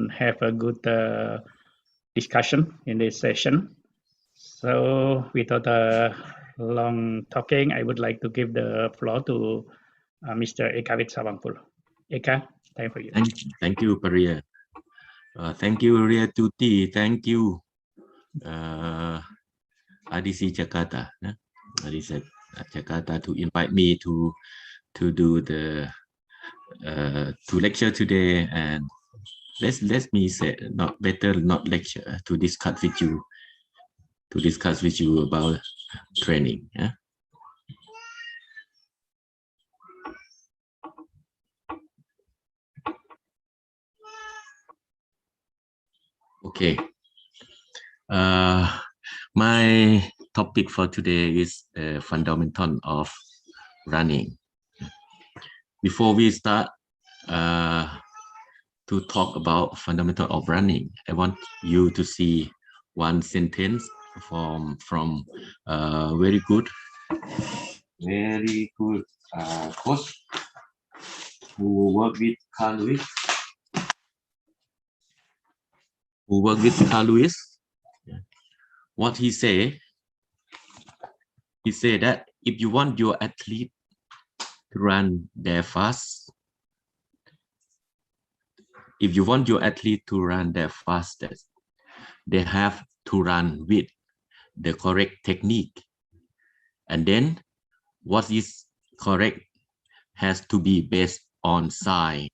and have a good discussion in this session. So without long talking, I would like to give the floor to Mr. Eka Witsawangpul. Eka, time for you. Thank you, Paria. Thank you, Ria Tuti. Thank you, IDC Jakarta. IDC Jakarta to invite me to do the to lecture today, and let me say not lecture, to discuss with you about training. Yeah. Okay. My topic for today is the fundamental of running. Before we start to talk about fundamental of running, I want you to see one sentence from very good coach who work with Carl Lewis. What he say that if you want your athlete to run their fast, if you want your athlete to run their fastest, they have to run with the correct technique. And then what is correct has to be based on science.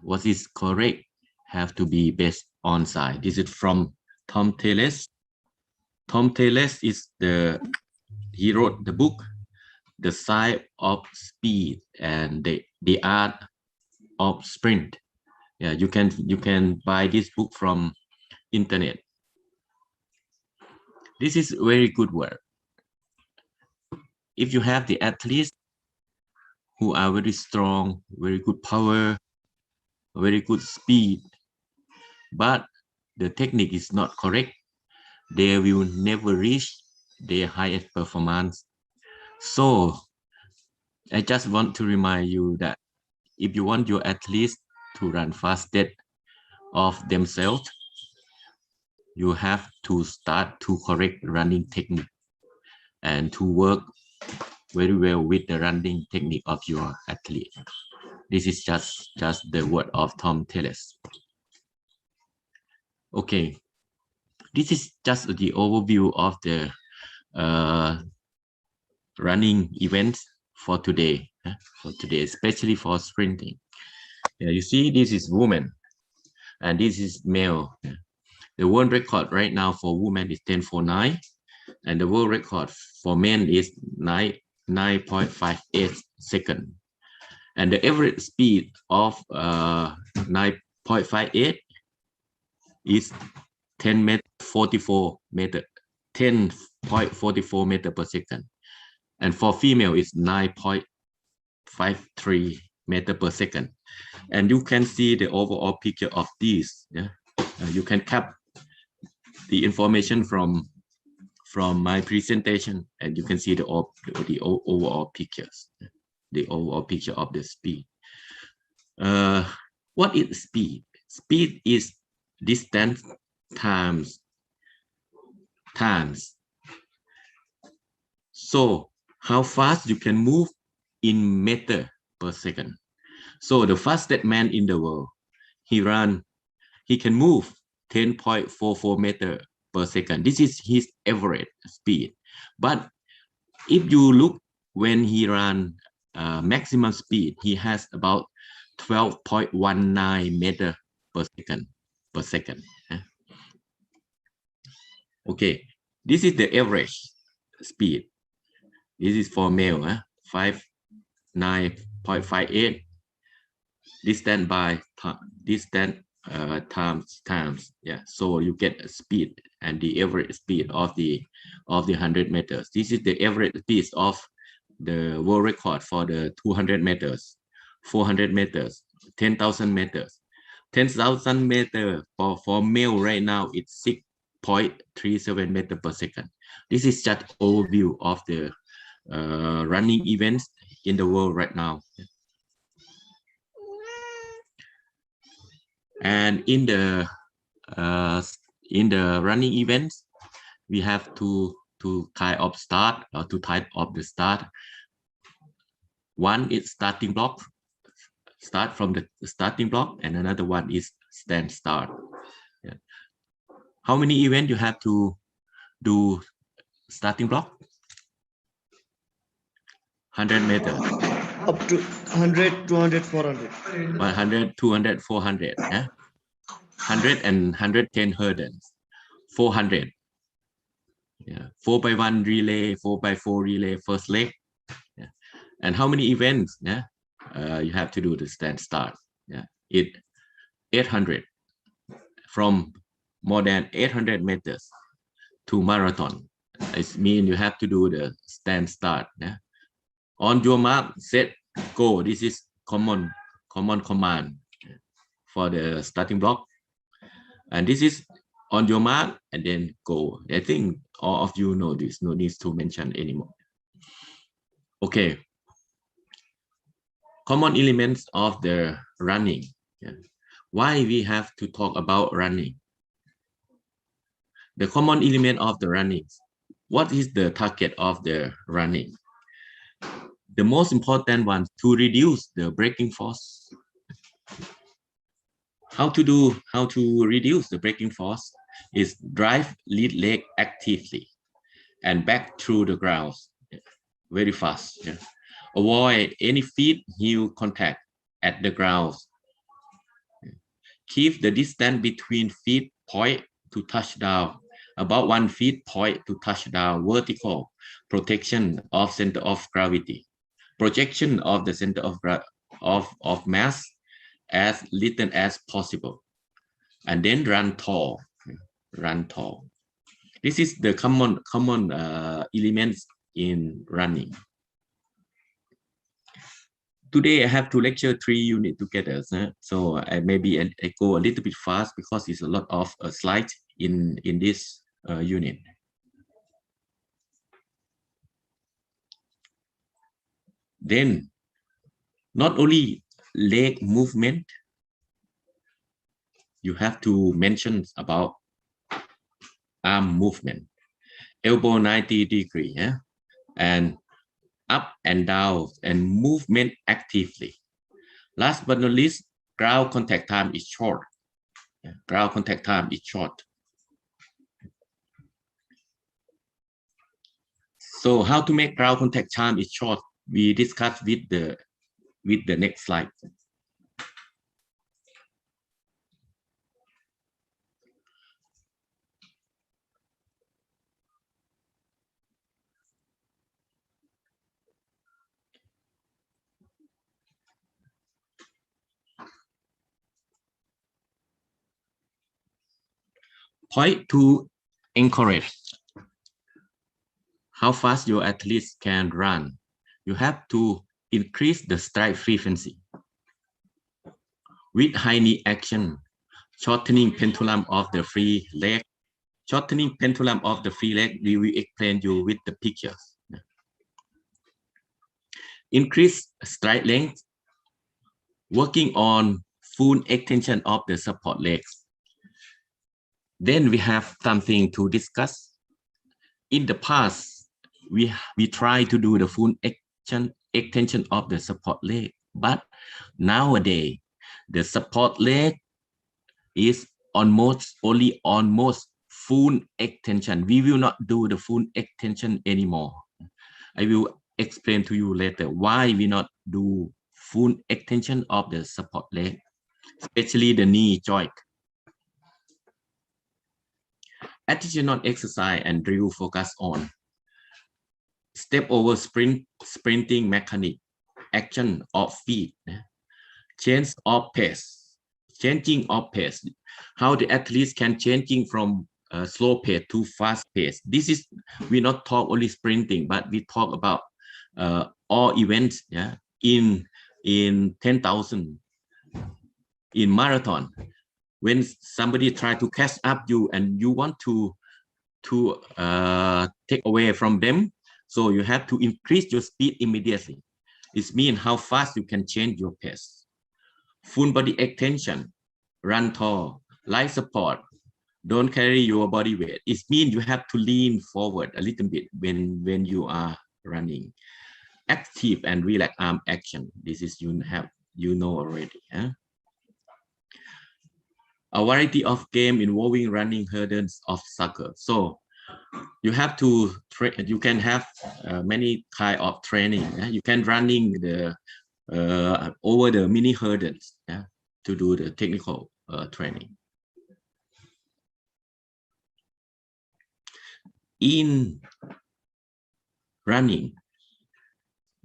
What is correct have to be based on science. This is from Tom Tales. Tom Tales he wrote the book, The Science of Speed and the Art of Sprint. Yeah, you can buy this book from internet. This is very good work. If you have the athletes who are very strong, very good power, very good speed, but the technique is not correct, they will never reach their highest performance. So I just want to remind you that if you want your athletes to run faster of themselves, you have to start to correct running technique and to work very well with the running technique of your athlete. This is just the word of Tom Tales. Okay, this is just the overview of the running events for today, especially for sprinting. You see, this is woman and this is male. The world record right now for women is 10:49, and the world record for men is 9.58 seconds. And the average speed of 9.58 is 10.44 meter per second. And for female, it's 9.53 meter per second. And you can see the overall picture of these. Yeah? You can cap the information from my presentation, and you can see the overall pictures, the overall picture of the speed. What is speed? Speed is distance times. So how fast you can move in meter per second. So the fastest man in the world, he can move 10.44 meter per second. This is his average speed. But if you look when he ran maximum speed, he has about 12.19 meter per second. Okay, this is the average speed. This is for male, 9.58 distance by distance times. Yeah, so you get a speed and the average speed of the 100 meters. This is the average speed of the world record for the 200 meters, 400 meters, 10,000 meters. 10,000 meters for male right now, it's 6.37 meter per second. This is just overview of the running events in the world right now. And in the running events, we have to kind of start or two type of the start. One is starting block, start from the starting block, and another one is stand start. Yeah. How many events you have to do starting block? 100 meters. Up to 100, 200, 400. 100, 200, 400. Yeah? 100 and 110 hurdles. 400. Yeah. 4x1 relay, 4x4 relay, first leg. Yeah. And how many events? Yeah. You have to do the stand start. Yeah. 800. From more than 800 meters to marathon. It means you have to do the stand start. Yeah? On your mark, set, go. This is common command for the starting block. And this is on your mark and then go. I think all of you know this, no need to mention anymore. Okay. Common elements of the running. Yeah. Why we have to talk about running? The common element of the running. What is the target of the running? The most important one, to reduce the braking force. How to reduce the braking force is drive lead leg actively and back through the ground very fast. Yeah. Avoid any feet heel contact at the ground. Keep the distance between feet point to touchdown about 1 feet point to touchdown. Vertical protection of center of gravity. Projection of the center of mass as little as possible. And then run tall. Run tall. This is the common elements in running. Today I have to lecture 3 units together, so I go a little bit fast because it's a lot of slides in this unit. Then not only leg movement, you have to mention about arm movement, elbow 90 degree, yeah, and up and down and movement actively. Last but not least, ground contact time is short. Yeah, ground contact time is short. So how to make ground contact time is short? We discuss with the next slide. Point to encourage how fast your athletes can run. You have to increase the stride frequency. With high knee action, shortening pendulum of the free leg. Shortening pendulum of the free leg, we will explain you with the pictures. Increase stride length, working on full extension of the support legs. Then we have something to discuss. In the past, we try to do the full extension of the support leg, but nowadays the support leg is almost full extension. We will not do the full extension anymore. I will explain to you later why we not do full extension of the support leg, especially the knee joint. Additional exercise and drill focus on step over sprinting mechanic, action of feet, change of pace, changing of pace, how the athletes can changing from slow pace to fast pace. This is, we not talk only sprinting, but we talk about all events, yeah, in 10,000, in marathon. When somebody try to catch up you and you want to take away from them, so you have to increase your speed immediately. It means how fast you can change your pace. Full body extension, run tall, light support, don't carry your body weight. It means you have to lean forward a little bit when you are running. Active and relax arm action. This is you know already. Huh? A variety of game involving running hurdles of soccer. So you have to you can have many kind of training. You can running the over the mini hurdles to do the technical training. In running,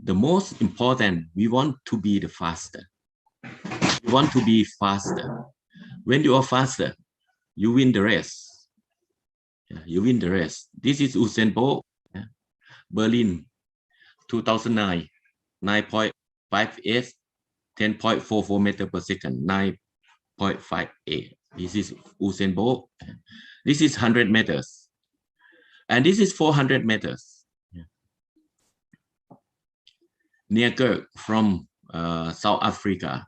the most important, we want to be the faster. We want to be faster. When you are faster, you win the race. You win the race. This is Usain Bolt, Berlin, 2009, 9.58, 10.44 meters per second, 9.58. This is Usain Bolt. This is 100 meters. And this is 400 meters. Neerkerk from South Africa.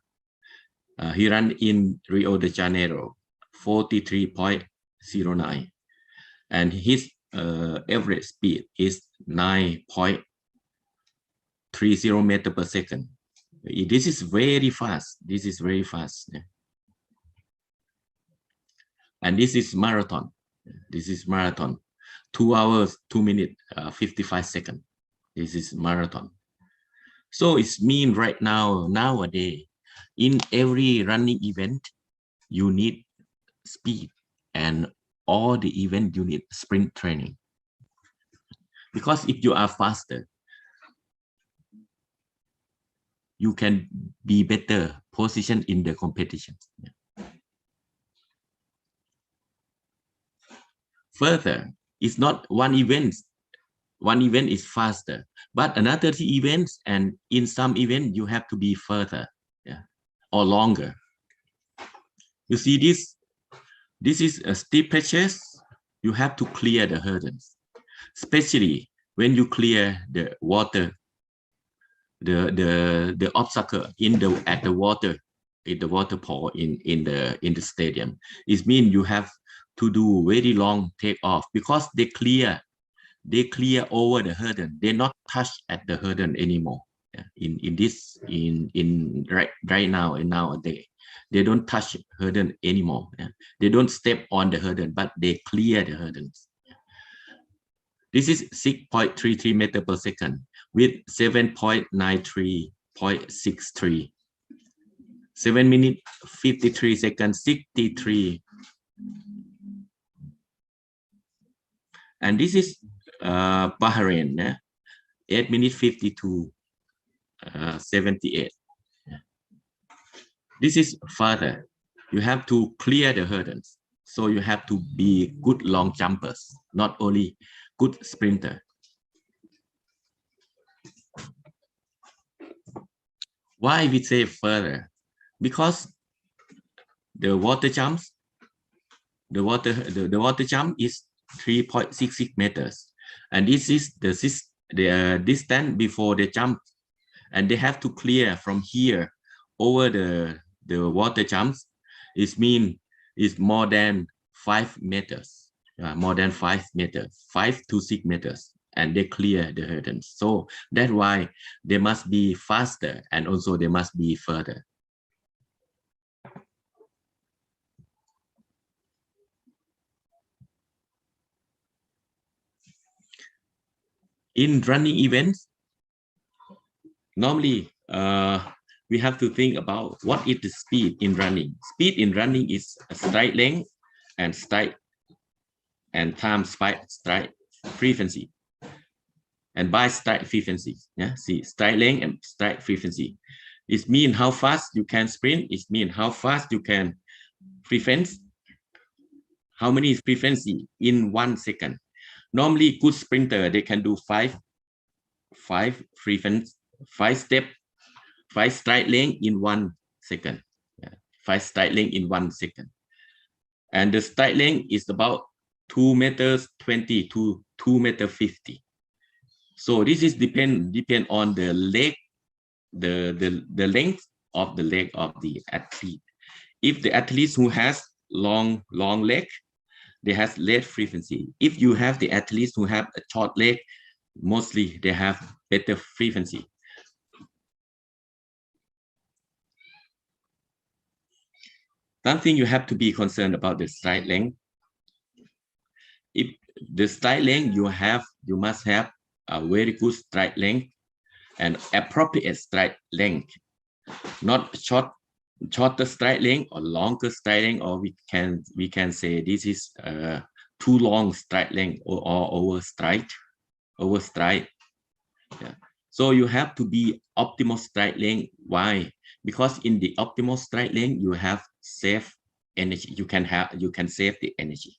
He ran in Rio de Janeiro, 43.09. And his average speed is 9.30 meters per second. This is very fast. This is very fast. And this is marathon. This is marathon. 2 hours, 2 minutes, 55 seconds. This is marathon. So it's mean right now, nowadays, in every running event, you need speed, and all the event you need sprint training. Because if you are faster, you can be better positioned in the competition. Further, it's not one event. One event is faster, but another events, and in some event you have to be further, or longer. You see this? This is a steep pitches. You have to clear the hurdles, especially when you clear the water, the obstacle in the water pole in the stadium. It means you have to do very long takeoff because they clear over the hurdle. They not touch at the hurdle anymore. In right now and nowadays, they don't touch hurdle anymore. They don't step on the hurdle, but they clear the hurdles. This is 6.33 meters per second with 7.93.63. 7 minutes 53 seconds 63. And this is Bahrain, 8 minutes 52 78. This is further. You have to clear the hurdles. So you have to be good long jumpers, not only good sprinter. Why we say further? Because the water jumps, the water jump is 3.66 meters, and this is the distance before the jump, and they have to clear from here over the water jumps. It means it's more than 5 meters, more than 5 meters, 5 to 6 meters, and they clear the hurdles. So that's why they must be faster, and also they must be further. In running events, normally we have to think about what is the speed in running. Speed in running is a stride length and times by stride frequency, and by stride frequency. See, stride length and stride frequency. It means how fast you can sprint. It means how fast you can frequency. How many frequency in 1 second? Normally, good sprinter, they can do 5 frequency, 5 step, 5 stride length in 1 second. 5 stride length in 1 second. And the stride length is about 2 meters 20 to 2 meters 50. So this is depend on the leg, the length of the leg of the athlete. if the athletes who has long leg, they have less frequency. If you have the athletes who have a short leg, mostly they have better frequency. Something you have to be concerned about the stride length. If the stride length you must have a very good stride length and appropriate stride length, not shorter stride length or longer stride length, or we can say this is too long stride length or overstride. Yeah. So you have to be optimal stride length. Why? Because in the optimal stride length you have save energy. You can save the energy.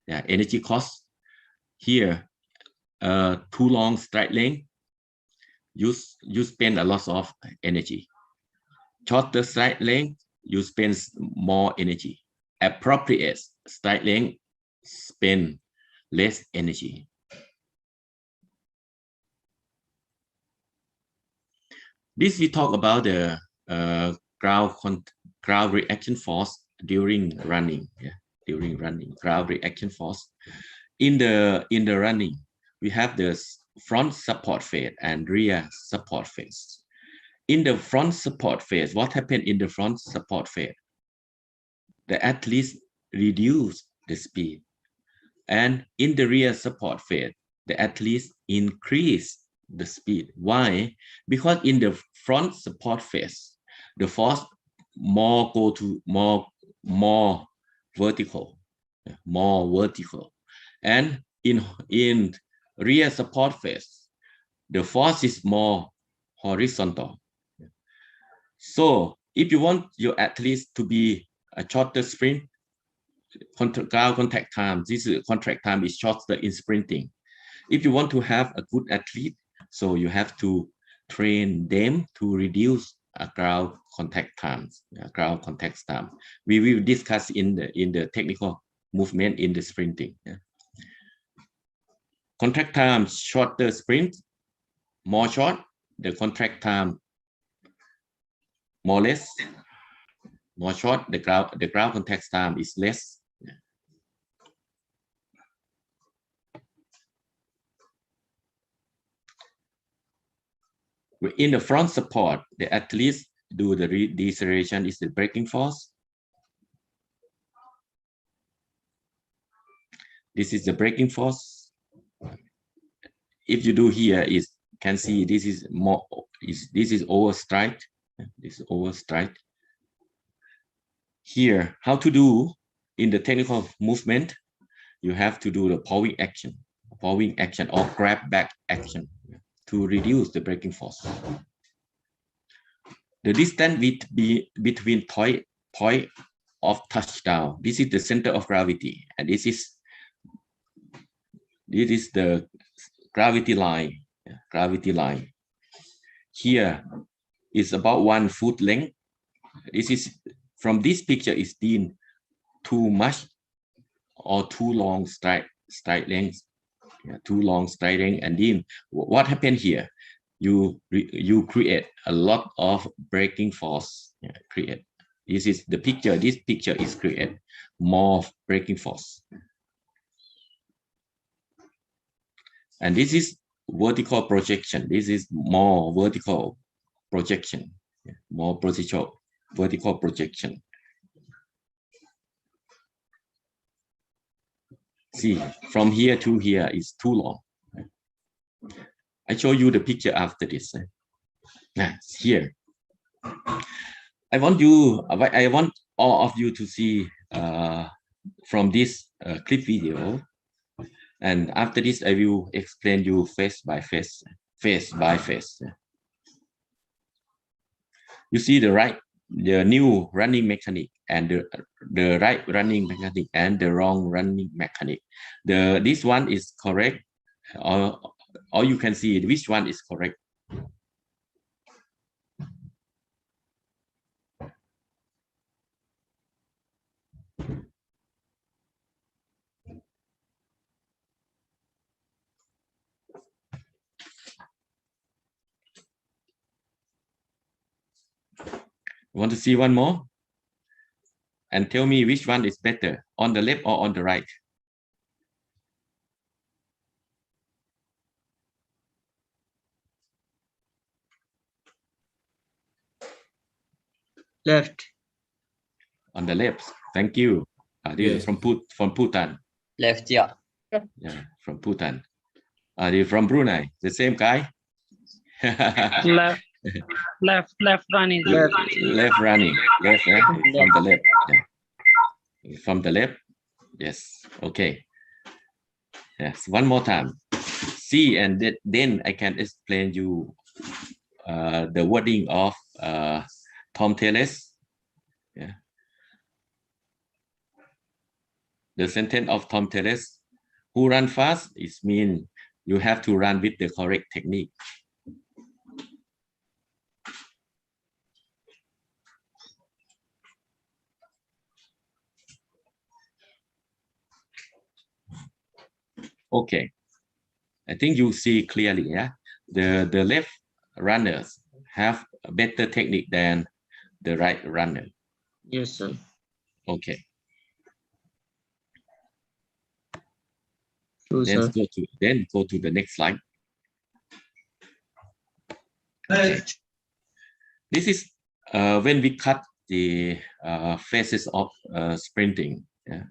Yeah, energy cost here. Too long stride length, you spend a lot of energy. Shorter stride length, you spend more energy. Appropriate stride length, spend less energy. This we talk about the ground reaction force during running. Yeah, during running, ground reaction force. In the running, we have the front support phase and rear support phase. In the front support phase, what happened in the front support phase? The athletes reduce the speed. And in the rear support phase, the athletes increase the speed. Why? Because in the front support phase, the force go to more vertical, and in rear support phase, the force is more horizontal. So if you want your athletes to be a shorter sprint, ground contact time, this contact time is shorter in sprinting. If you want to have a good athlete, so you have to train them to reduce ground contact times. We will discuss in the technical movement in the sprinting. Yeah. Contact time shorter sprint, more short. The contact time more less, more short. The ground contact time is less. In the front support, the athletes do the deceleration is the braking force. This is the braking force. If you do here is can see this is more this is overstride. This is overstride. Here, how to do in the technical movement, you have to do the pulling action or grab back action to reduce the braking force. The distance between point of touchdown. This is the center of gravity, and this is the gravity line. Here is about 1 foot length. This is from this picture is deemed too much or too long stride length. Yeah, too long stride length, and then what happened here? You create a lot of braking force. Yeah, create. This is the picture. This picture is create more braking force. And this is vertical projection. This is more vertical projection. Yeah, more vertical projection. See, from here to here is too long. I show you the picture after this. Here. I want all of you to see from this clip video, and after this I will explain you face by face. You see the new running mechanic and the right running mechanic and the wrong running mechanic. This one is correct, or you can see which one is correct. Want to see one more? and tell me which one is better, on the left or on the right. Left. On the left. Thank you. This is from Bhutan. Left, yeah. Yeah, from Bhutan. This is from Brunei. The same guy. Left running. Left running. Left, yeah? From the left. Yeah. From the left. Yes. Okay. Yes. One more time. See, and then I can explain you the wording of Tom Taylor's. Yeah. The sentence of Tom Taylor's, who run fast, is mean you have to run with the correct technique. Okay, I think you see clearly, yeah? The left runners have a better technique than the right runner. Yes, sir. Okay. True, Then sir. go to the next slide. Okay. This is when we cut the phases of sprinting, yeah,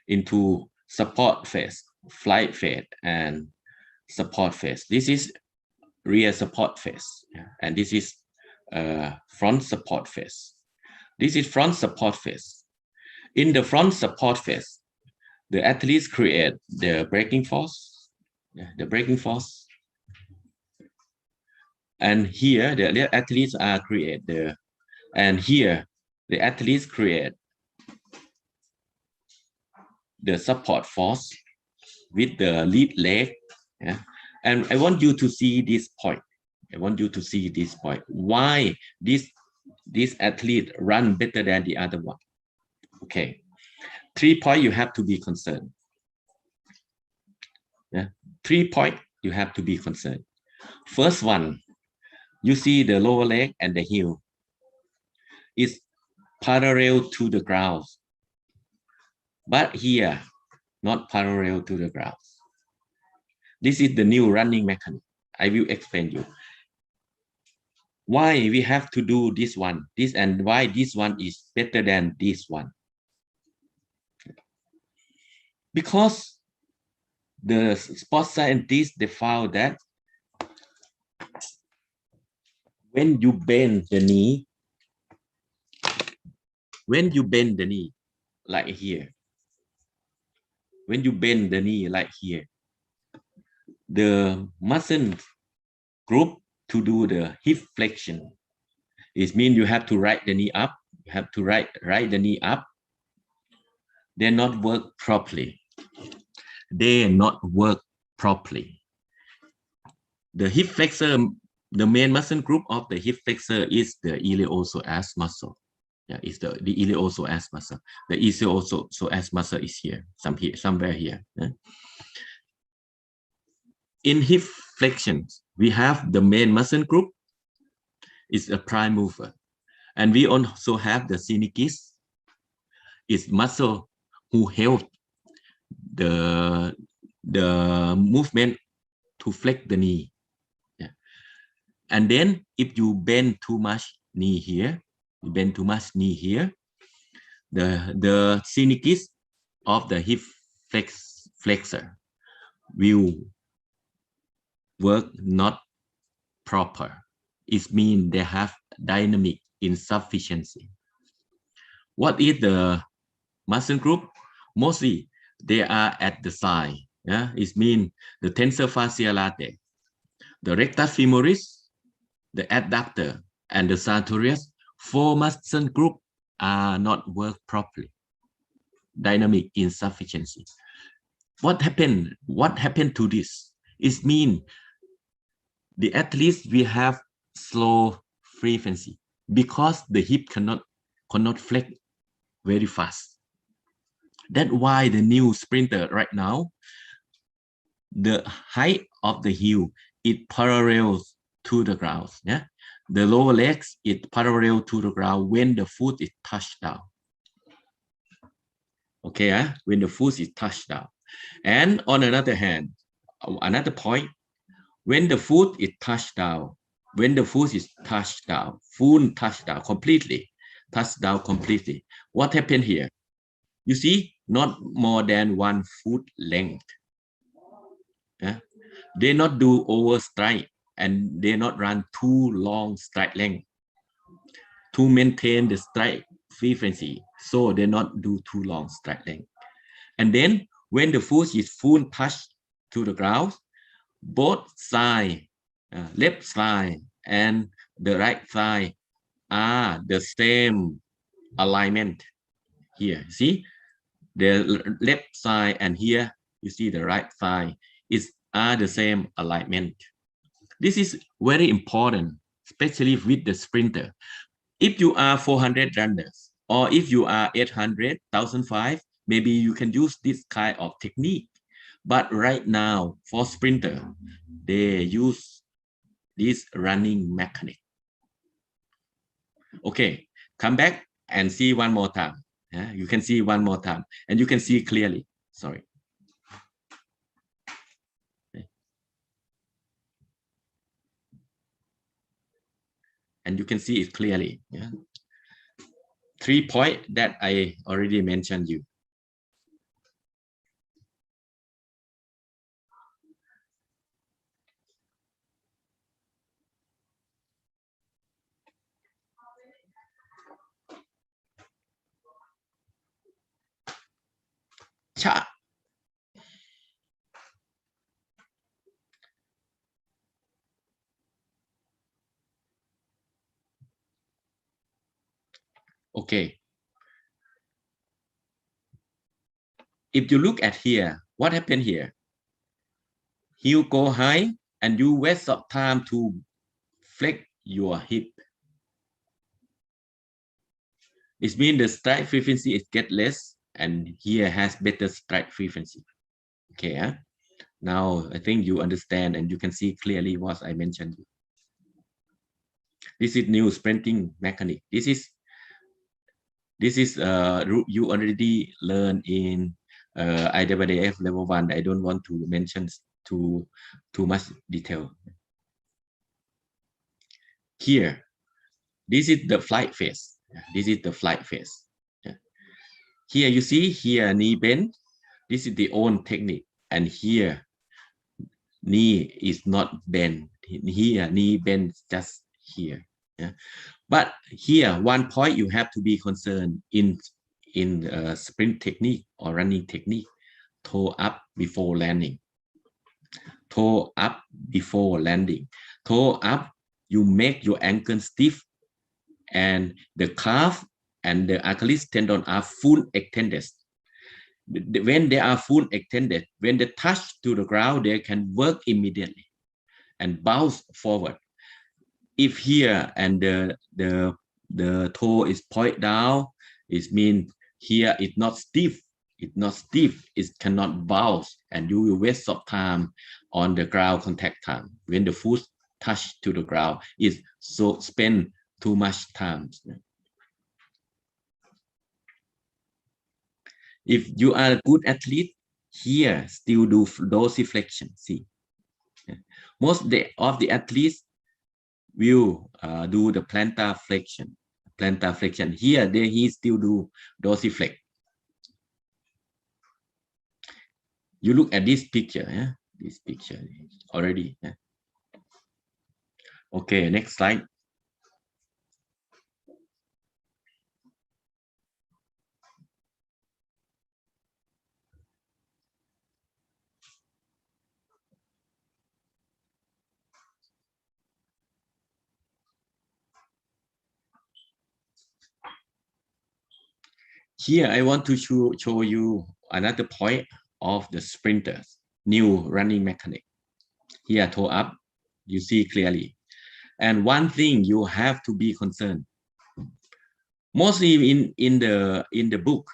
into support phase, flight phase, and support phase. This is rear support phase, yeah, and this is front support phase. This is front support phase. In the front support phase, the athletes create the braking force, yeah, the braking force. And here the athletes are create the, and here the athletes create the support force with the lead leg. Yeah? And I want you to see this point. I want you to see this point. Why this athlete run better than the other one? Okay, 3 points you have to be concerned. Yeah, 3 points you have to be concerned. First one, you see the lower leg and the heel is parallel to the ground, but here not parallel to the ground. This is the new running mechanism. I will explain you why we have to do this one, this, and why this one is better than this one. Because the sports scientists, they found that when you bend the knee, like here, when you bend the knee like here, the muscle group to do the hip flexion, it means you have to right the knee up, you have to right the knee up. They not work properly. They not work properly. The hip flexor, the main muscle group of the hip flexor is the iliopsoas muscle. Yeah, it's the iliopsoas muscle. The iliopsoas muscle is here, somewhere here. Yeah. In hip flexions, we have the main muscle group is a prime mover, and we also have the synechius, is muscle who help the movement to flex the knee. Yeah. And then if you bend too much knee here, the synechius of the hip flexor will work not proper. It means they have dynamic insufficiency. What is the muscle group? Mostly they are at the side. Yeah, it means the tensor fascia latae, the rectus femoris, the adductor, and the sartorius. 4 muscle group are not work properly. Dynamic insufficiency. What happened? What happened to this? It means the athletes will have slow frequency because the hip cannot flex very fast. That's why the new sprinter right now, the height of the heel is parallel to the ground. Yeah, the lower legs is parallel to the ground when the foot is touched down. Okay, when the foot is touched down. And on another hand, another point, when the foot is touched down, full touched down completely, what happened here? You see, not more than 1 foot length. They not do over stride, and they not run too long stride length to maintain the stride frequency. So they not do too long stride length. And then when the foot is full touched to the ground, both side, left side and the right side are the same alignment. Here, see, the left side and here you see the right side are the same alignment. This is very important, especially with the sprinter. If you are 400 runners, or if you are 800, 1005, maybe you can use this kind of technique. But right now, for sprinter, they use this running mechanic. Okay, come back and see one more time. You can see one more time, and you can see clearly. Sorry. And you can see it clearly. 3 points that I already mentioned you. Cha. Okay. If you look at here, what happened here? You go high and you waste of time to flex your hip. It means the stride frequency is get less, and here has better stride frequency. Okay, now I think you understand and you can see clearly what I mentioned. This is new sprinting mechanic. This is you already learned in IWF level 1. I don't want to mention too much detail. Here, this is the flight phase. This is the flight phase. Here you see here knee bend. This is the own technique, and here knee is not bent. Here knee bend just here. But here one point you have to be concerned in sprint technique or running technique: toe up before landing. Toe up before landing. Toe up, you make your ankle stiff, and the calf and the Achilles tendon are full extended. When they are full extended, when they touch to the ground, they can work immediately and bounce forward. If here and the toe is point down, it means here it's not stiff. It's not stiff. It cannot bounce, and you will waste of time on the ground contact time. When the foot touch to the ground, it's so spend too much time. If you are a good athlete, here still do dorsiflexion. See, most of the athletes will do the plantar flexion. Here, he still do dorsiflex. You look at this picture. This picture already. Okay, next slide. Here, I want to show you another point of the sprinters, new running mechanic. Here, toe up, you see clearly. And one thing you have to be concerned, mostly in the book,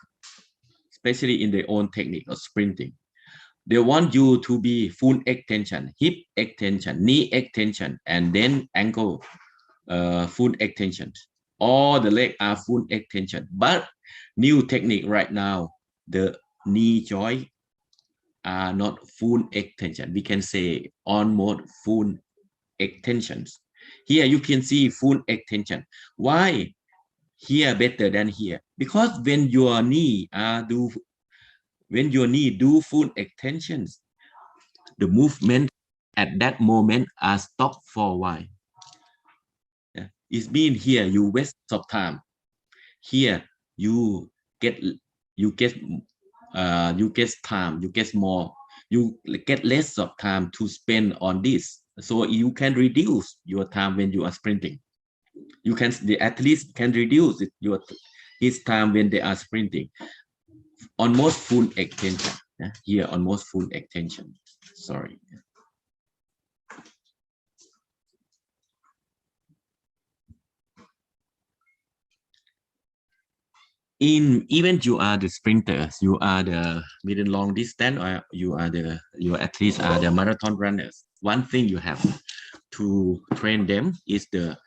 especially in their own technique of sprinting, they want you to be full extension, hip extension, knee extension, and then ankle full extension. All the legs are full extension. But new technique right now, the knee joint are not full extension. We can say almost full extensions. Here you can see full extension. Why here better than here? Because when your knee do full extensions, the movement at that moment are stopped for a while. Yeah. It means here you waste of time. Here you get time, you get more, you get less of time to spend on this. So you can reduce your time when you are sprinting. The athletes can reduce his time when they are sprinting. Almost full extension. Yeah? Here, almost full extension. Sorry. Even you are the sprinters, you are the mid and long distance, or your athletes are the marathon runners. One thing you have to train them is the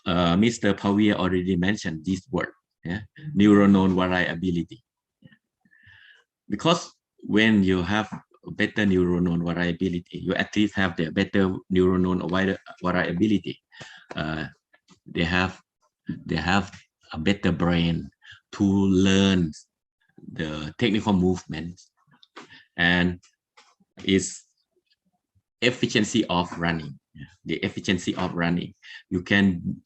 Mr. Pavia already mentioned this word, yeah? Neuronal variability. Because when you have better neuronal variability, your athletes have the better neuronal variability. They have a better brain to learn the technical movements and its efficiency of running. The efficiency of running, you can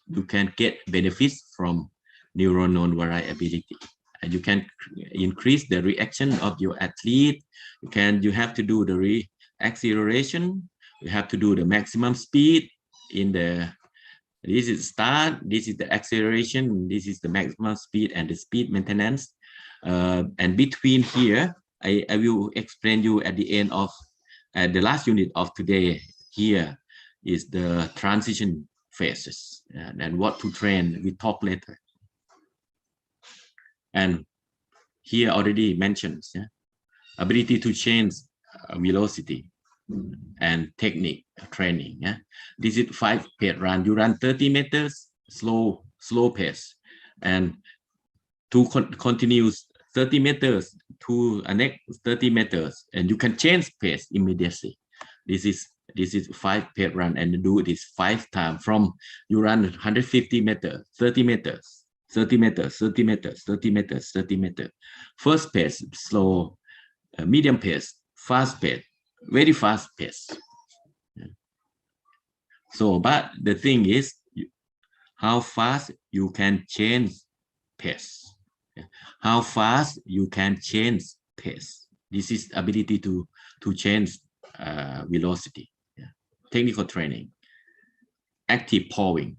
get benefits from neuronal variability, and you can increase the reaction of your athlete. You have to do the acceleration. You have to do the maximum speed in the. This is start, this is the acceleration, this is the maximum speed and the speed maintenance. And between here, I will explain you at the end of the last unit of today. Here is the transition phases and what to train. We talk later. And here already mentions ability to change velocity and technique training. Yeah, this is 5-pace run. You run 30 meters, slow pace, and to continue 30 meters to a next 30 meters, and you can change pace immediately. This is 5-pace run, and do this 5 times. From you run 150 meters, 30 meters, 30 meters, 30 meters, 30 meters, 30 meters. First pace, slow, medium pace, fast pace, very fast pace. So, but the thing is, how fast you can change pace. How fast you can change pace. This is ability to change velocity. Technical training. Active pawing.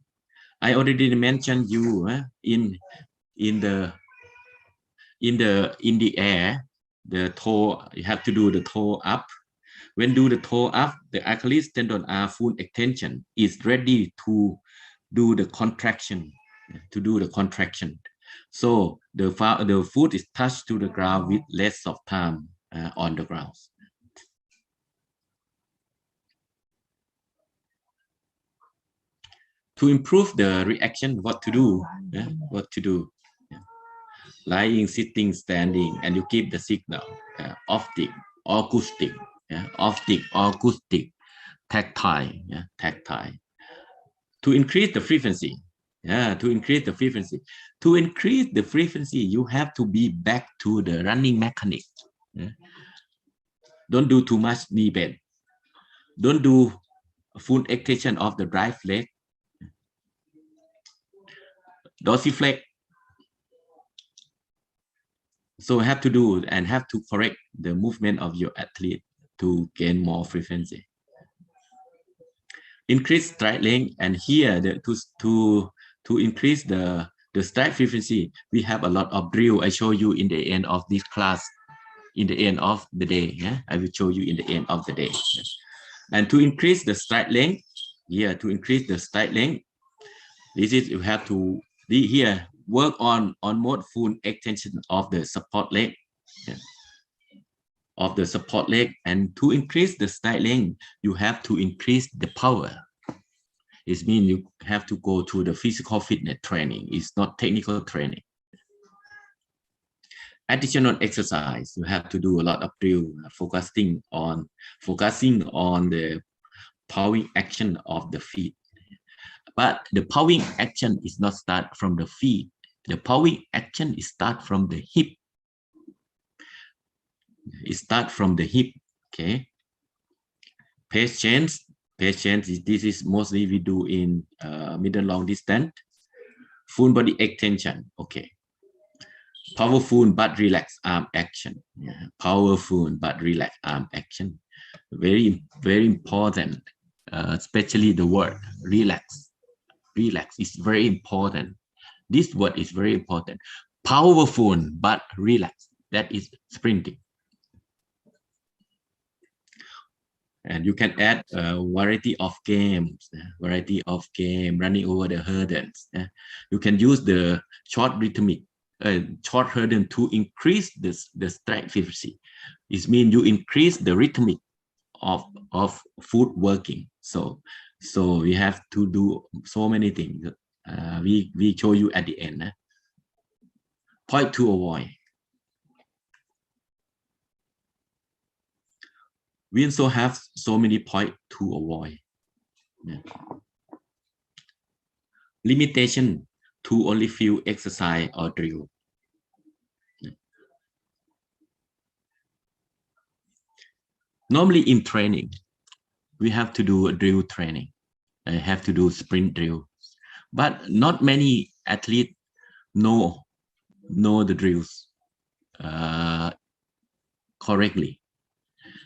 I already mentioned you in the air, the toe, you have to do the toe up. When do the toe up, the Achilles tendon are full extension, is ready to do the contraction, So the foot is touched to the ground with less of time on the ground. To improve the reaction, what to do? Lying, sitting, standing, and you keep the signal. Optic, acoustic, optic, acoustic, tactile, tactile. To increase the frequency, to increase the frequency, you have to be back to the running mechanic. Don't do too much knee bend. Don't do full extension of the drive leg. Dorsiflex. So have to do and have to correct the movement of your athlete to gain more frequency. Increase stride length, and here to increase the stride frequency, we have a lot of drill. I show you in the end of this class, in the end of the day. I will show you in the end of the day. And to increase the stride length, this is you have to here work on more full extension of the support leg. And to increase the stride length, you have to increase the power. It means you have to go to the physical fitness training. It's not technical training. additional exercise. You have to do a lot of drill, focusing on the powering action of the feet. But the powering action is not start from the feet. The powering action is start from the hip. It start from the hip. Okay. Pace change. Pace change. This is mostly we do in middle long distance. Full body extension. Okay. Powerful but relaxed arm action. Yeah. Powerful but relaxed arm action. Very, very important. Especially the word relax. Relax is very important. This word is very important. Powerful but relaxed. That is sprinting. And you can add a variety of games, running over the hurdles. You can use the short rhythmic, short hurdle to increase the strike efficiency. It means you increase the rhythmic of foot working. So we have to do so many things. We show you at the end. Point to avoid. We also have so many points to avoid. Yeah. Limitation to only few exercise or drill. Yeah. Normally in training, we have to do a drill training. I have to do sprint drill, but not many athletes know the drills correctly.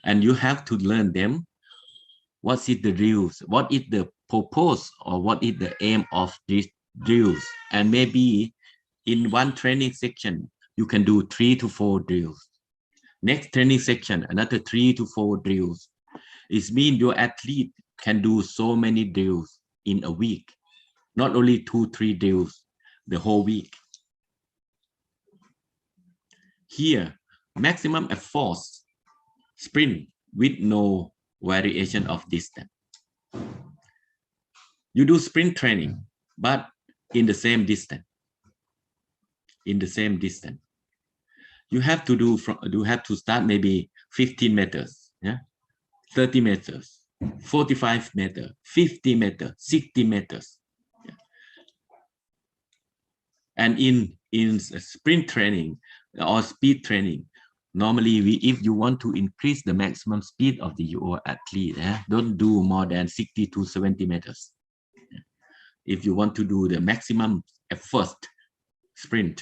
And you have to learn them. What is the drills? What is the purpose or what is the aim of these drills? And maybe in one training section, you can do 3 to 4 drills. Next training section, another 3 to 4 drills. It means your athlete can do so many drills in a week, not only 2-3 drills the whole week. Here, maximum effort sprint with no variation of distance. You do sprint training, but in the same distance. You have to start maybe 15 meters, yeah, 30 meters, 45 meters, 50 meters, 60 meters. Yeah. And in sprint training or speed training, normally if you want to increase the maximum speed of your athlete, don't do more than 60 to 70 meters. If you want to do the maximum effort sprint.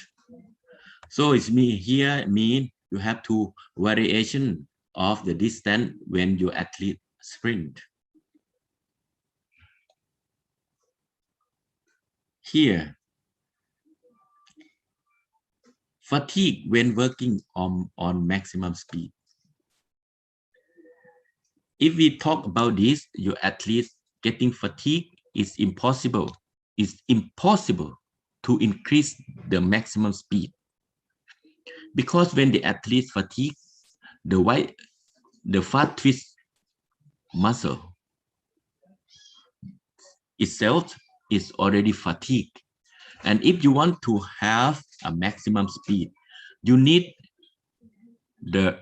So it's mean you have to variation of the distance when your athlete sprint. Here, fatigue when working on maximum speed. If we talk about this, your athlete getting fatigue is impossible. It's impossible to increase the maximum speed. Because when the athlete fatigue, the fat twist muscle itself is already fatigued. And if you want to have a maximum speed, you need the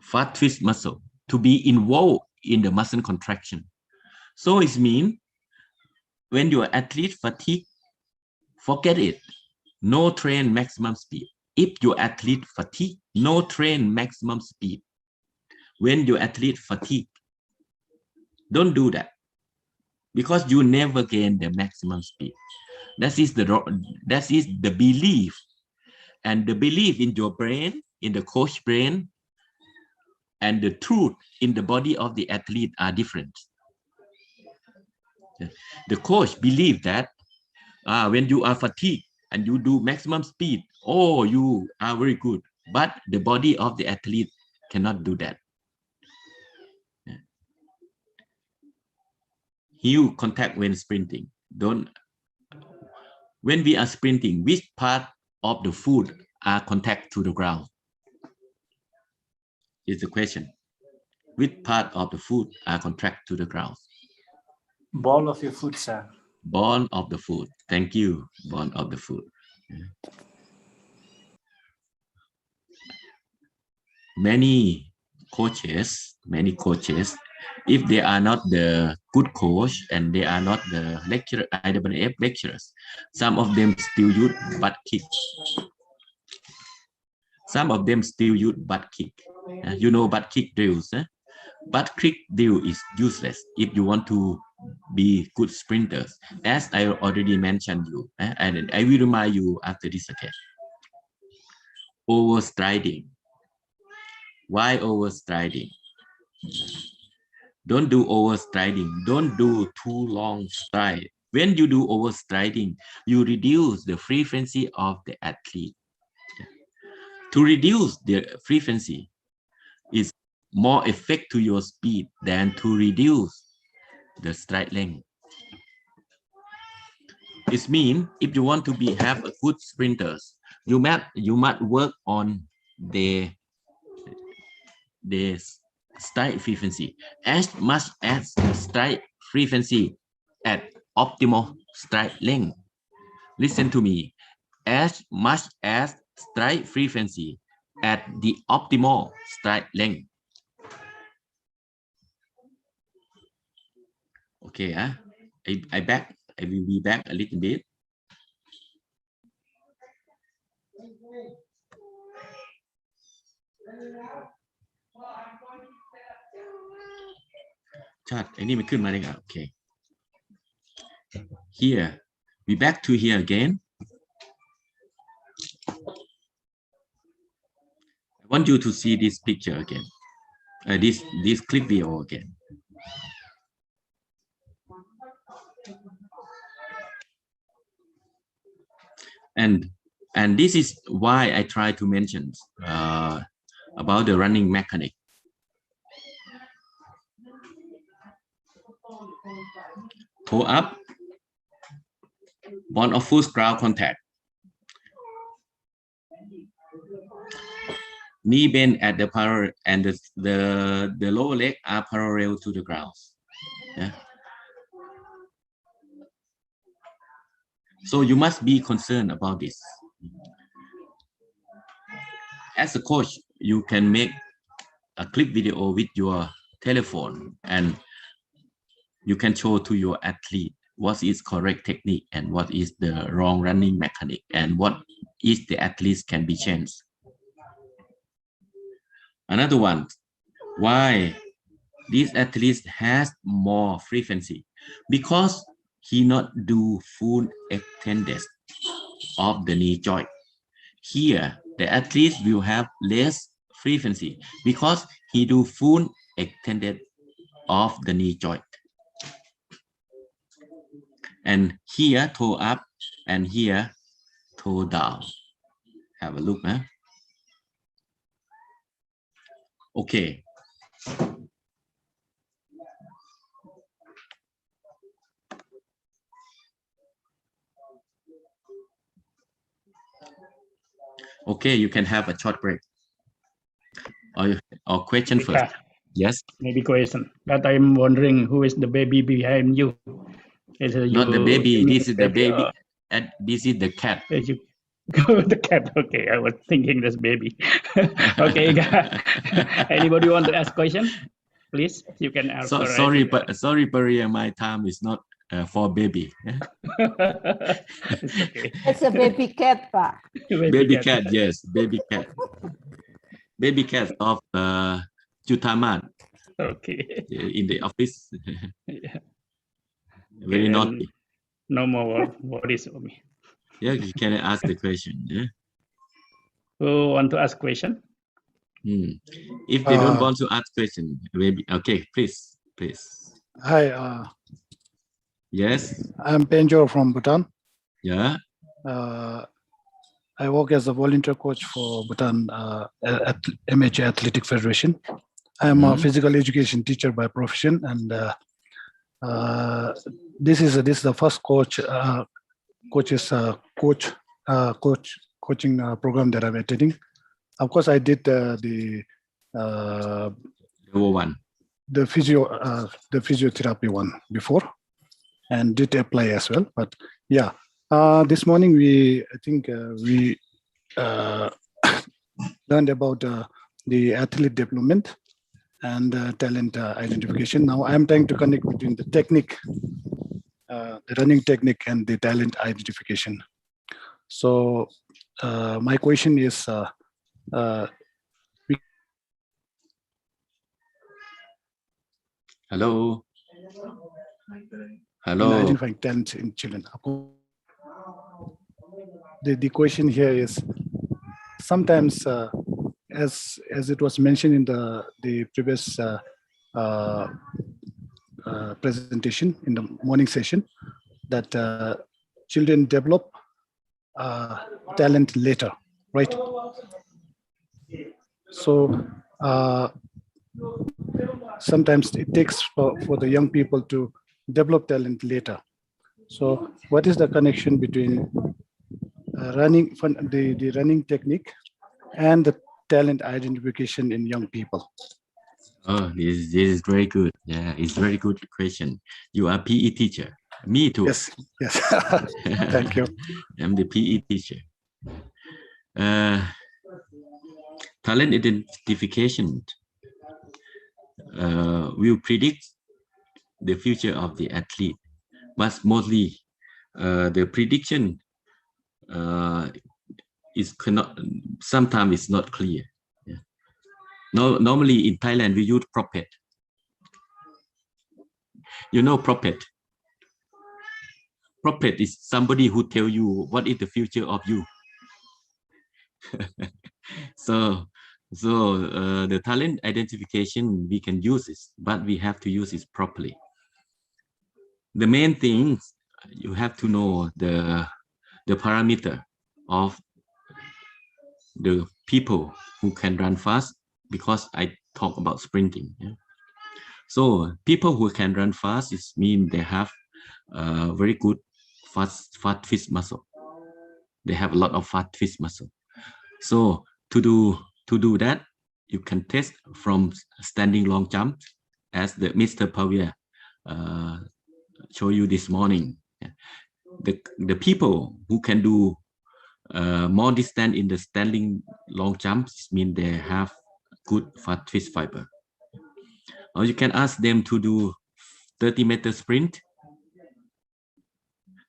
fat twist muscle to be involved in the muscle contraction. So it means when your athlete fatigue, forget it. No train maximum speed. If your athlete fatigue, no train maximum speed. When your athlete fatigue, don't do that, because you never gain the maximum speed. That is the belief, and the belief in your brain, in the coach brain, and the truth in the body of the athlete are different. The coach believes that when you are fatigued and you do maximum speed, oh, you are very good. But the body of the athlete cannot do that. Heel contact when sprinting. When we are sprinting, which part of the foot are contact to the ground? Is the question. Which part of the foot are contact to the ground? Ball of your foot, sir. Ball of the foot. Thank you. Ball of the foot. many coaches, if they are not the good coach and they are not the lecturer, IAAF lecturers, some of them still use butt kick. Some of them still use butt kick. You know butt kick drills. Butt kick drill is useless if you want to be good sprinters. As I already mentioned you, and I will remind you after this, okay? Overstriding. Why overstriding? Don't do overstriding. Don't do too long stride. When you do overstriding, you reduce the frequency of the athlete. To reduce the frequency is more effect to your speed than to reduce the stride length. It means if you want to have a good sprinters, you must work on the stride frequency as much as the stride frequency at optimal stride length. Listen to me. As much as stride frequency at the optimal stride length. Okay, I will be back a little bit. Chat, I need to okay. Here, we back to here again. I want you to see this picture again. This clip video again. And this is why I try to mention about the running mechanic. Toe up, bond of full ground contact. Knee bend at the parallel, and the lower leg are parallel to the ground. Yeah. So you must be concerned about this. As a coach, you can make a clip video with your telephone and you can show to your athlete what is correct technique and what is the wrong running mechanic and what is the athletes can be changed. Another one, why this athlete has more frequency? Because he not do full extended of the knee joint. Here, the athlete will have less frequency because he do full extended of the knee joint. And here, toe up, and here, toe down. Have a look, huh? Okay. Okay, you can have a short break. Or question first. Yes. Maybe question. But I'm wondering who is the baby behind you? Is it Not the baby. This is the baby. Or... And this is the cat. You... the cat. Okay, I was thinking this baby. Okay, anybody want to ask question? Please, you can ask. So, sorry, but sorry, Paria, my time is not for baby. It's okay. It's a baby cat, Pa. Baby cat, yes, baby cat. Baby cat of Jutaman. Okay. In the office. Yeah. Very naughty. No more worries for me. Yeah, you can ask the question. Yeah? Who want to ask question? If they don't want to ask question, maybe okay, please. Hi. Yes. I'm Penjo from Bhutan. Yeah. I work as a volunteer coach for Bhutan MHA Athletic Federation. I am a physical education teacher by profession, and this is the first coaching program that I'm attending. Of course, I did the physiotherapy one before, and did apply as well. But yeah, this morning we learned about the athlete development and talent identification. Now I'm trying to connect between the technique, the running technique and the talent identification. So my question is, Hello. in Hello. identifying talents in children. The question here is, sometimes as it was mentioned in the previous presentation in the morning session, that children develop talent later, right? So sometimes it takes for the young people to develop talent later. So what is the connection between the running technique and the talent identification in young people? Oh, this is very good. Yeah, it's very good question. You are PE teacher. Me too. Yes. Thank you. I'm the PE teacher. Talent identification will predict the future of the athlete, but mostly the prediction is sometimes it's not clear. Yeah. Normally in Thailand we use prophet. You know prophet. Prophet is somebody who tell you what is the future of you. So the talent identification we can use it, but we have to use it properly. The main thing you have to know the parameter of the people who can run fast, because I talk about sprinting. Yeah? So people who can run fast is mean they have very good fast twist muscle. They have a lot of fast twist muscle. So to do that, you can test from standing long jump, as the Mr. Pavia show you this morning. The people who can do more distance in the standing long jumps mean they have good fast twist fiber. Or you can ask them to do 30-meter sprint,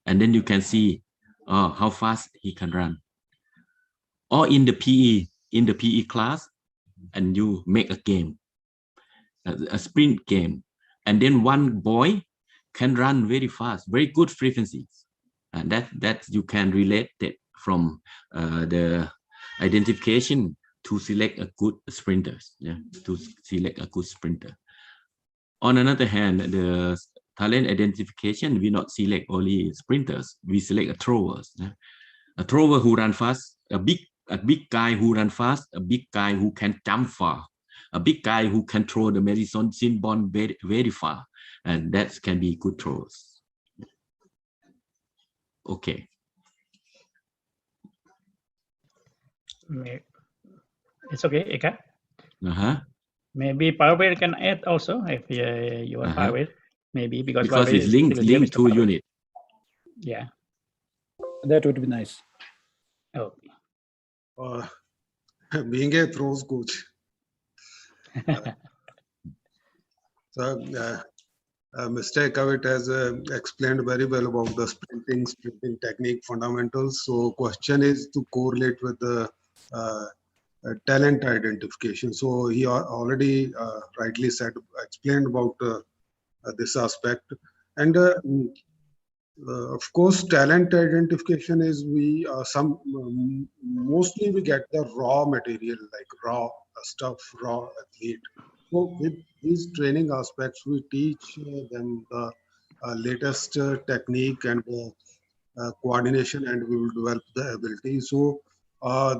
and then you can see how fast he can run. Or in the PE class, and you make a game, a sprint game, and then one boy can run very fast, very good frequencies, and that you can relate that from the identification to select a good sprinters. Yeah, to select a good sprinter. On another hand, the talent identification, we not select only sprinters, we select throwers. Yeah? A thrower who run fast, a big guy who run fast, a big guy who can jump far, a big guy who can throw the medicine ball very, very far, and that can be good throwers. Okay. It's okay, Eka. Uh-huh. Maybe Power can add also if you want Power. Maybe because it's linked to unit. Yeah. That would be nice. Oh. Being a throws coach. So Mr. Ekavit has explained very well about the sprinting technique fundamentals. So question is to correlate with the talent identification. So he already rightly explained about this aspect. And of course, talent identification is mostly we get the raw material, like raw stuff, raw athlete. So with these training aspects, we teach them the latest technique and coordination, and we will develop the ability. So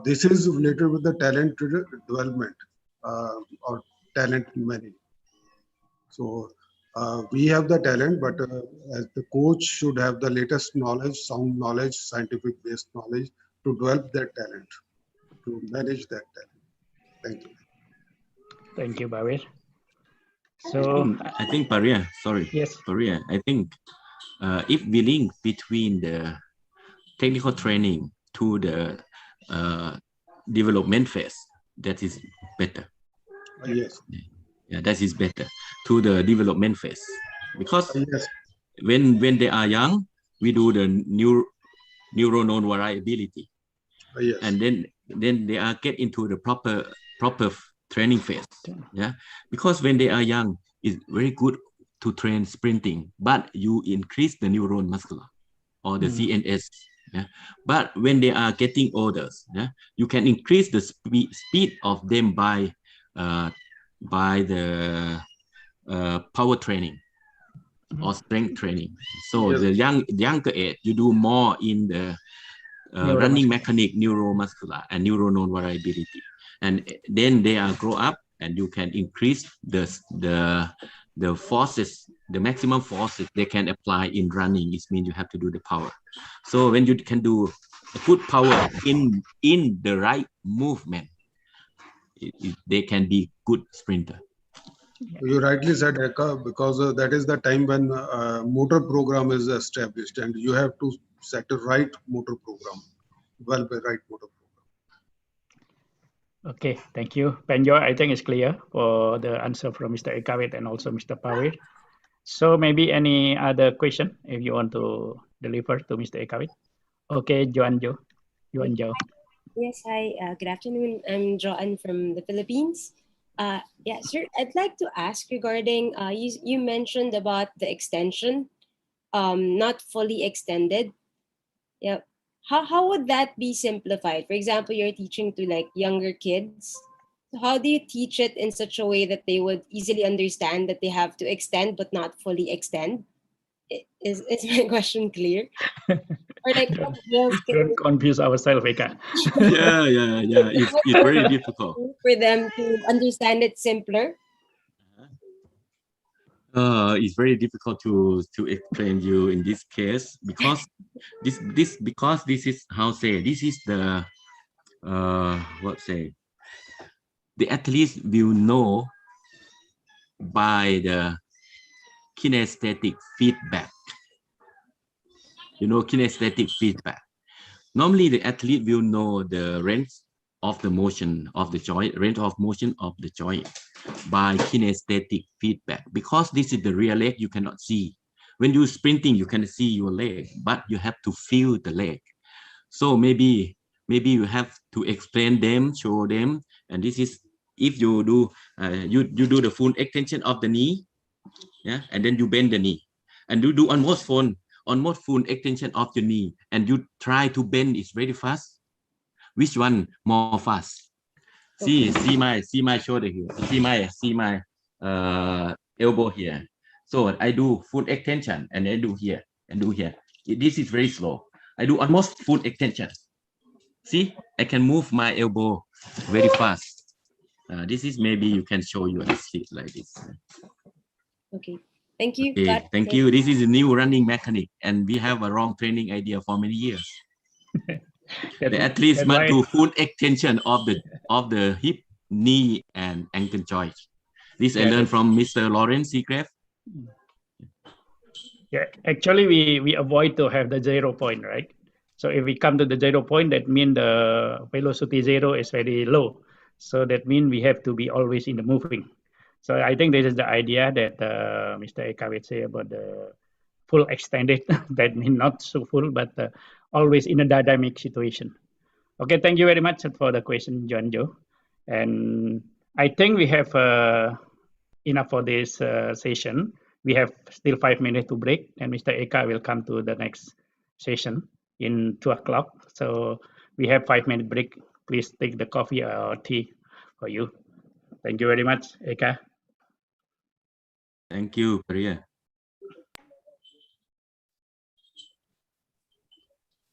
this is related with the talent development or talent management. So we have the talent, but as the coach should have the latest knowledge, sound knowledge, scientific based knowledge to develop that talent, to manage that talent. Thank you. Thank you, Bawir. So I think Paria, sorry. Yes. Paria, I think if we link between the technical training to the development phase, that is better. Yes. Yeah, that is better to the development phase, because Yes. when they are young, we do the neuronal variability, Yes. and then they are get into the proper training phase. Yeah, because when they are young, it's very good to train sprinting, but you increase the neuron muscular or the CNS. Yeah, but when they are getting older, yeah, you can increase the speed of them by the power training or strength training. So Yes. the younger age, you do more in the running mechanic, neuromuscular, and neuronal variability, and then they are grow up, and you can increase the forces, the maximum forces they can apply in running. It means you have to do the power. So when you can do a good power in the right movement, they can be good sprinter. You rightly said, Eka, because that is the time when motor program is established, and you have to set the right motor program, right motor program. Okay, thank you. Penjo, I think it's clear for the answer from Mr. Ekawit and also Mr. Pawir. So maybe any other question if you want to deliver to Mr. Ekawit? Okay, Joan Jo. Yes, hi, good afternoon. I'm Joan from the Philippines. Yeah, sir, I'd like to ask regarding, you mentioned about the extension, not fully extended. Yeah. How would that be simplified? For example, you're teaching to like younger kids. So how do you teach it in such a way that they would easily understand that they have to extend but not fully extend? Is my question clear? Or like what drills can Don't confuse ourselves, Eka. Yeah. It's very difficult. for them to understand it simpler? It's very difficult to explain you in this case, because this is how say, this is the what say, the athletes will know by the kinesthetic feedback. Kinesthetic feedback. Normally, the athlete will know the range of the motion of the joint, range of motion of the joint by kinesthetic feedback, because this is the real leg you cannot see. When you're sprinting, you can see your leg, but you have to feel the leg. So maybe you have to explain them, show them, and this is if you do you do the full extension of the knee, yeah, and then you bend the knee, and you do almost full extension of your knee, and you try to bend it very fast. Which one more fast? See my shoulder here. See my elbow here. So I do full extension, and I do here and do here. This is very slow. I do almost full extension. See, I can move my elbow very fast. This is maybe you can show you a sheet like this. Okay, thank you. Okay, thank you. This is a new running mechanic, and we have a wrong training idea for many years. The athletes must do full extension of the hip, knee, and ankle joint. This I learned from Mr. Lawrence Seagrave. Yeah, actually we avoid to have the 0 point, right? So if we come to the 0 point, that means the velocity 0 is very low. So that means we have to be always in the moving. So I think this is the idea that Mr. Ekawit say about the full extended. That means not so full, but always in a dynamic situation. Okay, thank you very much for the question, John Joe. And I think we have enough for this session. We have still 5 minutes to break, and Mr. Eka will come to the next session in 2 o'clock. So we have 5-minute break. Please take the coffee or tea for you. Thank you very much, Eka. Thank you, Priya.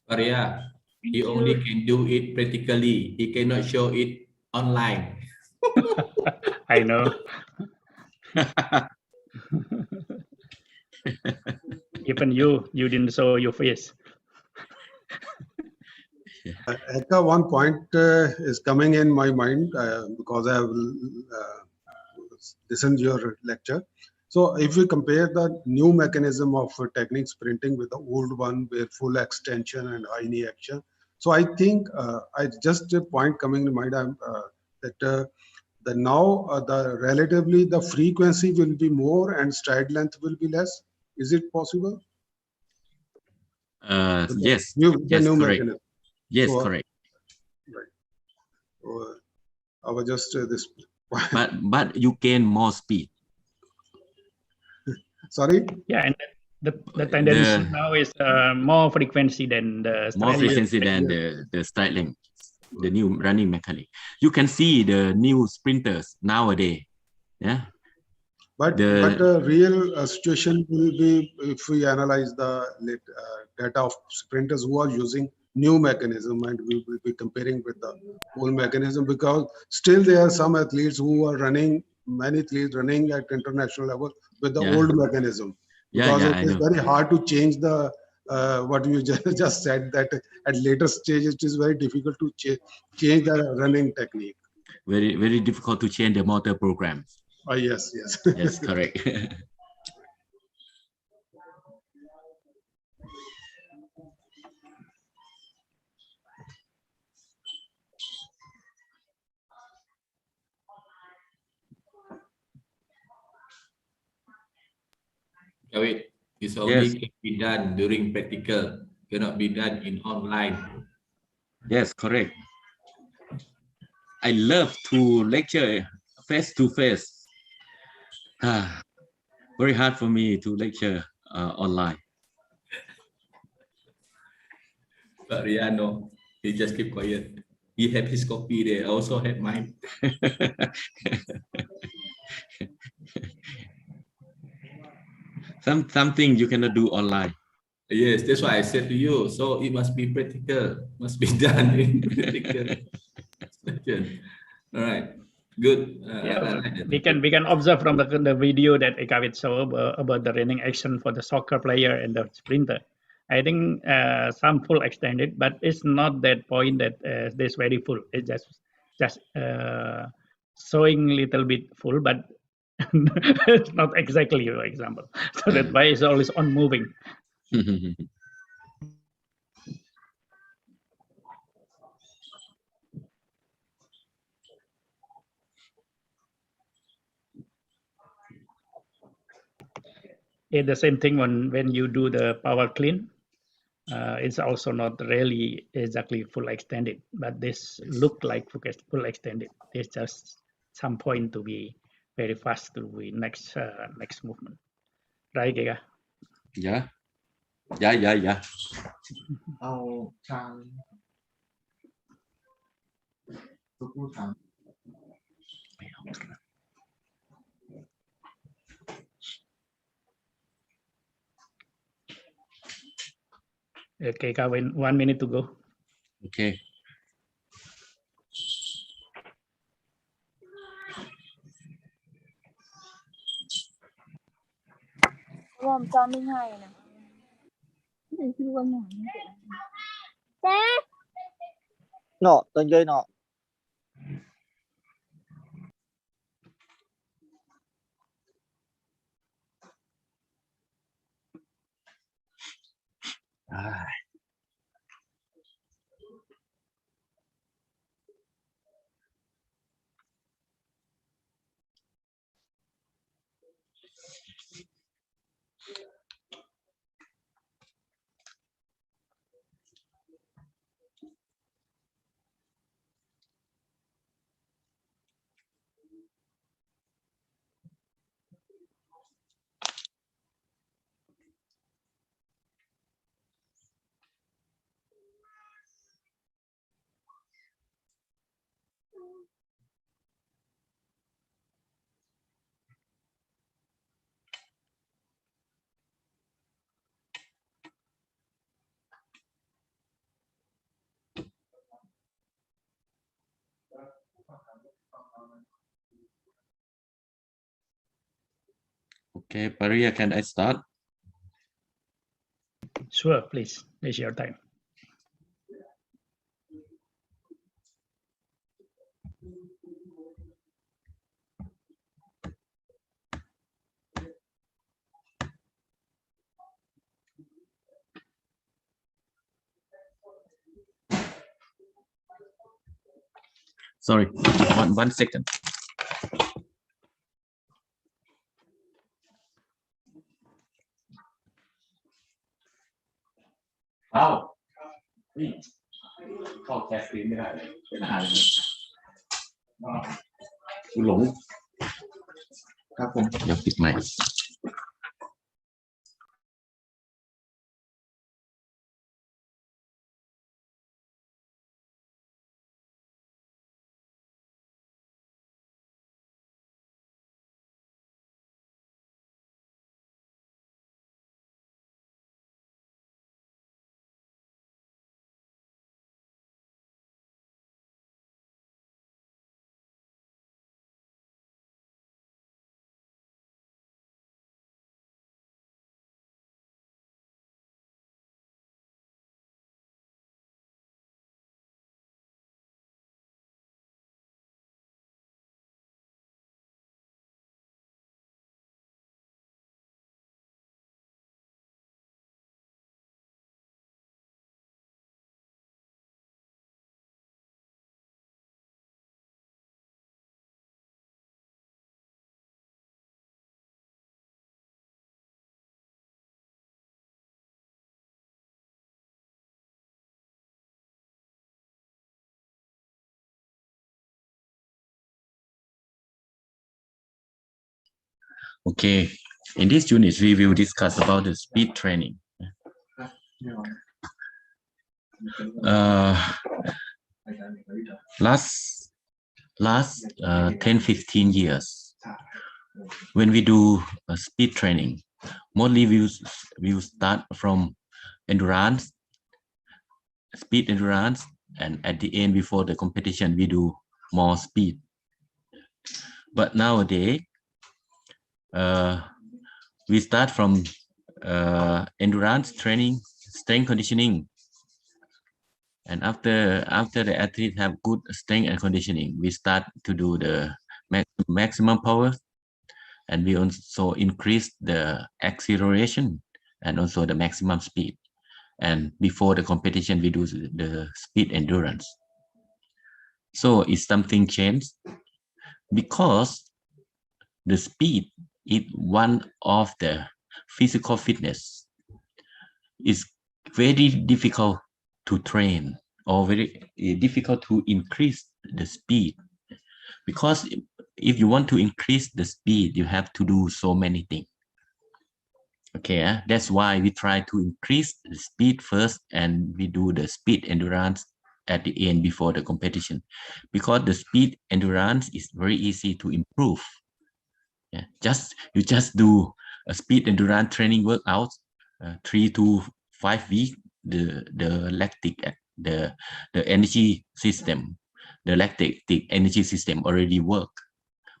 Maria, he only can do it practically. He cannot show it online. I know. Even you didn't show your face. Eka, one point is coming in my mind because I have listened to your lecture. So if we compare the new mechanism of technique sprinting with the old one where full extension and high knee action, so I think I just a point coming to mind. that the now the relatively the frequency will be more and stride length will be less. Is it possible? Yes, The yes, new correct. mechanism. Yes, So, correct. Right. I was just this. But you gain more speed. Sorry. Yeah, and the tendency now is more frequency than the more stride frequency than the stride length. The new running mechanic. You can see the new sprinters nowadays. Yeah. But the real situation will be if we analyze the data of sprinters who are using new mechanism, and we will be comparing with the old mechanism, because still there are some athletes who are running, many athletes running at international level with the old mechanism, because it is very hard to change the what you just said, that at later stage it is very difficult to change the running technique. Very difficult to change the motor programs. Oh, yes. Yes, correct. Wait, it's only can be done during practical, cannot be done in online. Yes, correct. I love to lecture face to face. Very hard for me to lecture online. But Riano, he just keep quiet. He have his copy there. I also have mine. Something you cannot do online. Yes, that's why I said to you. So it must be practical, must be done in practical. All right, good. We can observe from the video that Ekavit showed about the running action for the soccer player and the sprinter. I think some full extended, but it's not that point that this very full. It's just showing little bit full, but it's not exactly your example. So that's why it's always on moving. It's the same thing when you do the power clean. It's also not really exactly full extended, but this look like full extended. It's just some point to be very fast to the next movement. Right, Giga? Yeah. Okay, Kevin, 1 minute to go. Okay. Nọ, tên dây nọ. Okay, Paria, can I start? Sure, please. It's your time. Sorry, one second. Wow. เข้าแคสตีไม่ได้เลยเป็นอาหารคุณหลงครับผมเดี๋ยวปิดใหม่ Okay, in this unit, we will discuss about the speed training. Last 10-15 years, when we do speed training, mostly we will start from endurance, speed endurance, and at the end, before the competition, we do more speed. But nowadays, we start from endurance training, strength conditioning, and after the athlete have good strength and conditioning, we start to do the maximum power, and we also increase the acceleration and also the maximum speed. And before the competition, we do the speed endurance. So is something changed? Because the speed is one of the physical fitness. It's very difficult to train or very difficult to increase the speed, because if you want to increase the speed, you have to do so many things. Okay, that's why we try to increase the speed first, and we do the speed endurance at the end before the competition, because the speed endurance is very easy to improve. Yeah, you just do a speed endurance training workout 3 to 5 weeks. The lactic, the energy system, the lactic energy system already work.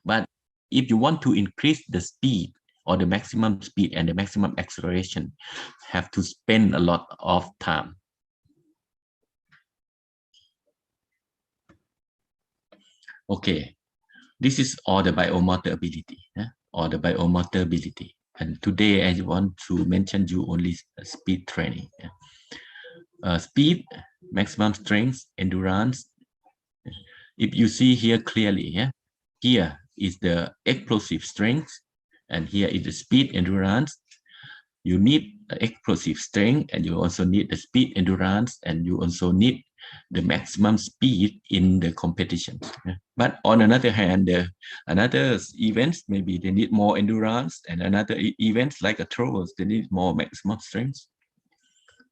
But if you want to increase the speed or the maximum speed and the maximum acceleration, have to spend a lot of time. Okay, this is all the biomotor ability, or the biomotor ability. And today I want to mention you only speed training. Speed, maximum strength, endurance. If you see here clearly, here is the explosive strength, and here is the speed endurance. You need explosive strength, and you also need the speed endurance, and you also need the maximum speed in the competition. But on another hand, another events, maybe they need more endurance, and another events like a throwers, they need more maximum strength.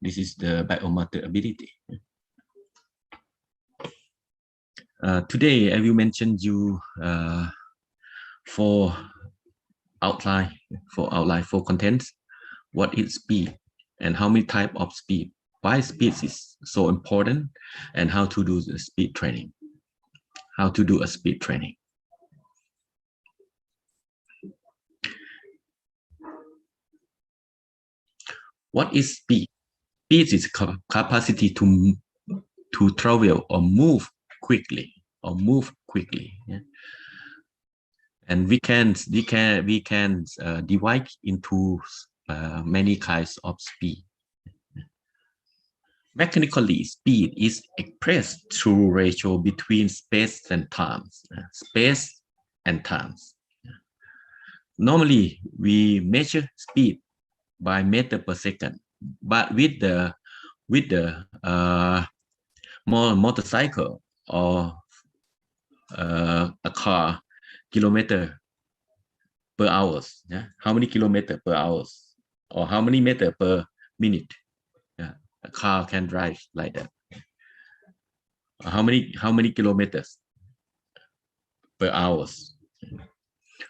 This is the biomotor ability. Today, I will mention you for outline, for contents. What is speed and how many type of speed? Why speed is so important, and how to do the speed training? How to do a speed training? What is speed? Speed is capacity to travel or move quickly. Yeah? And we can divide into many kinds of speed. Mechanically, speed is expressed through ratio between space and times. Space and times. Normally, we measure speed by meter per second, but with the motorcycle or a car, kilometer per hours. Yeah, how many kilometer per hours, or how many meter per minute? Yeah, a car can drive like that. How many kilometers per hours?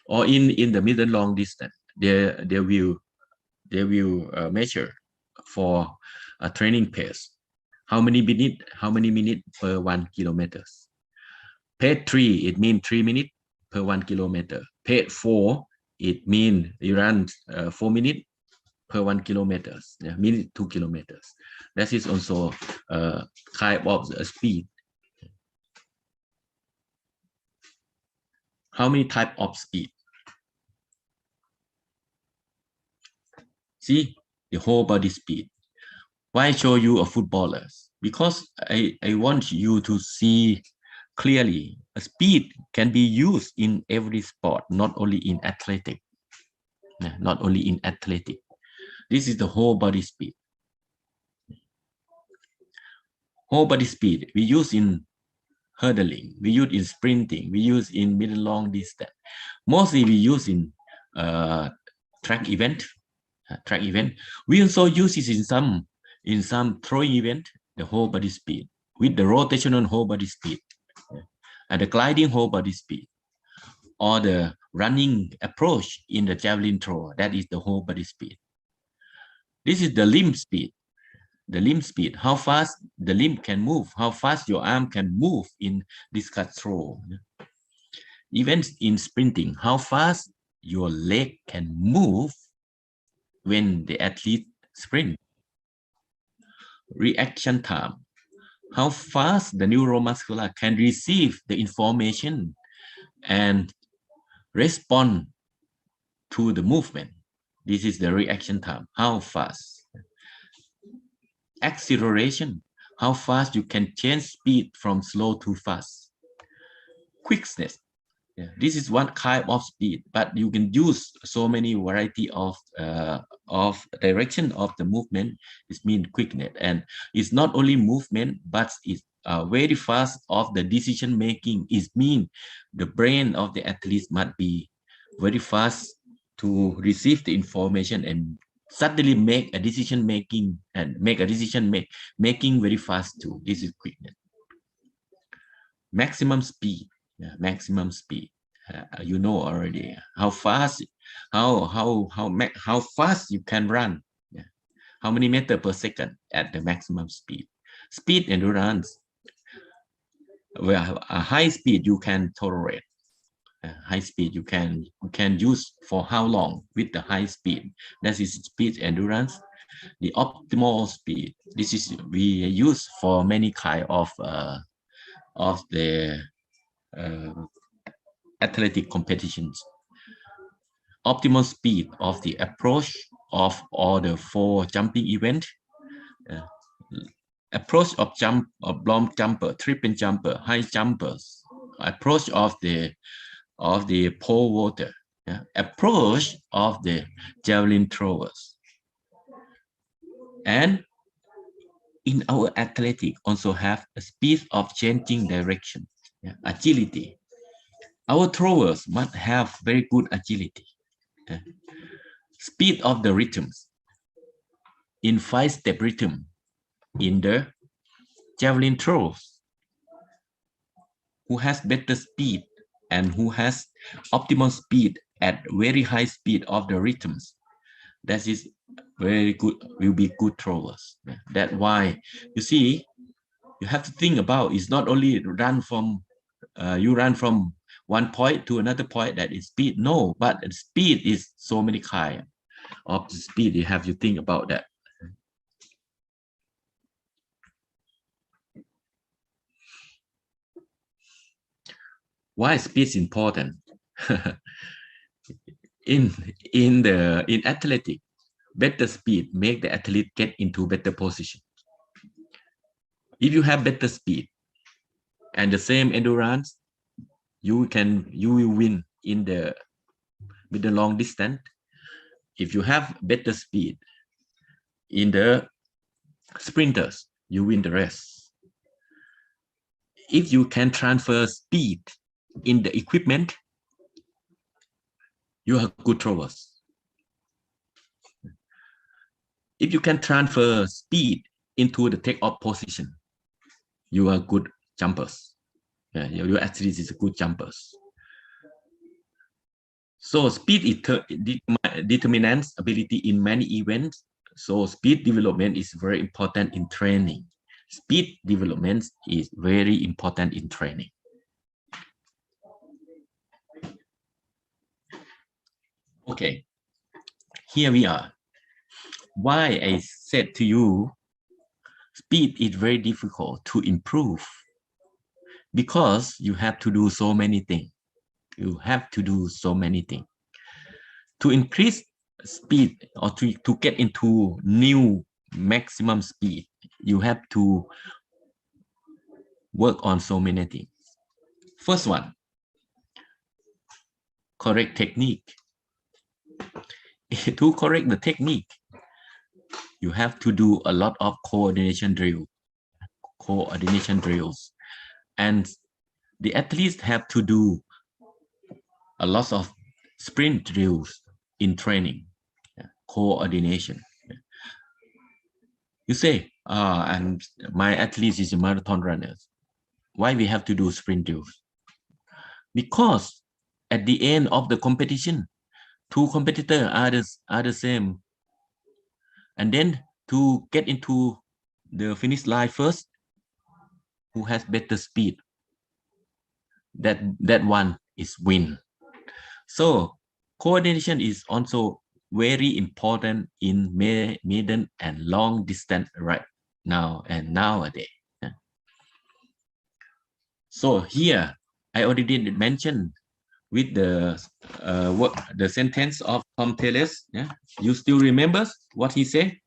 Or in the mid and long distance, they will measure for a training pace. How many minute per 1 kilometers? Pace 3, it means 3 minutes per 1 kilometer. Pace 4, it means you run 4 minutes per 1 kilometers. Yeah, means 2 kilometers. That is also type of speed. How many type of speed? See, the whole body speed. Why show you a footballer? Because I want you to see clearly a speed can be used in every sport, not only in athletic. Not only in athletic. This is the whole body speed. Whole body speed we use in hurdling, we use in sprinting, we use in middle long distance. Mostly we use in track event. We also use it in some throwing event, the whole body speed with the rotational whole body speed and the gliding whole body speed, or the running approach in the javelin throw. That is the whole body speed. This is the limb speed. The limb speed, how fast the limb can move, how fast your arm can move in discus throw. Even in sprinting, how fast your leg can move when the athlete sprint. Reaction time, how fast the neuromuscular can receive the information and respond to the movement. This is the reaction time, how fast. Acceleration, how fast you can change speed from slow to fast. Quickness, yeah, this is one kind of speed, but you can use so many variety of direction of the movement. It means quickness, and it's not only movement, but it's very fast of the decision making. It means the brain of the athlete must be very fast to receive the information and suddenly make a decision making very fast too. This is quickness. Maximum speed. Yeah, maximum speed. You know already how fast, how fast you can run. Yeah. How many meters per second at the maximum speed. Speed endurance. Well, a high speed you can tolerate. High speed you can use for how long with the high speed. That is speed endurance. The optimal speed. This is we use for many kind of the athletic competitions. Optimal speed of the approach of all the 4 jumping event. Approach of long jumper, triple jumper, high jumpers. Approach of the pole vaulter. Yeah. Approach of the javelin throwers. And in our athletic also have a speed of changing direction. Yeah. Agility. Our throwers must have very good agility. Yeah. Speed of the rhythms. In 5-step rhythm in the javelin throws, who has better speed and who has optimal speed at very high speed of the rhythms, that is very good, will be good throwers. That's why you see you have to think about, it's not only run from you run from one point to another point, that is speed. No, but speed is so many kind of speed. You have to think about that. Why speed is important? in athletic, better speed make the athlete get into better position. If you have better speed and the same endurance, you will win with the long distance. If you have better speed in the sprinters, you win the race. If you can transfer speed in the equipment, you are good throwers. If you can transfer speed into the takeoff position, you are good jumpers. Yeah, your athlete is good jumpers. So speed determines ability in many events. So speed development is very important in training. Speed development is very important in training. Okay, here we are. Why I said to you, speed is very difficult to improve, because you have to do so many things. You have to do so many things. To increase speed or to get into new maximum speed, you have to work on so many things. First one, correct technique. To correct the technique, you have to do a lot of coordination drills, and the athletes have to do a lot of sprint drills in training, coordination. You say, and my athlete is a marathon runner. Why we have to do sprint drills? Because at the end of the competition, two competitors are the same. And then to get into the finish line first, who has better speed, that one is win. So coordination is also very important in medium and long distance right now and nowadays. So here I already mentioned with the sentence of Tom Taylor. Yeah, you still remember what he said?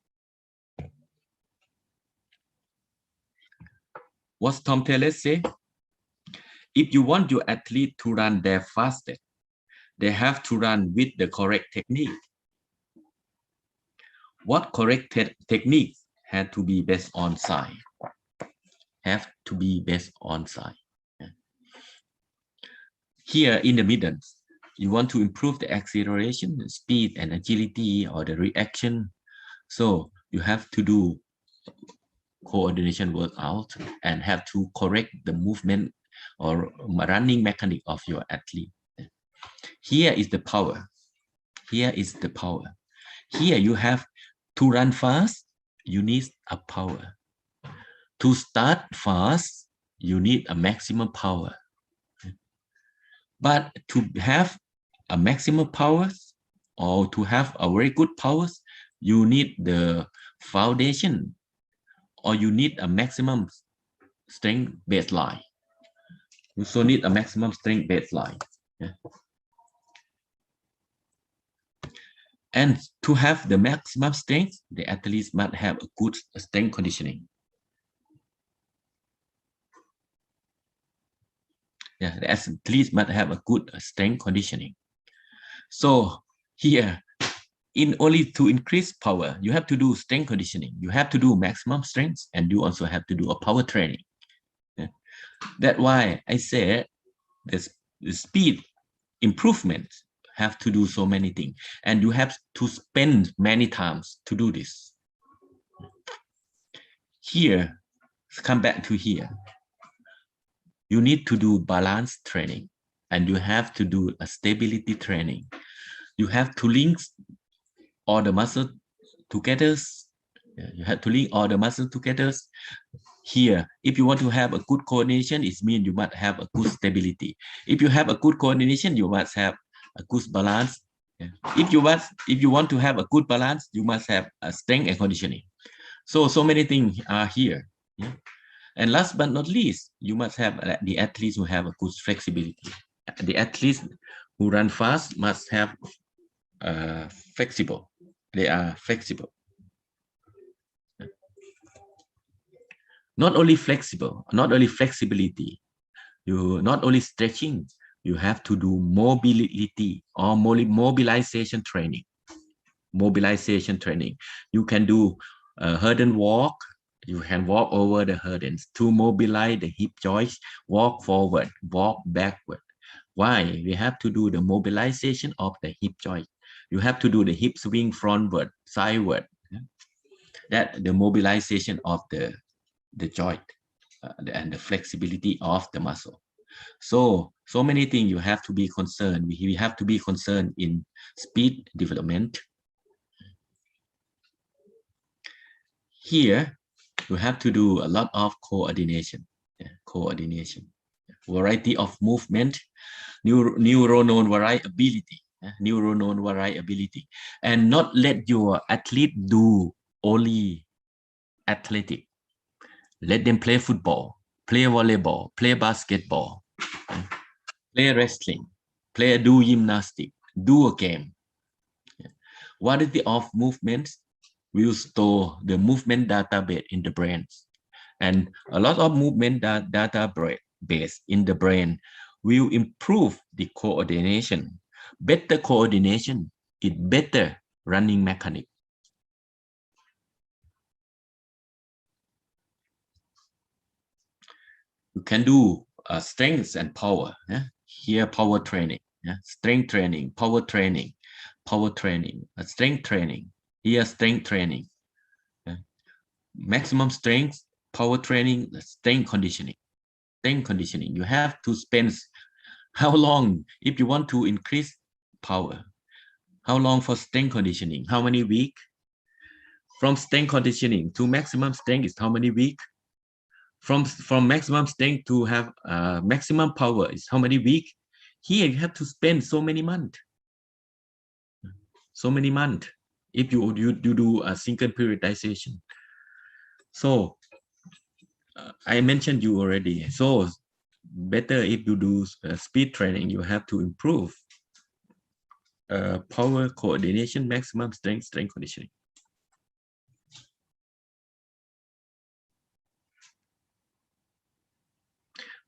What Tom Taylor say? If you want your athlete to run their fastest, they have to run with the correct technique. What correct technique had to be based on science? Have to be based on science. Here in the middle, you want to improve the acceleration, the speed and agility, or the reaction. So you have to do coordination workout and have to correct the movement or running mechanic of your athlete. Here is the power. Here is the power. Here you have to run fast, you need a power. To start fast, you need a maximum power. But to have a maximum power or to have a very good powers, you need the foundation, or you need a maximum strength baseline. You also need a maximum strength baseline. Yeah. And to have the maximum strength, the athletes must have a good strength conditioning. Yeah, the athletes must have a good strength conditioning. So here, in only to increase power, you have to do strength conditioning. You have to do maximum strength, and you also have to do a power training. Yeah. That's why I said the speed improvement have to do so many things, and you have to spend many times to do this. Here, come back to here. You need to do balance training, and you have to do a stability training. You have to link all the muscle together. You have to link all the muscle together. Here, if you want to have a good coordination, it means you must have a good stability. If you have a good coordination, you must have a good balance. If you want to have a good balance, you must have a strength and conditioning. So many things are here. Yeah? And last but not least, you must have the athletes who have a good flexibility. The athletes who run fast must have flexible. They are flexible. Not only flexible, not only flexibility, you not only stretching, you have to do mobility or mobilization training. Mobilization training. You can do a hurdle walk. You can walk over the hurdles to mobilize the hip joints, walk forward, walk backward. Why? We have to do the mobilization of the hip joint. You have to do the hip swing frontward, sideward. That the mobilization of the joint and the flexibility of the muscle. So many things you have to be concerned. We have to be concerned in speed development. Here, you have to do a lot of coordination. Coordination, variety of movement, neuronal variability, neuronal variability, and not let your athlete do only athletic. Let them play football, play volleyball, play basketball, play wrestling, do gymnastics, do a game. Variety of movements will store the movement database in the brain. And a lot of movement database in the brain will improve the coordination. Better coordination is better running mechanic. You can do strength and power. Here, power training, strength training, power training, strength training. Here, strength training, maximum strength, power training, strength conditioning. Strength conditioning. You have to spend how long if you want to increase power? How long for strength conditioning? How many weeks? From strength conditioning to maximum strength is how many weeks? From maximum strength to have maximum power is how many weeks? Here you have to spend so many months. So many months if you do a single periodization. So I mentioned you already. So better if you do speed training, you have to improve power, coordination, maximum strength conditioning.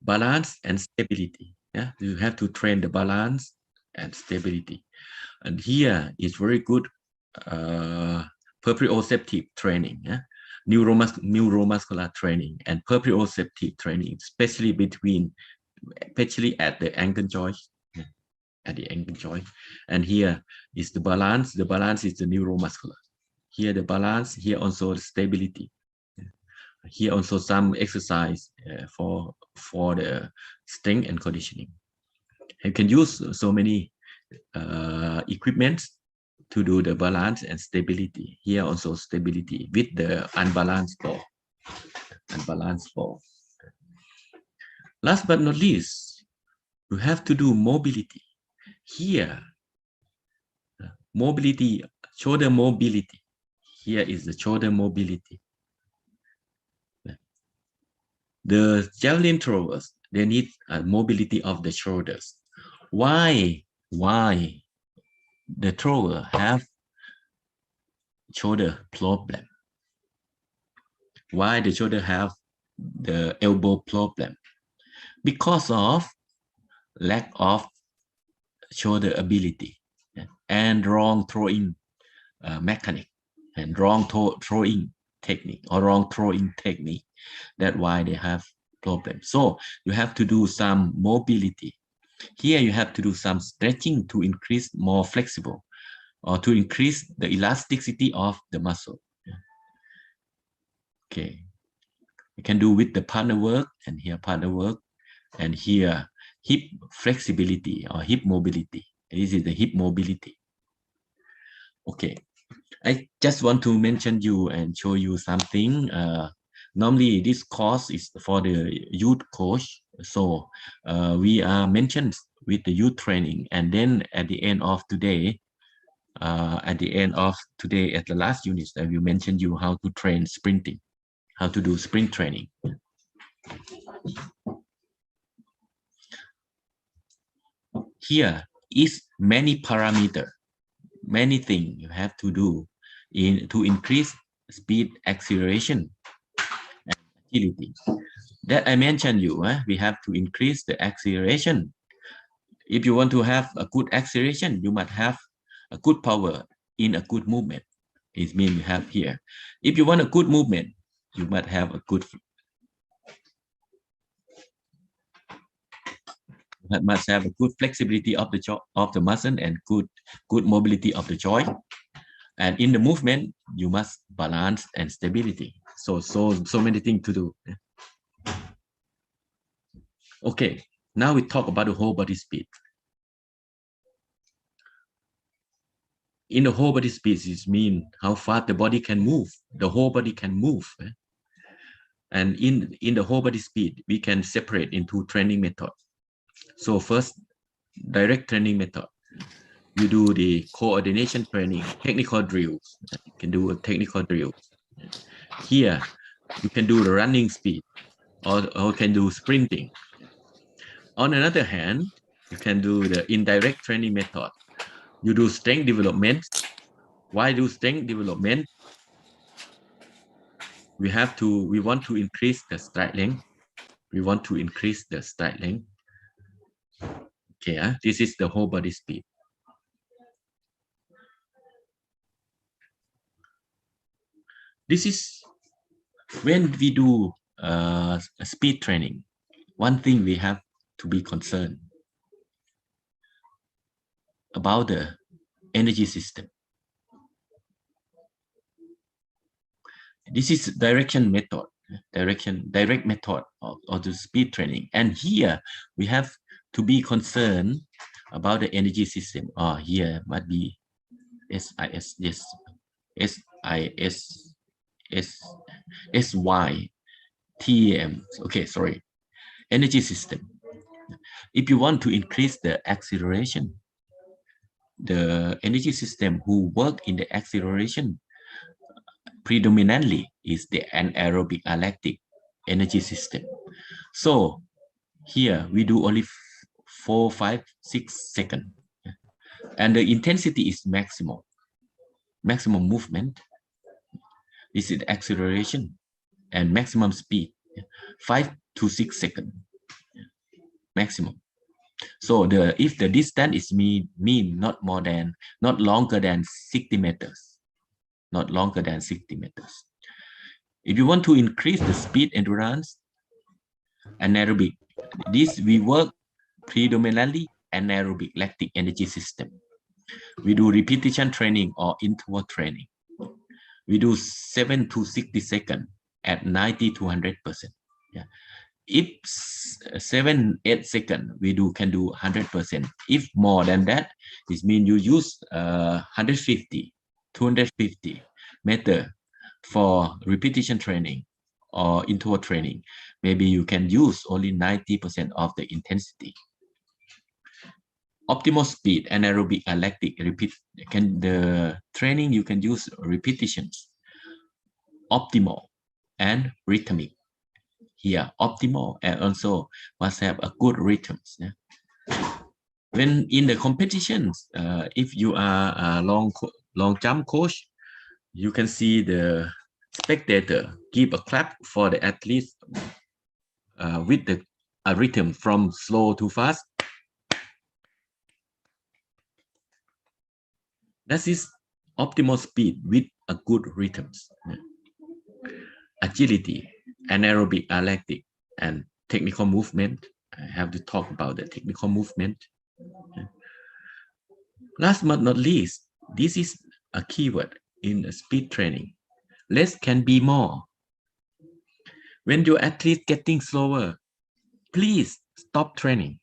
Balance and stability. Yeah, you have to train the balance and stability. And here is very good proprioceptive training. Yeah? Neuromuscular training and proprioceptive training, especially at the ankle joint. At the ankle joint. And here is the balance. The balance is the neuromuscular. Here the balance, here also the stability. Here also some exercise for the strength and conditioning. You can use so many equipments to do the balance and stability. Here also stability with the unbalanced ball. Unbalanced ball. Last but not least, you have to do mobility. Here, mobility, shoulder mobility. Here is the shoulder mobility. The javelin throwers, they need a mobility of the shoulders. Why the thrower have shoulder problem? Why the shoulder have the elbow problem? Because of lack of shoulder ability and wrong throwing mechanic and wrong throwing technique or wrong throwing technique. That's why they have problems. So you have to do some mobility. Here you have to do some stretching to increase more flexible or to increase the elasticity of the muscle. Okay. You can do with the partner work, and here partner work, and here hip flexibility or hip mobility. This is the hip mobility. Okay. I just want to mention you and show you something. Normally this course is for the youth coach. So we are mentioned with the youth training, and then at the end of today, at the last unit, I will mention you how to train sprinting, how to do sprint training. Here is many parameters, many things you have to do to increase speed, acceleration, and agility. That I mentioned you, we have to increase the acceleration. If you want to have a good acceleration, you must have a good power in a good movement. It means you have here. If you want a good movement, you must have a good, must have a good flexibility of the muscle and good mobility of the joint. And in the movement, you must balance and stability. So many things to do. Okay, now we talk about the whole body speed. In the whole body speed, it means how fast the body can move. The whole body can move. And in the whole body speed, we can separate into training methods. So first, direct training method. You do the coordination training, technical drills. You can do a technical drill. Here, you can do the running speed or can do sprinting. On another hand, you can do the indirect training method. You do strength development. Why do strength development? We want to increase the stride length. We want to increase the stride length. Okay, this is the whole body speed. This is when we do speed training. One thing we have to be concerned about the energy system. This is direct method of the speed training. And here we have to be concerned about the energy system. Here might be SIS, yes, SIS, SY, TM. Okay, sorry. Energy system. If you want to increase the acceleration, the energy system who work in the acceleration predominantly is the anaerobic lactic energy system. So here we do only 4, 5, 6 seconds. And the intensity is maximum movement. This is acceleration and maximum speed, 5 to 6 seconds maximum. So if the distance is mean not longer than 60 meters, not longer than 60 meters. If you want to increase the speed endurance, anaerobic, we work predominantly anaerobic lactic energy system. We do repetition training or interval training. We do 7 to 60 seconds at 90 to 100%. Yeah. If 7-8 seconds, can do 100%. If more than that, this means you use 150, 250 meter for repetition training or interval training. Maybe you can use only 90% of the intensity. Optimal speed, anaerobic lactic, the training you can use repetitions, optimal and rhythmic. Here, optimal and also must have a good rhythms. Yeah? When in the competitions, if you are a long jump coach, you can see the spectator give a clap for the athlete with a rhythm from slow to fast. That is optimal speed with a good rhythms. Yeah. Agility, anaerobic lactic, and technical movement. I have to talk about the technical movement. Yeah. Last but not least, this is a keyword in speed training. Less can be more. When your athlete getting slower, please stop training.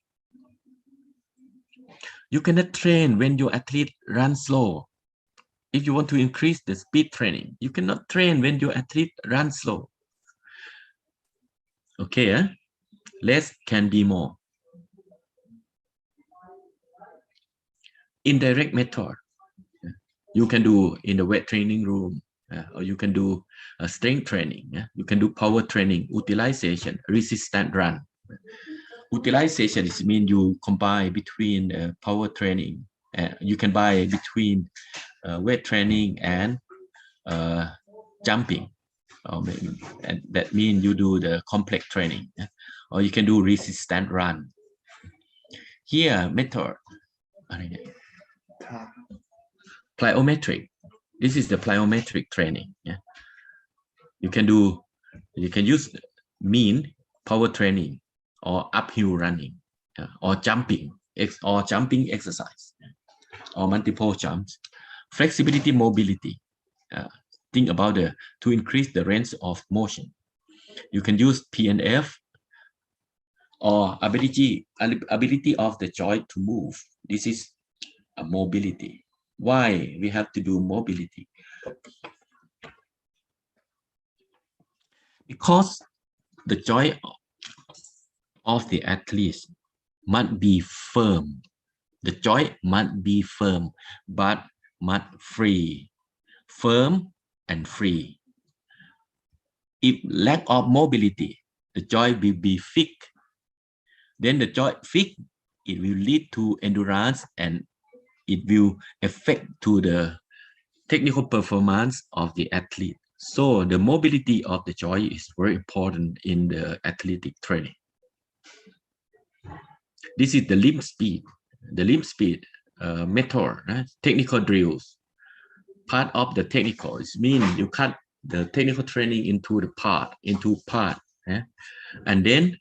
You cannot train when your athlete runs slow. If you want to increase the speed training, you cannot train when your athlete runs slow. Okay, less can be more. Indirect method, you can do in the weight training room, or you can do strength training. You can do power training, utilization, resistant run. Utilization is mean you combine between power training. You can buy between weight training and jumping and that means you do the complex training, or you can do resistance run. Here method plyometric. This is the plyometric training. You can use mean power training or uphill running, or jumping exercise, or multiple jumps. Flexibility, mobility. Think about to increase the range of motion. You can use PNF or ability of the joint to move. This is a mobility. Why we have to do mobility? Because the joint of the athlete must be firm. The joint must be firm, but must free. Firm and free. If lack of mobility, the joint will be fixed. Then the joint fixed, it will lead to endurance, and it will affect to the technical performance of the athlete. So the mobility of the joint is very important in the athletic training. This is the limb speed. The limb speed method, technical drills. Part of the technical is mean you cut the technical training into part, and then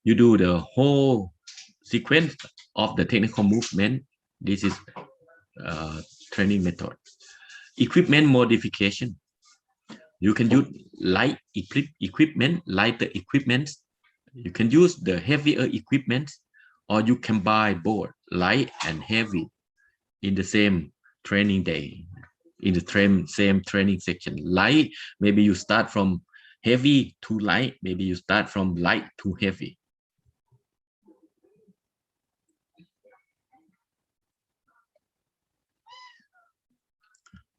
you do the whole sequence of the technical movement. This is training method. Equipment modification. You can use light equipment, lighter equipment. You can use the heavier equipment, or you can buy both light and heavy in the same training day, in the same training section. Light, maybe you start from heavy to light, maybe you start from light to heavy.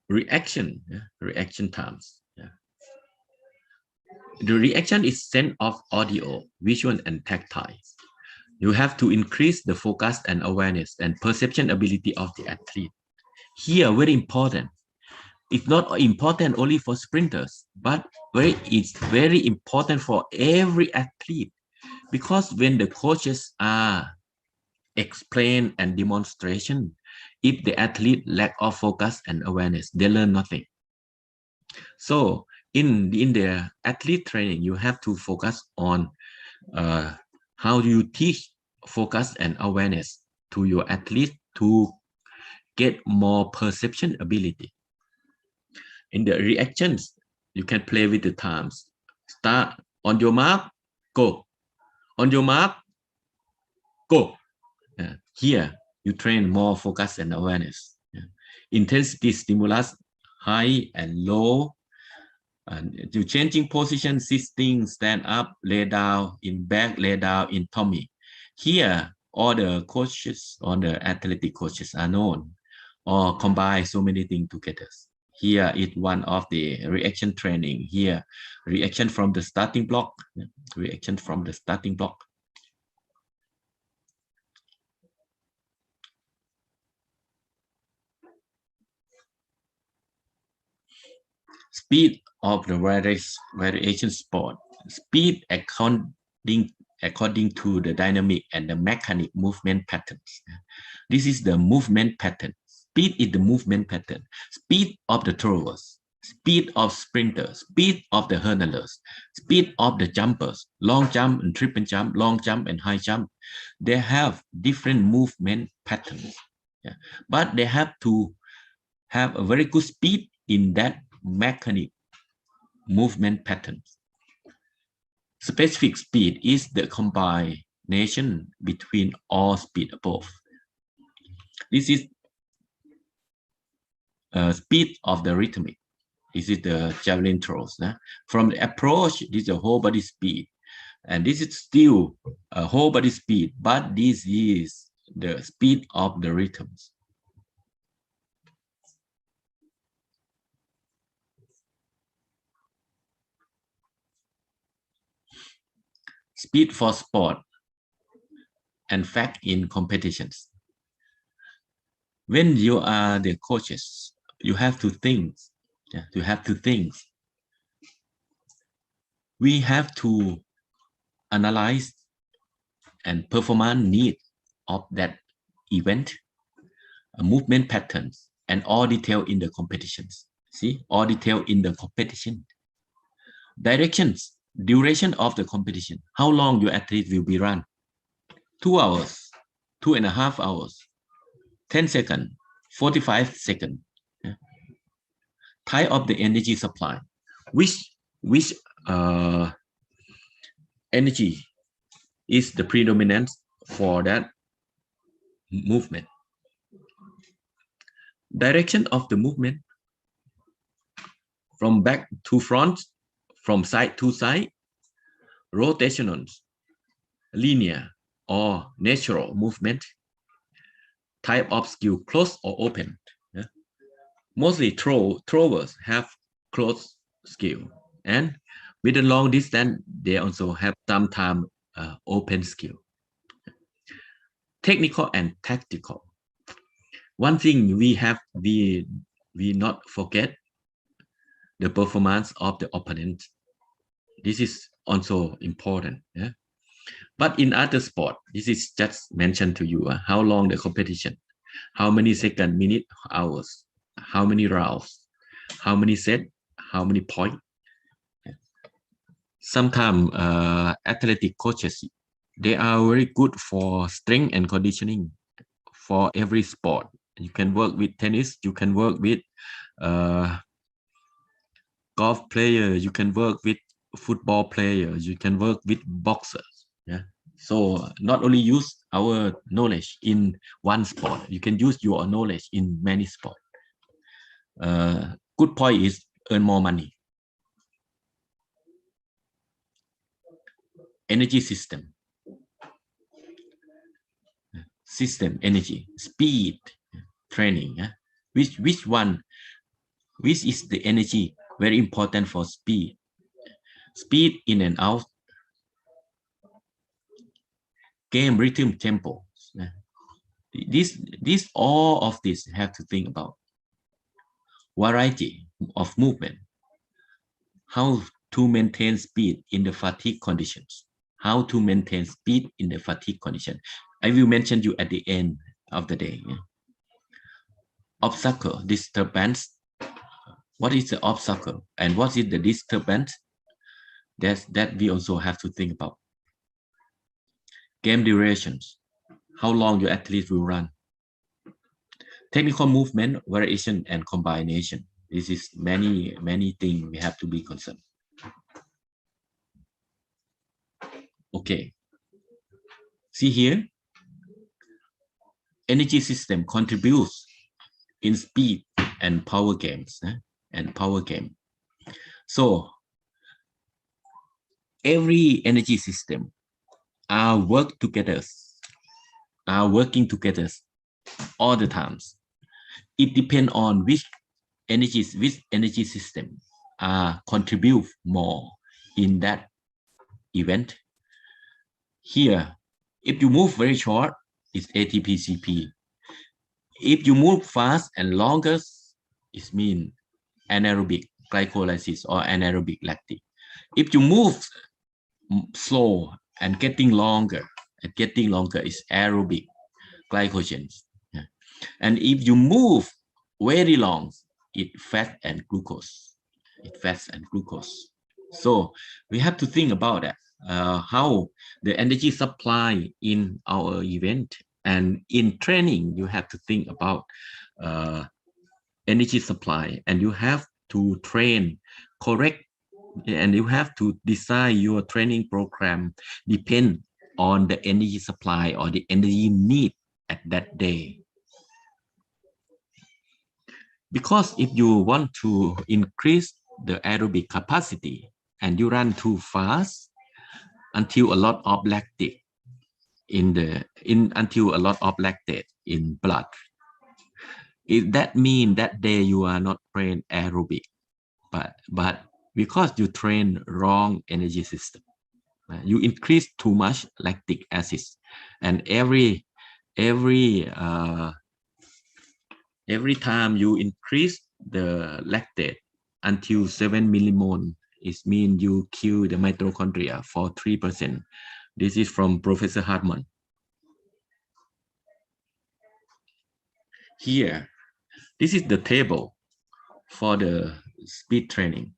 Reaction times. The reaction is sense of audio, visual, and tactile. You have to increase the focus and awareness and perception ability of the athlete. Here, very important. It's not important only for sprinters, but it's very important for every athlete, because when the coaches are explain and demonstration, if the athlete lack of focus and awareness, they learn nothing. So in the athlete training, you have to focus on how do you teach focus and awareness to your athlete to get more perception ability. In the reactions, you can play with the times. Start on your mark, go. On your mark, go. Here, you train more focus and awareness. Intensity stimulus, high and low. And you changing position, sitting, stand up, lay down, in back, lay down, in tummy. Here, all the coaches, all the athletic coaches are known, or combine so many things together. Here is one of the reaction training. Here, reaction from the starting block. Reaction from the starting block. Speed of the variation sport. Speed according to the dynamic and the mechanic movement patterns. This is the movement pattern. Speed is the movement pattern. Speed of the throwers, speed of sprinters, speed of the hurdlers, speed of the jumpers, long jump and triple jump, long jump and high jump. They have different movement patterns, but they have to have a very good speed in that mechanic movement patterns. Specific speed is the combination between all speed above. This is speed of the rhythmic. This is the javelin throws. From the approach, this is a whole body speed. And this is still a whole body speed, but this is the speed of the rhythms. Speed for sport and fact in competitions. When you are the coaches, you have to think. You have to think we have to analyze and performance need of that event, movement patterns, and all detail in the competitions. See, all detail in the competition. Directions, duration of the competition, how long your athlete will be run. 2 hours, 2.5 hours, 10 seconds, 45 seconds. Yeah. Type of the energy supply, which energy is the predominant for that movement. Direction of the movement, from back to front, from side to side, rotational, linear, or natural movement. Type of skill, closed or open. Yeah. Mostly throwers have closed skill, and with the long distance, they also have sometimes open skill. Technical and tactical. One thing we not forget the performance of the opponent. This is also important. Yeah? But in other sport, this is just mentioned to you, how long the competition, how many seconds, minute, hours, how many rounds, how many sets, how many points. Sometimes athletic coaches, they are very good for strength and conditioning for every sport. You can work with tennis, you can work with golf player, you can work with football players, you can work with boxers. Yeah. So not only use our knowledge in one sport, you can use your knowledge in many sports. Good point is earn more money. Energy system, energy, speed, training. Yeah? Which is the energy very important for speed? Speed in and out, game rhythm, tempo. Yeah? All of this have to think about. Variety of movement, how to maintain speed in the fatigue conditions, how to maintain speed in the fatigue condition. I will mention you at the end of the day. Yeah? Obstacle, disturbance. What is the obstacle and what is the disturbance? That we also have to think about. Game durations, how long your athlete will run. Technical movement, variation, and combination. This is many things we have to be concerned. Okay. See here, energy system contributes in speed and power games. So every energy system are working together all the times. It depends on which energy system contribute more in that event. Here, if you move very short, it's ATP-CP. If you move fast and longer, it means anaerobic glycolysis or anaerobic lactic. If you move slow and getting longer is aerobic glycogen. Yeah. And if you move very long, it fat and glucose. So we have to think about that, how the energy supply in our event, and in training you have to think about energy supply, and you have to train correct, and you have to design your training program depend on the energy supply or the energy need at that day. Because if you want to increase the aerobic capacity and you run too fast until a lot of lactate in blood, that means that day you are not trained aerobic, but because you train wrong energy system, you increase too much lactic acid, and every time you increase the lactate until 7 millimole It means you kill the mitochondria for 3%. This is from Professor Hartman. Here, this is the table for the speed training.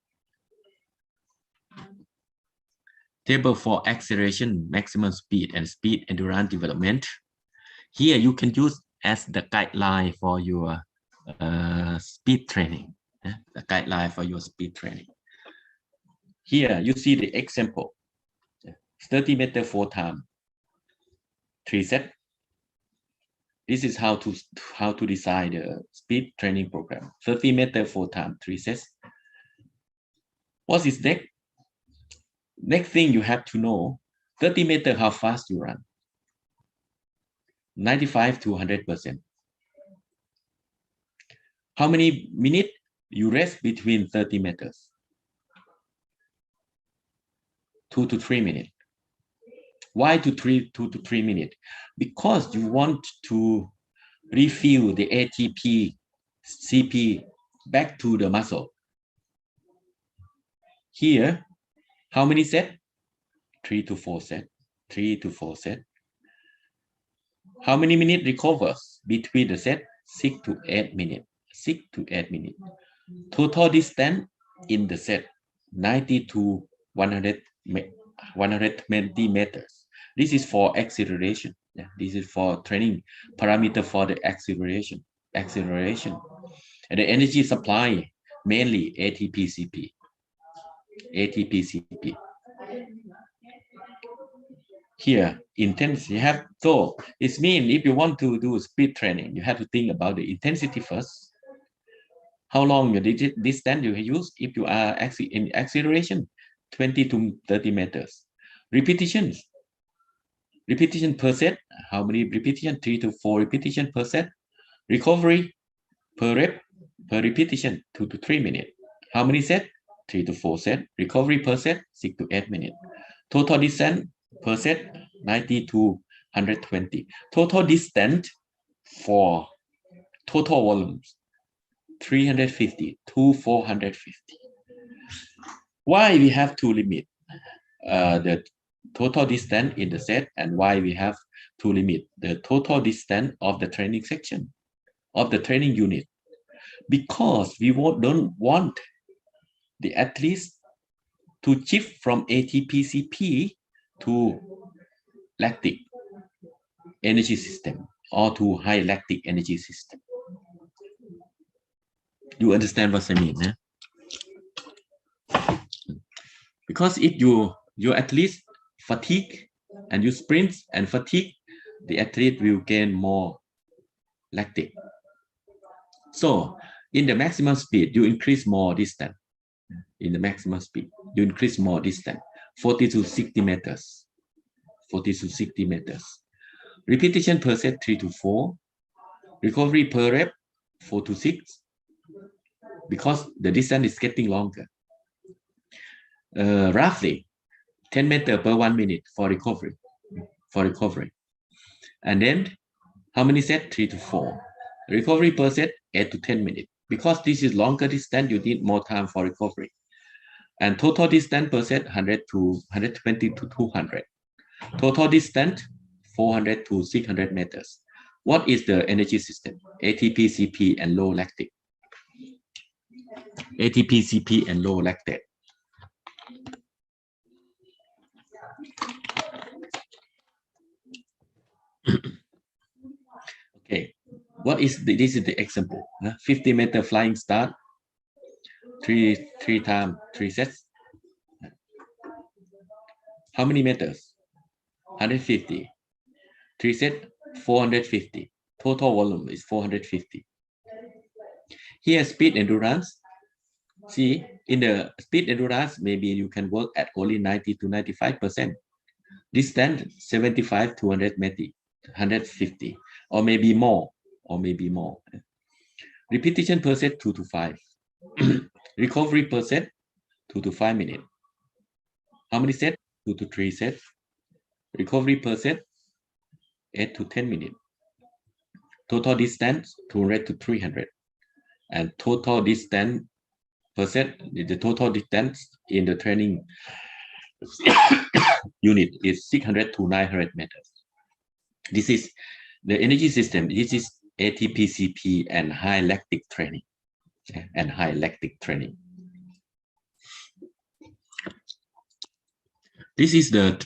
Table for acceleration, maximum speed, and speed endurance development. Here you can use as the guideline for your speed training. The guideline for your speed training. Here you see the example. 30 meters 4 times, 3 sets. This is how to design the speed training program. 30 meters 4 times, 3 sets. What is next? Next thing you have to know, 30 meters, how fast you run. 95 to 100%. How many minutes you rest between 30 meters? 2 to 3 minutes. Why 2 to 3 minutes? Because you want to refill the ATP, CP back to the muscle. Here, how many sets? 3 to 4 sets. 3 to 4 sets. How many minutes recovers between the set? 6 to 8 minutes. 6 to 8 minutes. Total distance in the set, 90 to 120 meters. This is for acceleration. Yeah, this is for training parameter for the acceleration. And the energy supply, mainly ATP, CP. ATP, CP. Here, intensity, so it means if you want to do speed training, you have to think about the intensity first. How long your distance you use? If you are in acceleration, 20 to 30 meters. Repetition per set. How many repetition? 3 to 4 repetition per set. Recovery per rep, per repetition, 2 to 3 minutes. How many sets? 3 to 4 sets. Recovery per set, 6 to 8 minutes. Total distance per set, 90 to 120. Total distance for total volumes, 350 to 450. Why we have to limit the total distance in the set, and why we have to limit the total distance of the training section, of the training unit? Because we don't want the athletes to shift from ATP-CP to lactic energy system or to high lactic energy system. You understand what I mean? Eh? Because if your athlete fatigue and you sprint and fatigue, the athlete will gain more lactic. So in the maximum speed, you increase more distance. In the maximum speed, you increase more distance, 40 to 60 meters. 40 to 60 meters. Repetition per set, 3 to 4. Recovery per rep, 4 to 6. Because the distance is getting longer. Roughly 10 meters per 1 minute for recovery. And then how many sets? 3 to 4. Recovery per set, 8 to 10 minutes. Because this is longer distance, you need more time for recovery. And total distance per set, 100 to 120 to 200. Total distance, 400 to 600 meters. What is the energy system? ATP, CP, and low lactate. ATP, CP, and low lactate. Okay, this is the example. 50 meter flying start, three times 3 sets. How many meters? 150. 3 sets, 450. Total volume is 450. Here, speed endurance. See, in the speed endurance, maybe you can work at only 90 to 95%. Distance 75 to 150, or maybe more, Repetition per set 2 to 5. Recovery per set 2 to 5 minutes. How many sets? 2 to 3 sets. Recovery per set 8 to 10 minutes. Total distance 200 to 300. And total distance the total distance in the training unit is 600 to 900 meters. This is the energy system. This is ATP-CP and high lactic training. This is the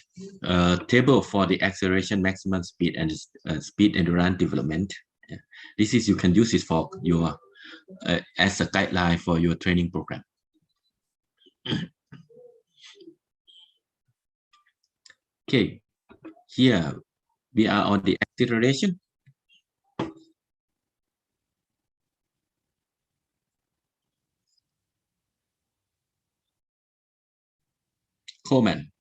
table for the acceleration, maximum speed, and speed endurance development. This is, you can use it for your as a guideline for your training program. Okay, here we are on the acceleration. Coleman.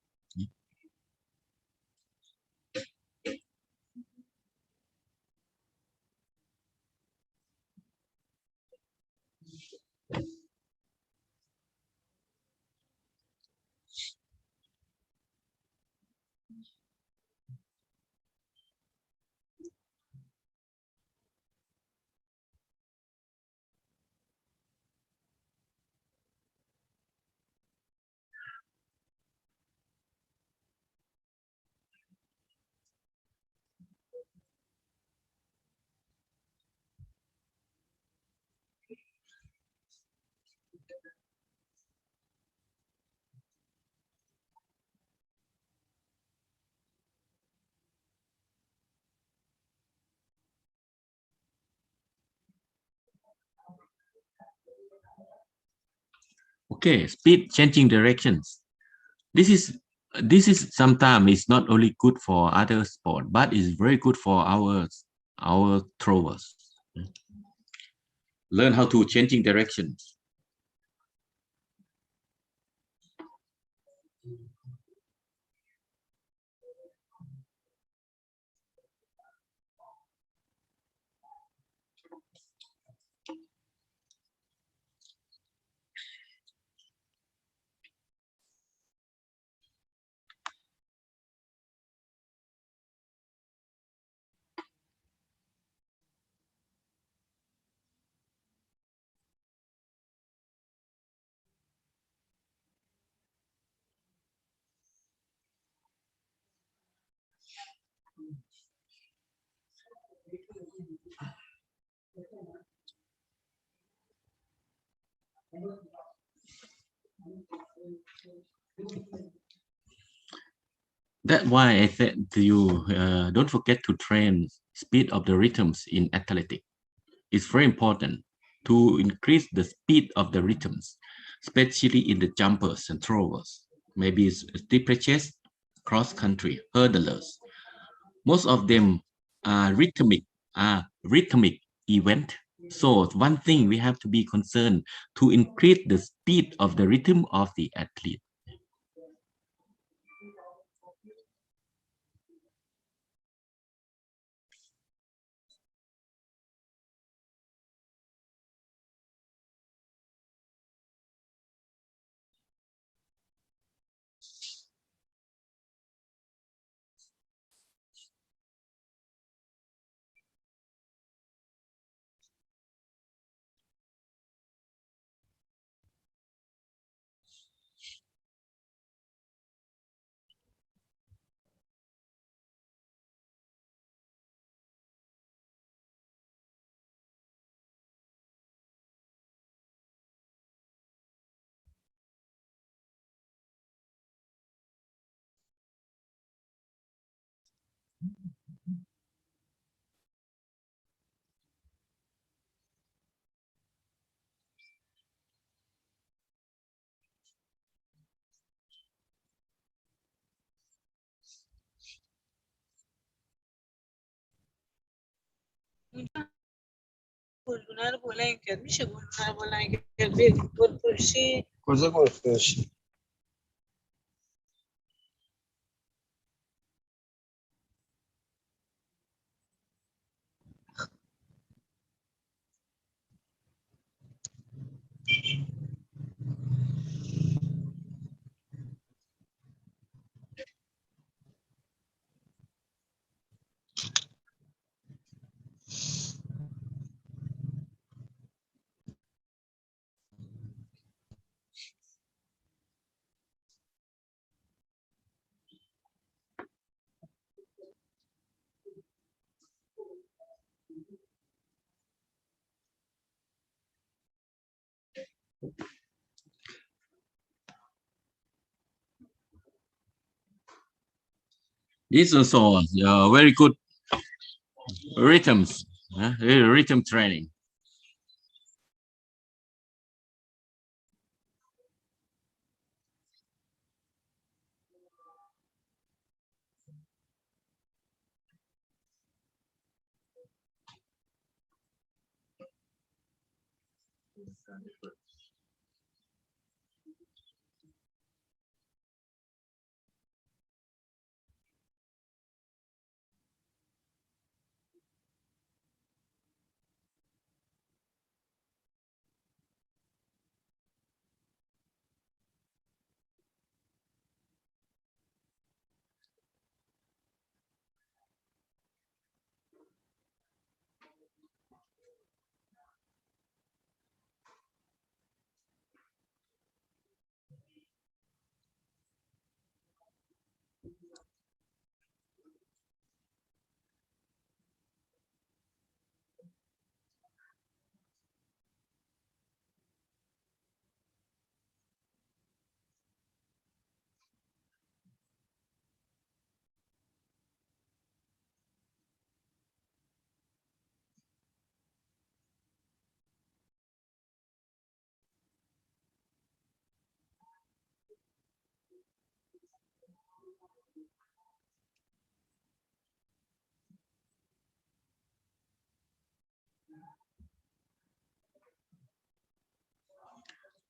Okay, speed changing directions. This is sometimes it's not only good for other sport, but it's very good for our throwers. Learn how to changing directions. That's why I said to you, don't forget to train speed of the rhythms in athletics. It's very important to increase the speed of the rhythms, especially in the jumpers and throwers. Maybe it's steeplechases, cross country, hurdlers. Most of them are rhythmic event. So one thing we have to be concerned to increase the speed of the rhythm of the athlete. گلدونه رو بلند کرد میشه گلدونه رو بلند کرد بریم گلفروشی کجا گلفروشی This also very good rhythms, rhythm training.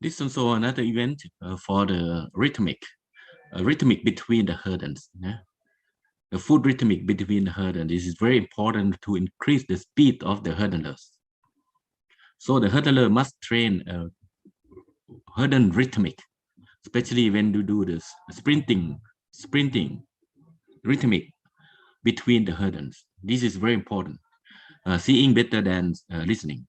This is also another event for the rhythmic, rhythmic between the hurdles. Yeah? The foot rhythmic between the hurdles. This is very important to increase the speed of the hurdlers. So the hurdler must train hurdle rhythmic, especially when you do this sprinting rhythmic between the hurdles. This is very important. Seeing better than listening.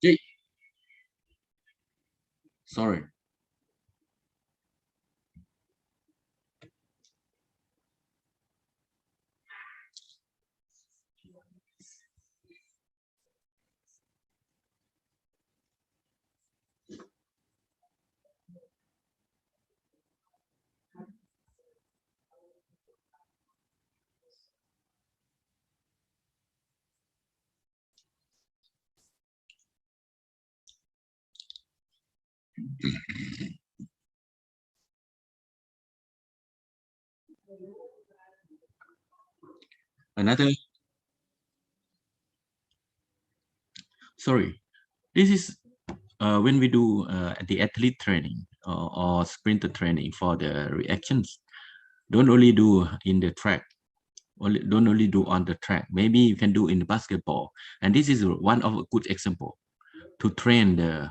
Okay. Sorry. Another, sorry, this is when we do the athlete training or sprinter training for the reactions. Don't only do in the track, don't only do on the track. Maybe you can do in the basketball. And this is one of a good example to train the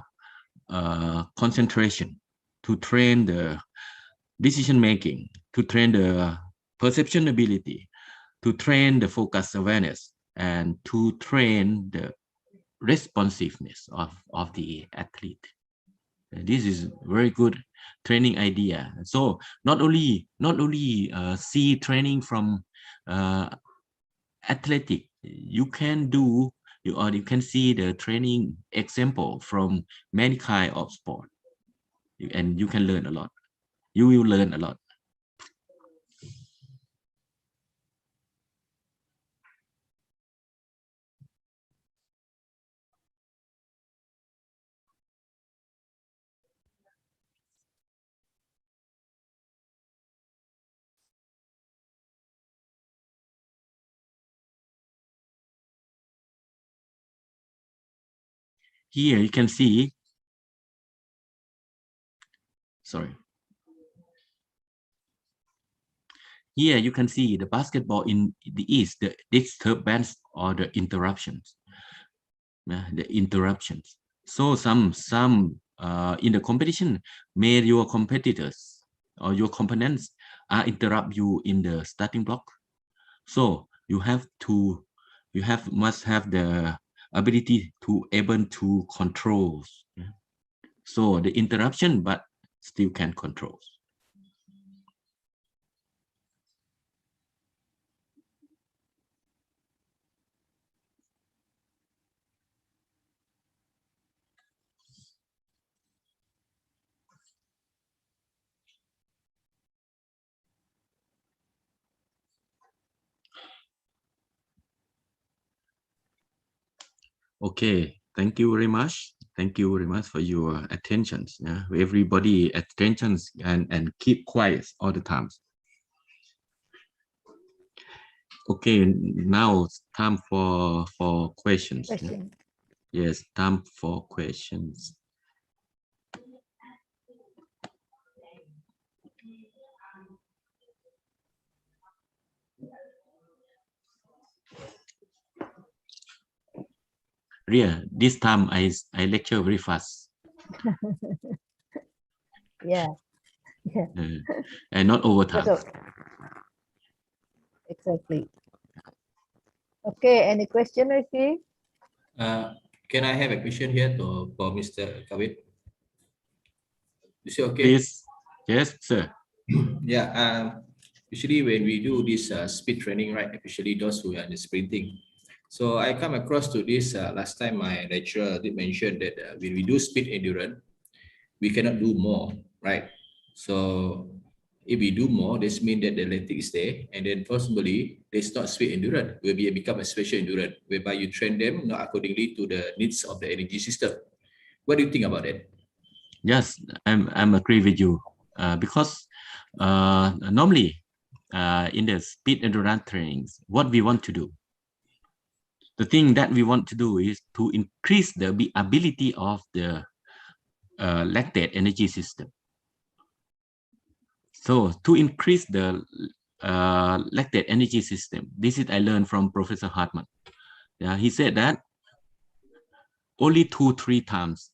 concentration, to train the decision making, to train the perception ability, to train the focus awareness, and to train the responsiveness of the athlete. This is very good training idea. So not only see training from athletic, you can do or you can see the training example from many kind of sport, and you can learn a lot. You will learn a lot. Here you can see, sorry. Here you can see the basketball in the East, the disturbance or the interruptions. The interruptions. So some in the competition, may your competitors or your components interrupt you in the starting block. So you must have the ability to able to control. So the interruption, but still can control. Okay, thank you very much. Thank you very much for your attention. Yeah? Everybody attention and keep quiet all the time. Okay, now it's time for questions. Question. Yes, time for questions. Ria, this time I lecture very fast. Yeah. Yeah. And not over time. Exactly. Okay, any question, Ricky? Can I have a question here for Mr. Kavit? Is it okay? Please. Yes, sir. Yeah. Usually when we do this speed training, right? Especially those who are in the sprinting. So I come across to this last time my lecturer did mention that when we do speed endurance, we cannot do more, right? So if we do more, this means that the lactic is there, and then possibly it's not speed endurance, will become a special endurance, whereby you train them not accordingly to the needs of the energy system. What do you think about that? Yes, I'm agree with you because normally in the speed endurance trainings, what we want to do, the thing that we want to do is to increase the ability of the lactate energy system. So to increase the lactate energy system, this is I learned from Professor Hartman. Yeah, he said that only 2-3 times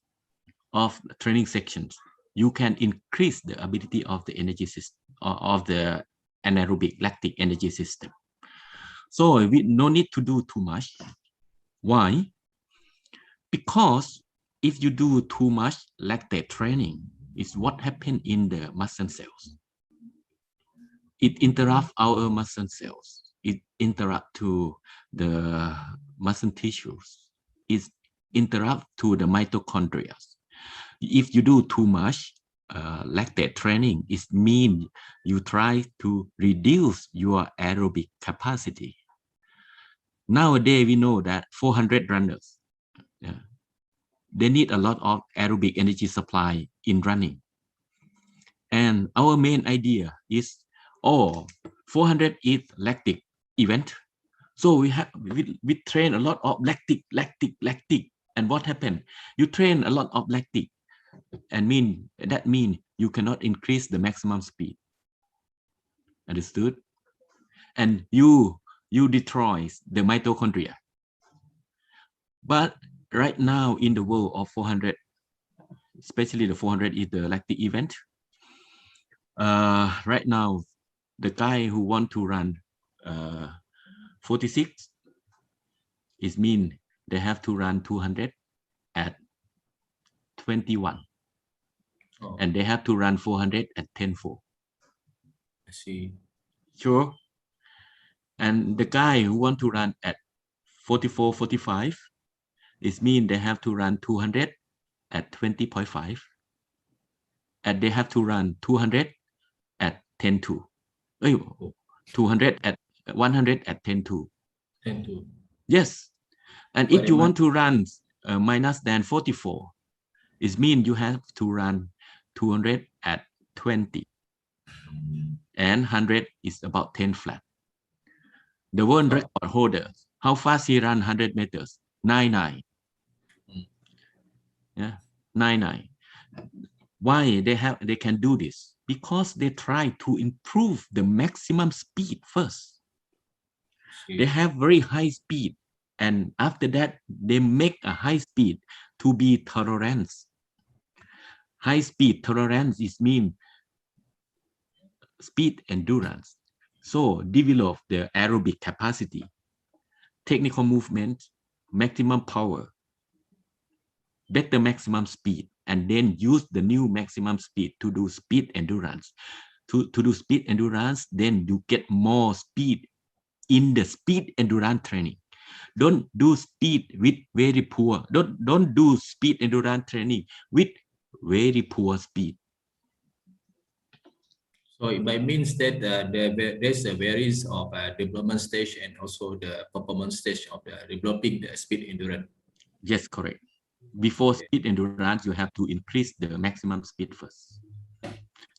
of training sections you can increase the ability of the energy system of the anaerobic lactic energy system. So we no need to do too much. Why? Because if you do too much lactate training, it's what happened in the muscle cells. It interrupts our muscle cells. It interrupts to the muscle tissues. It interrupts to the mitochondria. If you do too much lactate training, it means you try to reduce your aerobic capacity. Nowadays, we know that 400 runners, they need a lot of aerobic energy supply in running. And our main idea is, 400 is lactic event. So we train a lot of lactic. And what happened? You train a lot of lactic, and that means you cannot increase the maximum speed. Understood? And you destroy the mitochondria. But right now in the world of 400, especially the 400 is the lactic event. Right now, the guy who want to run 46, it means they have to run 200 at 21. Oh. And they have to run 400 at 10:4. I see. Sure. And the guy who want to run at 44, 45, it means they have to run 200 at 20.5. And they have to run 200 at 10:2. 200 at 100 at 10:2. 10:2. Yes. And Very if you much. want to run minus than 44, it means you have to run 200 at 20. And 100 is about 10 flat. The world record holder, how fast he ran 100 meters? 9.9. Yeah, 9.9. Why they can do this? Because they try to improve the maximum speed first. They have very high speed, and after that they make a high speed to be tolerance. High speed tolerance is mean speed endurance. So develop the aerobic capacity, technical movement, maximum power, better maximum speed, and then use the new maximum speed to do speed endurance. To do speed endurance, then you get more speed in the speed endurance training. Don't do speed with very poor. Don't do speed endurance training with very poor speed. So it might means that there's a varies of development stage and also the performance stage of the developing the speed endurance. Yes, correct. Before speed endurance, you have to increase the maximum speed first.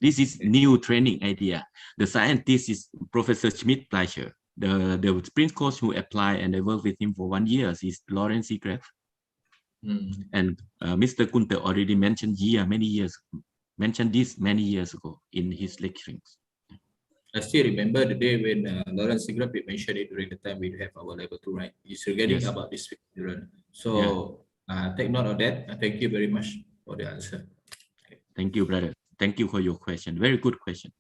This is new training idea. The scientist is Professor Schmidt Fleischer. The sprint coach who apply and I work with him for 1 year is Lawrence Seagrave. And Mr. Kunter already mentioned this many years ago in his lecturings. I still remember the day when Lawrence Seagrave mentioned it during the time we have our level 2, right? It's regarding about this run. So take note of that. Thank you very much for the answer. Okay. Thank you, brother. Thank you for your question. Very good question,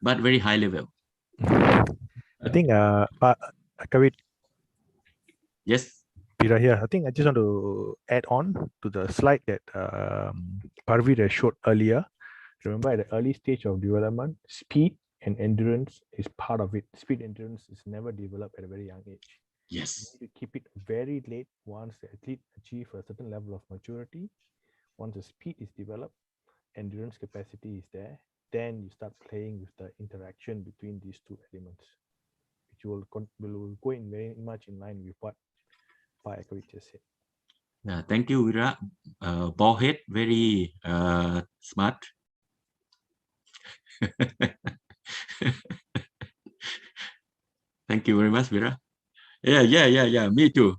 but very high level. I think, Kavit. Yes. Pira here. I think I just want to add on to the slide that Parveer showed earlier. Remember, at the early stage of development, speed and endurance is part of it. Speed endurance is never developed at a very young age. Yes. You need to keep it very late once the athlete achieve a certain level of maturity. Once the speed is developed, endurance capacity is there, then you start playing with the interaction between these two elements, which will go in very much in line with what Pak just said. Yeah, thank you, Vira. Ballhead, very smart. Thank you very much, Vira. Yeah. Me too.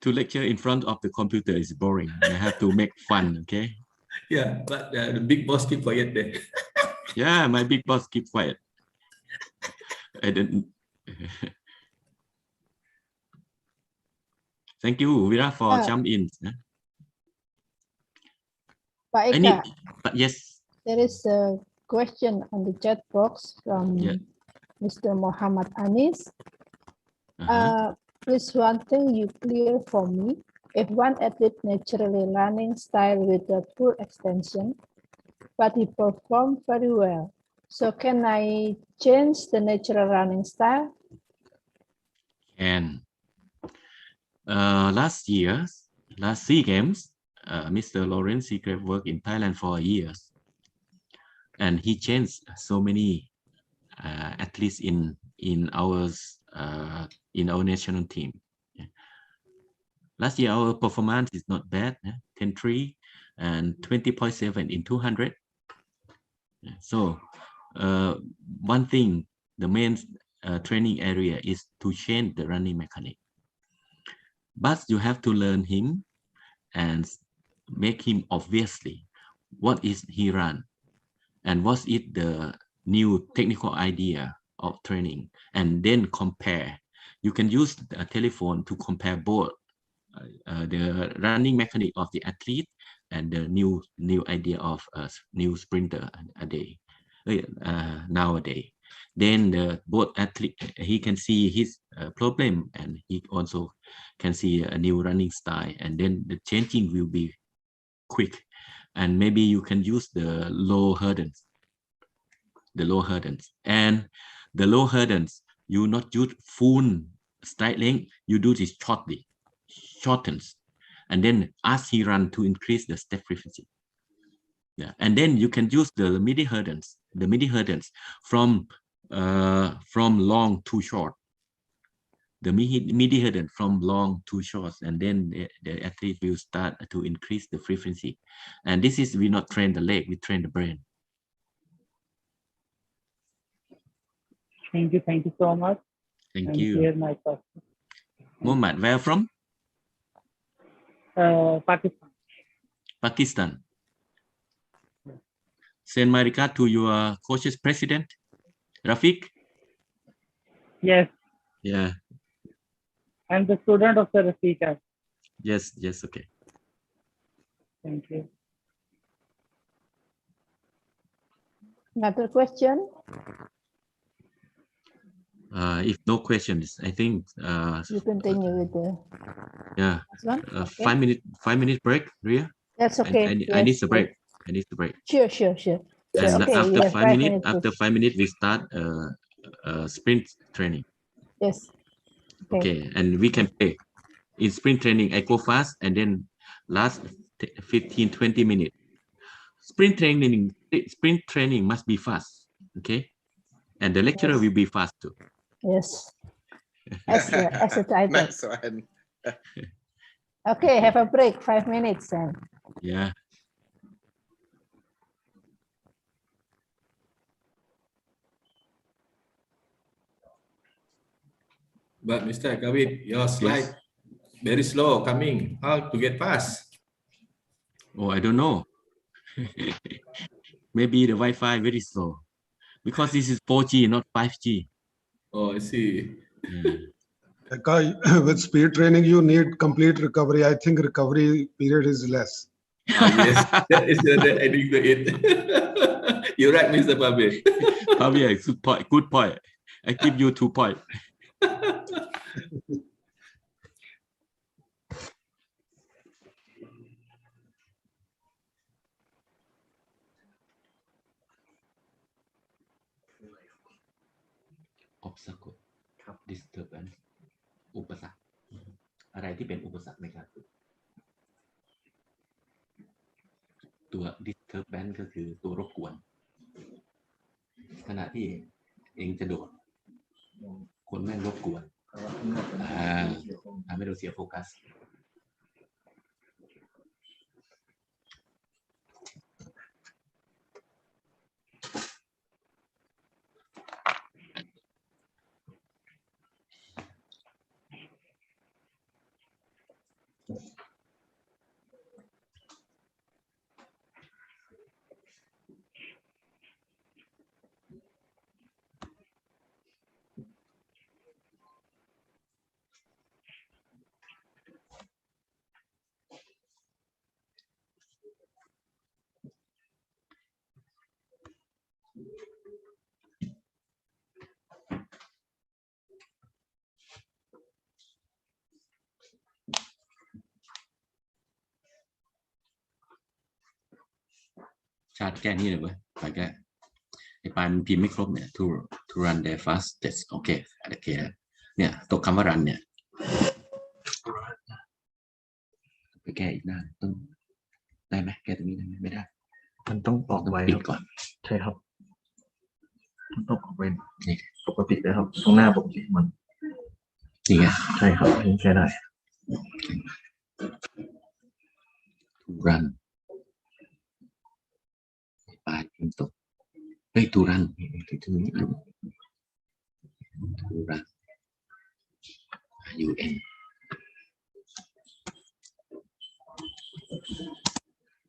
To lecture in front of the computer is boring. I have to make fun, okay? Yeah, but the big boss keep quiet there. Yeah, my big boss keep quiet. I didn't. Thank you, Vira, for jump in. Pak Eka, but yes. There is a question on the chat box from Mr. Muhammad Anis. Please, one thing you clear for me. If one athlete naturally running style with a poor extension, but he performed very well, so can I change the natural running style? And last SEA Games, Mr. Lawrence Seagrave worked in Thailand for years, and he changed so many athletes in our national team. Last year our performance is not bad, 10.3 and 20.7 in 200. So one thing, the main training area is to change the running mechanic. But you have to learn him and make him obviously what is he run and what is the new technical idea of training, and then compare. You can use a telephone to compare both the running mechanic of the athlete and the new idea of a new sprinter nowadays. Then both athlete, he can see his problem, and he also can see a new running style, and then the changing will be quick. And maybe you can use the low hurdles. And the low hurdles, you not use full stride length, you do this shortens, and then as he run to increase the step frequency. Yeah, and then you can use the midi hurdles from long to short. The midi hurdle from long to short, and then the athlete will start to increase the frequency. And this is, we not train the leg, we train the brain. Thank you so much. Thank you. Here's my question. Mohammed, where from? Pakistan. Send my regard to your coach's president, Rafiq. Yes. Yeah. I'm the student of the Rafiq. Yes, okay. Thank you. Another question? If no questions, I think you continue with the one? Okay. 5 minute break, Ria. That's okay. I need a break. I need a break. Sure. And okay, after 5 minutes, we start sprint training. Yes. Okay, and we can play. In sprint training, I go fast, and then last 15-20 minutes. Sprint training must be fast. Okay, and the lecturer will be fast too. Yes. as a title. Next one. Okay, have a break, 5 minutes then. Yeah. But Mr. Kavit, your slide Yes. very slow coming. How to get past? Oh, I don't know. Maybe the Wi-Fi very slow because this is 4G, not 5G. Oh, I see. Because with speed training, you need complete recovery. I think recovery period is less. Yes, that is the ending to it. You're right, Mr. Pabir. Javier, good point. Good point. I give you 2 points. Obstacle ครับ disturbance อุปสรรคอะไรที่เป็นอุปสรรคในการฝึกตัว disturbance ก็คือตัวรบกวนขณะที่เองจะโดดคนแม่งรบกวนทำให้เราเสียโฟกัส ชาติแก้นี้เลยเว้ยไปแก้ไอ้ปลายมันพิมพ์ไม่ครบเนี่ย to run their fastest โอเคเนี่ยตกคำว่า run เนี่ยไปแก้อีกหน้าต้องได้ไหมแก้ตรงนี้ได้ไหมไม่ได้มันต้องออกไว้ ปิดก่อน ใช่ครับมันต้องออกไว้นี่ปกติเลยครับตรงหน้าปกติมัน นี่ไง ใช่ครับนี่ใช้ได้ to run ปลายพิมพ์ตกเฮ้ย to run ถึงนี้ to run UN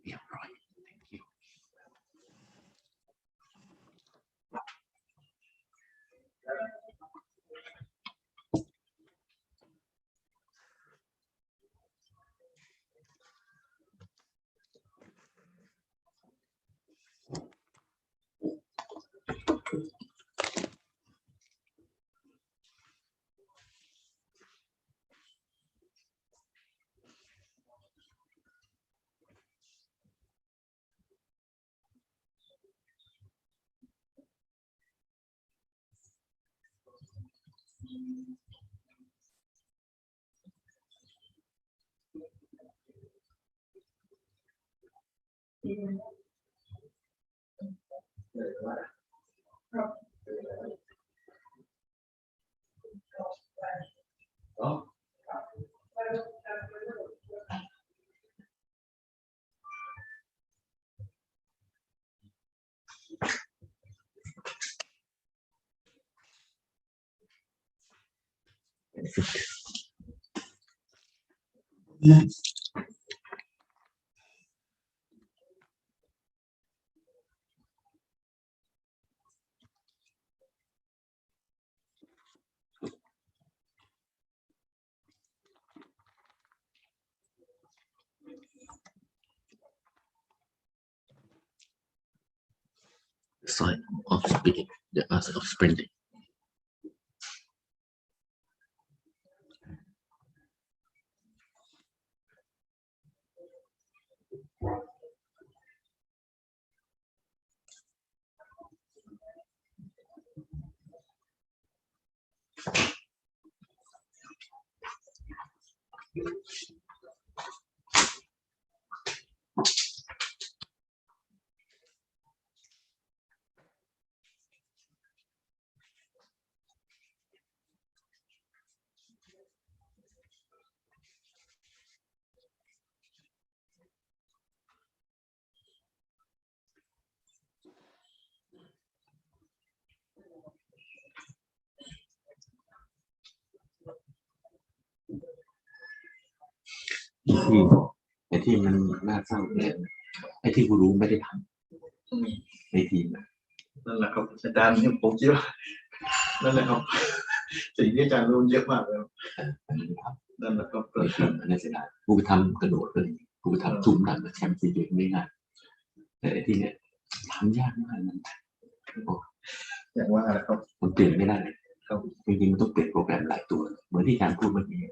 เรียบร้อย thank you side of speeding the other of sprinting ที่มันน่าเศร้าเนี่ยไอ้ที่กูรู้ไม่ได้ทำในทีมนั่นแหละครับอาจารย์ผมคิดว่านั่นแหละครับสิ่งที่อาจารย์รู้เยอะมากเลยนั่นแหละครับในทีมนั่นเสียดายกูไปทำกระโดดเลยกูไปทำจุ่มดันแชมป์ซีเกมไม่ง่ายแต่ไอ้ที่เนี่ยทำยากมากมันอย่างว่าอะไรครับมันเปลี่ยนไม่ได้ครับจริงๆมันต้องเปลี่ยนโปรแกรมหลายตัวเหมือนที่อาจารย์พูดเมื่อกี้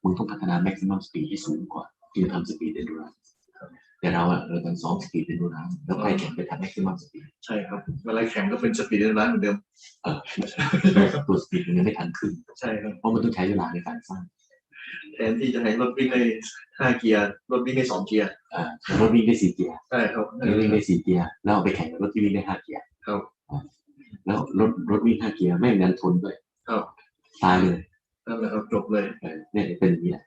มึงต้องพัฒนา maximum speed ที่สูงกว่าที่จะทำ speed endurance แต่เราต้องซ้อม speed endurance แล้วไปแข่งไปทำ maximum speed ใช่ครับเวลาแข่งก็เป็น speed endurance เหมือนเดิมตัว speed มันยังไม่ทันขึ้นใช่ครับเพราะมันต้องใช้เวลาในการสร้างแทนที่จะให้รถวิ่งได้5 เกียร์รถวิ่งได้2 เกียร์รถวิ่งได้4 เกียร์ใช่ครับวิ่งได้4 เกียร์แล้วเอาไปแข่งกับรถที่วิ่งได้5 เกียร์ครับแล้วรถวิ่ง5 เกียร์ไม่มีการทนด้วยครับตายเลยนั่นแหละครับจบเลยเนี่ยเป็นอย่างนี้แหละ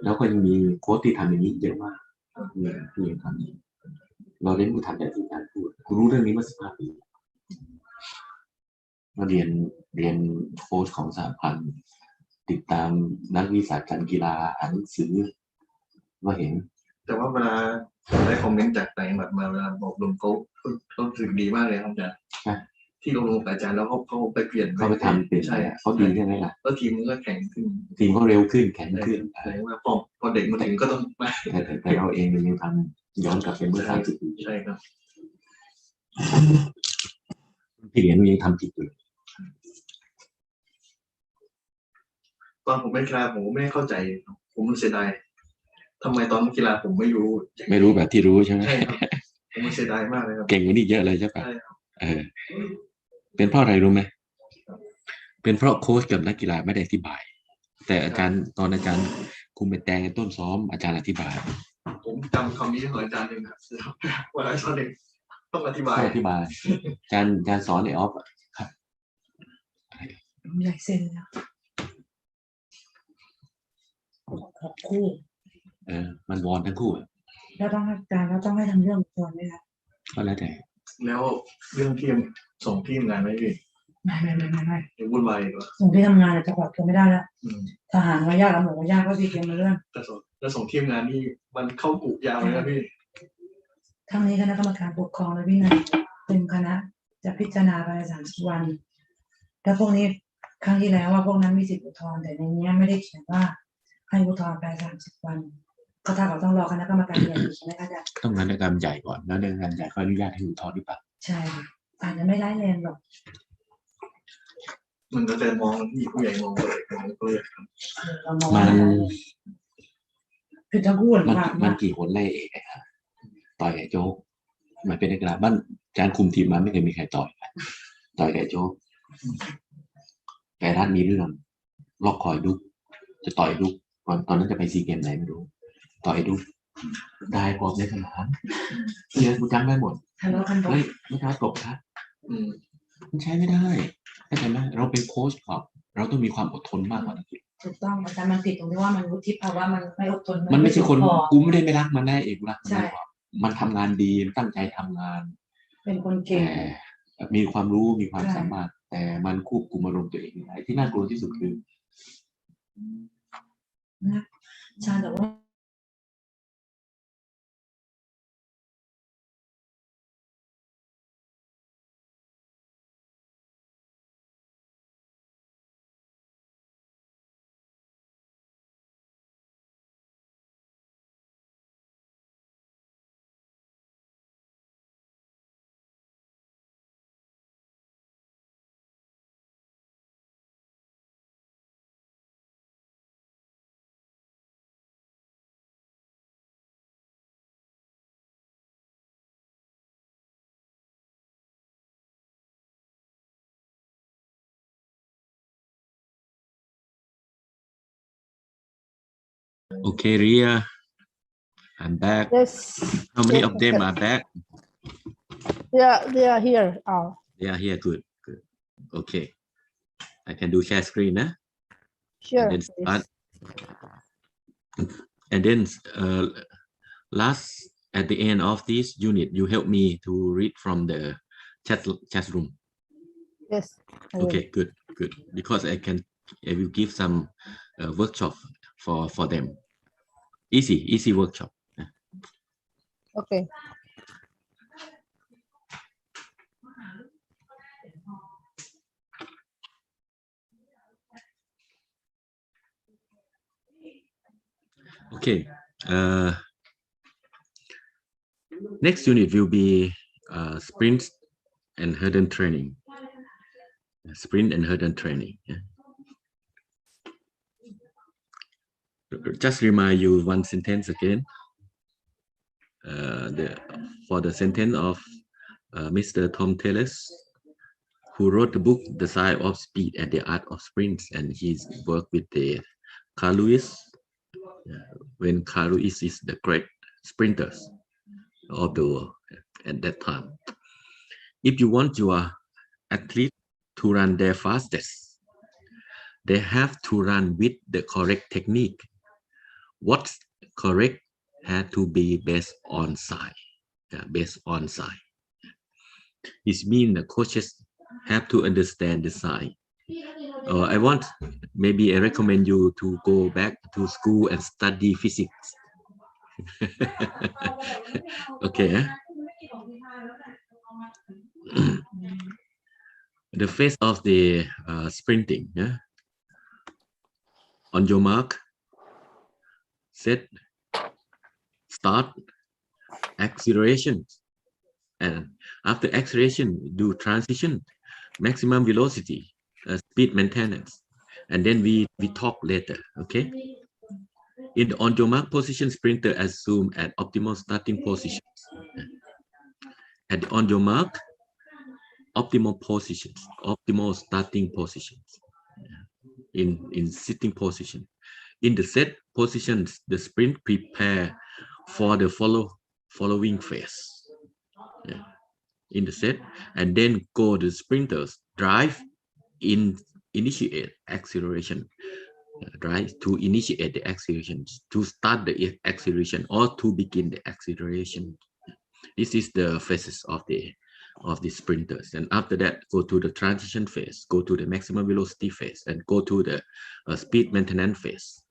แล้วก็ยังมีโค้ชที่ทำอย่างนี้เยอะมากที่ยังทำเราเล่นกูทำแบบที่อาจารย์พูดกูรู้เรื่องนี้มา15 ปีมาเรียนโค้ชของสหพันธ์ติดตามนักวิชาการกีฬาอ่านหนังสือว่าเห็นแต่ว่าเวลาได้คอมเมนต์จากต่างจังหวัดมาเวลาบอกลงเขารู้สึกดีมากเลยครับอาจารย์ที่ลงอาจารย์แล้วเขาไปเปลี่ยนเขาไปทำเป็นใช่เขาดีใช่ไหมล่ะแล้วทีมก็แข็งขึ้นทีมก็เร็วขึ้นแข็งขึ้นแสดงว่าพอเด็กมาถึงก็ต้องมาแต่เราเองเรายังทำย้อนกลับไปเมื่อ30 ปีใช่ครับที่เหรียญยังทำผิดอยู่ตอนผมเป็นกีฬาผมไม่เข้าใจผมเสียดายทำไมตอนกีฬาผมไม่รู้แบบที่รู้ใช่ไหมใช่ครับผมเสียดายมากเลยครับเก่งกว่านี้เยอะเลยใช่ปะเป็นเพราะอะไรรู้ไหมเป็นเพราะโค้ชกับนักกีฬาไม่ได้อธิบายแต่อาจารย์ตอนอาจารย์คุมเป็นแตงต้นซ้อมอาจารย์อธิบายผมจำคำนี้ของอาจารย์หนึ่งครับเวลาสอนเด็กต้องอธิบายอาจารย์สอนในออฟครับใหญ่เส้นแล้ว6 คู่มันวอนทั้งคู่แล้วต้องอาจารย์แล้วต้องให้ทำเรื่องก่อนไหมครับก็แล้วแต่แล้วเรื่องทีมส่งทีมงานไหมพี่ไม่ยังวุ่นวายกว่าส่งที่ทำงานจะปลอดภัยไม่ได้แล้วทหารว่ายากตำรวจว่ายากก็ดีเกมมาเรื่องแต่ส่งทีมงานนี่มันเข้ากุยาวเลยนะพี่ทั้งนี้คณะกรรมการปกครองและวินัยเป็นคณะจะพิจารณาภายใน30 วันแล้วพวกนี้ครั้งที่แล้วว่าพวกนั้นมีสิทธิอุทธรณ์แต่ในนี้ไม่ได้เขียนว่าให้อุทธรณ์ภายใน30 วันก็ถ้าเราต้องรอคณะกรรมการใหญ่ใช่ไหมคะอาจารย์ต้องคณะกรรมใหญ่ก่อนแล้วคณะกรรมใหญ่เขาอนุญาตให้อุทธรณ์หรือเปล่าใช่อาจจะไม่ได้แรงหรอกมันก็จะมองที่ผู้ใหญ่มองเลยมันคือจะพูดมันกี่คนไล่เอกครับต่อยไอ้โจ๊กมันเป็นนักกีฬาบ้านอาจารย์คุมทีมมาไม่เคยมีใครต่อยไอ้โจ๊กแต่ท่านมีเรื่องล็อกคอยดุกจะต่อยดุกตอนนั้นจะไปซีเกมไหนไม่รู้ต่อยดุกได้พอในสนามเรียนกูจำได้หมดเฮ้ยไม่ท้าตบครับมันใช้ไม่ได้เข้าใจไหมเราเป็นโค้ชครับเราต้องมีความอดทนมากกว่านั้นถูกต้องแต่มันติดตรงที่ว่ามันวุฒิภาวะมันไม่อดทนมันไม่ใช่คนกูไม่ได้ไม่รักมันได้เองรักมันทำงานดีตั้งใจทำงานเป็นคนเก่งมีความรู้มีความสามารถแต่มันควบคุมอารมณ์ตัวเองไม่ได้ที่น่ากลัวที่สุดคือนะใช่แต่ว่า Okay, Ria, I'm back. Yes. How many of them are back? Yeah, they are here. They are here. Good. Okay. I can do share screen, huh? Sure. And then start. And then last at the end of this unit, you help me to read from the chat room. Yes. Okay, good. Because I will give some workshop for them. Easy workshop. Okay. Okay. Next unit will be sprint and hurdle training. Sprint and hurdle training. Yeah. Just remind you one sentence again. For the sentence of Mr. Tom Taylor, who wrote the book The Science of Speed and the Art of Sprints, and he's worked with the Carl Lewis, when Carl Lewis is the great sprinters of the world at that time. If you want your athlete to run their fastest, they have to run with the correct technique. What's correct had to be based on science. Based on science. It means the coaches have to understand the science. Maybe I recommend you to go back to school and study physics. Okay. The phase of the sprinting. Yeah? On your mark, set, start, acceleration. And after acceleration, do transition, maximum velocity, speed maintenance. And then we talk later, okay? In the on your mark position, sprinter assume at optimal starting positions. At the on your mark, optimal positions, optimal starting positions. In sitting position. In the set positions, the sprint prepare for the following phase. Yeah. In the set, and then go the sprinters drive initiate acceleration, drive to initiate the acceleration, to start the acceleration, or to begin the acceleration. This is the phases of the sprinters, and after that go to the transition phase, go to the maximum velocity phase, and go to the speed maintenance phase.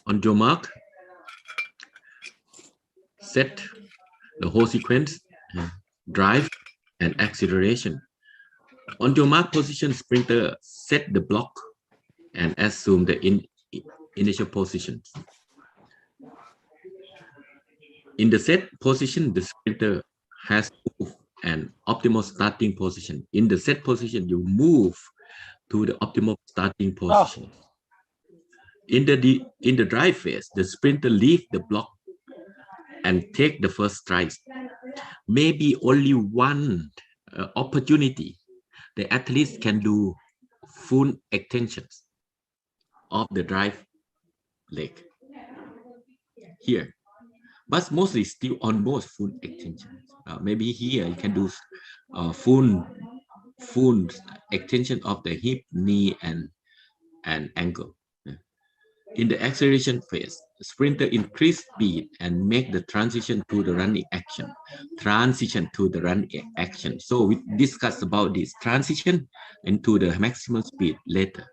On your mark, set the whole sequence, drive and acceleration. On your mark position, sprinter set the block and assume the initial positions. In the set position, the sprinter has an optimal starting position. In the set position, you move to the optimal starting position. In the drive phase, the sprinter leave the block and take the first stride. Maybe only one opportunity, the athletes can do full extensions of the drive leg here, but mostly still almost full extension. Maybe here you can do full extension of the hip, knee, and ankle. In the acceleration phase, the sprinter increase speed and make the transition to the running action. Transition to the running action. So we discuss about this transition into the maximum speed later.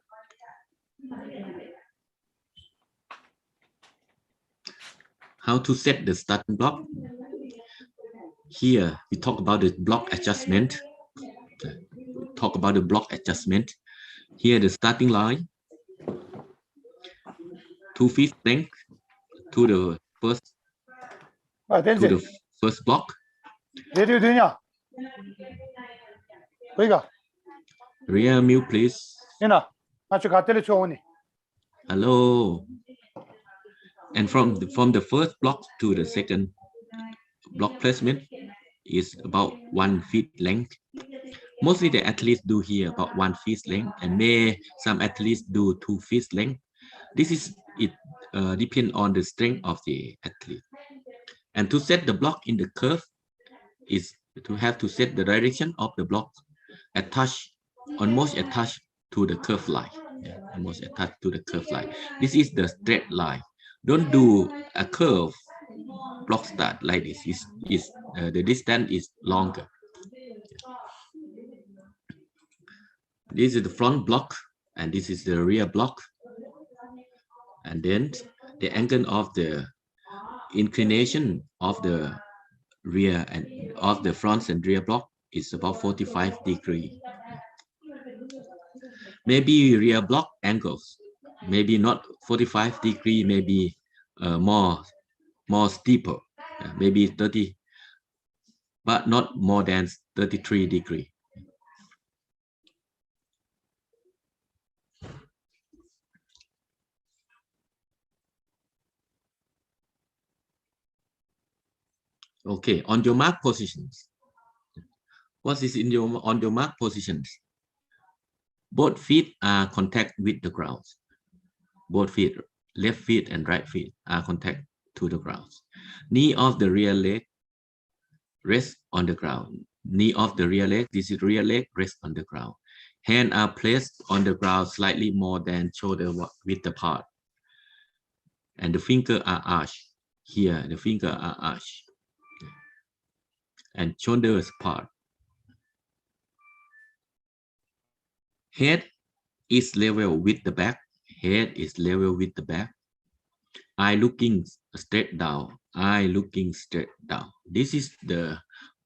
How to set the starting block? Here we talk about the block adjustment. Here the starting line, 2 feet length to the first block. Rear mute, please. Hello. And from the first block to the second block placement is about 1 feet length. Mostly the athletes do here about 1 feet length, and some athletes do 2 feet length. This is depend on the strength of the athlete. And to set the block in the curve is to have to set the direction of the block almost attached to the curve line. Yeah, almost attached to the curve line. This is the straight line. Don't do a curve block start like this. The distance is longer. This is the front block, and this is the rear block. And then the angle of the inclination of the rear and of the front and rear block is about 45 degrees. Maybe rear block angles, maybe not 45 degrees, maybe more steeper, maybe 30, but not more than 33 degrees. Okay, on your mark positions. What is in your on your mark positions? Both feet are contact with the ground. Both feet, left feet and right feet, are contact to the ground. Knee of the rear leg rest on the ground. Knee of the rear leg, this is rear leg, rest on the ground. Hands are placed on the ground slightly more than shoulder width apart. And the fingers are arched. Here, the fingers are arched. And shoulders apart. Head is level with the back. Head is level with the back. Eye looking straight down. Eye looking straight down. This is the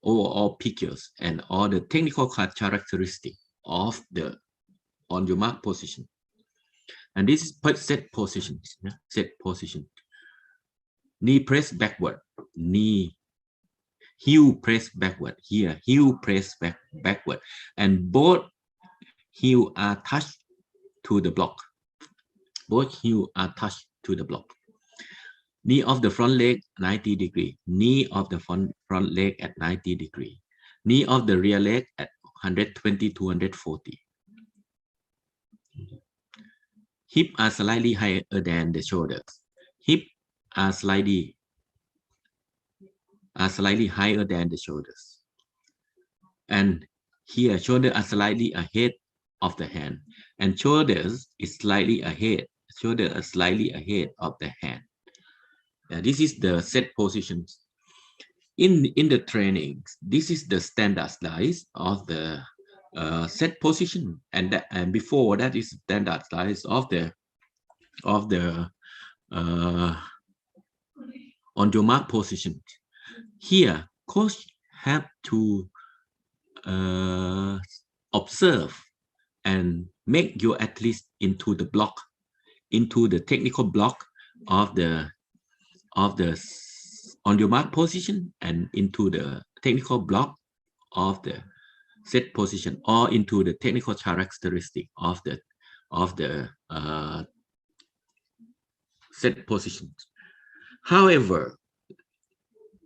overall pictures and all the technical characteristics of the on your mark position. And this is set positions. Set position. Knee press backward. Knee. Heel press backward. Here, heel press backward. And both heel are touched to the block. Both heel are touched to the block. Knee of the front leg 90 degree. Knee of the front leg at 90 degree. Knee of the rear leg at 120 to 140. Hip are slightly higher than the shoulders. Hip are slightly higher than the shoulders. And here shoulder are slightly ahead of the hand, and shoulders is slightly ahead. Shoulder are slightly ahead of the hand. This is the set positions. In the trainings, this is the standard size of the set position, and before that is standard size of the on your mark position. Here, coach have to observe and make your athletes into the block, into the technical block of the on your mark position, and into the technical block of the set position, or into the technical characteristic of the set positions. However,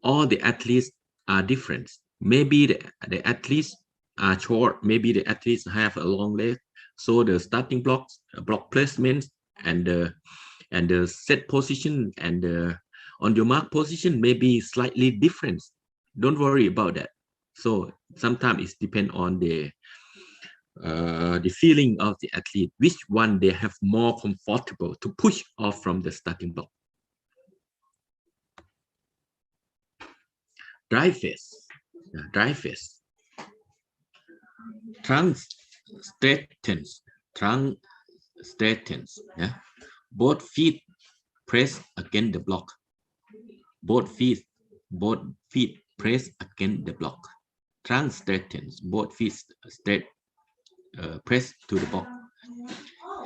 all the athletes are different. Maybe the athletes are short, maybe the athletes have a long leg, so the starting blocks, block placements, and the set position and the on your mark position may be slightly different. Don't worry about that. So sometimes it depends on the feeling of the athlete, which one they have more comfortable to push off from the starting block. Dry face. Dry face. Trunk straightens. Trunk straightens. Yeah. Both feet press against the block. Both feet press against the block. Trunk straightens. Both feet straight press to the block.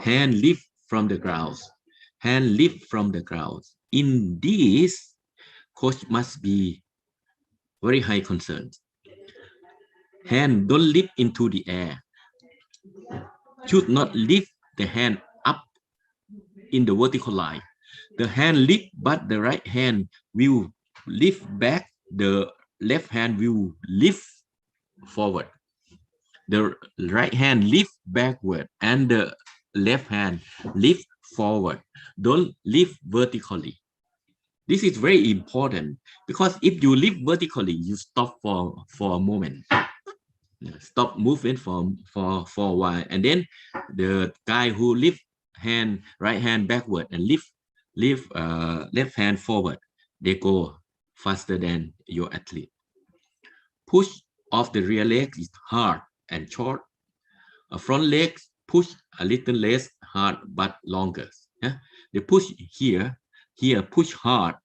Hand lift from the ground. Hand lift from the ground. In this, coach must be very high concern. Hand don't lift into the air. Should not lift the hand up in the vertical line. The hand lift, but the right hand will lift back. The left hand will lift forward. The right hand lift backward, and the left hand lift forward. Don't lift vertically. This is very important, because if you lift vertically, you stop for a moment. Stop moving for a while, and then the guy who lift right hand backward and lift left hand forward, they go faster than your athlete. Push of the rear leg is hard and short. Front legs push a little less hard but longer. Yeah? They push here push hard.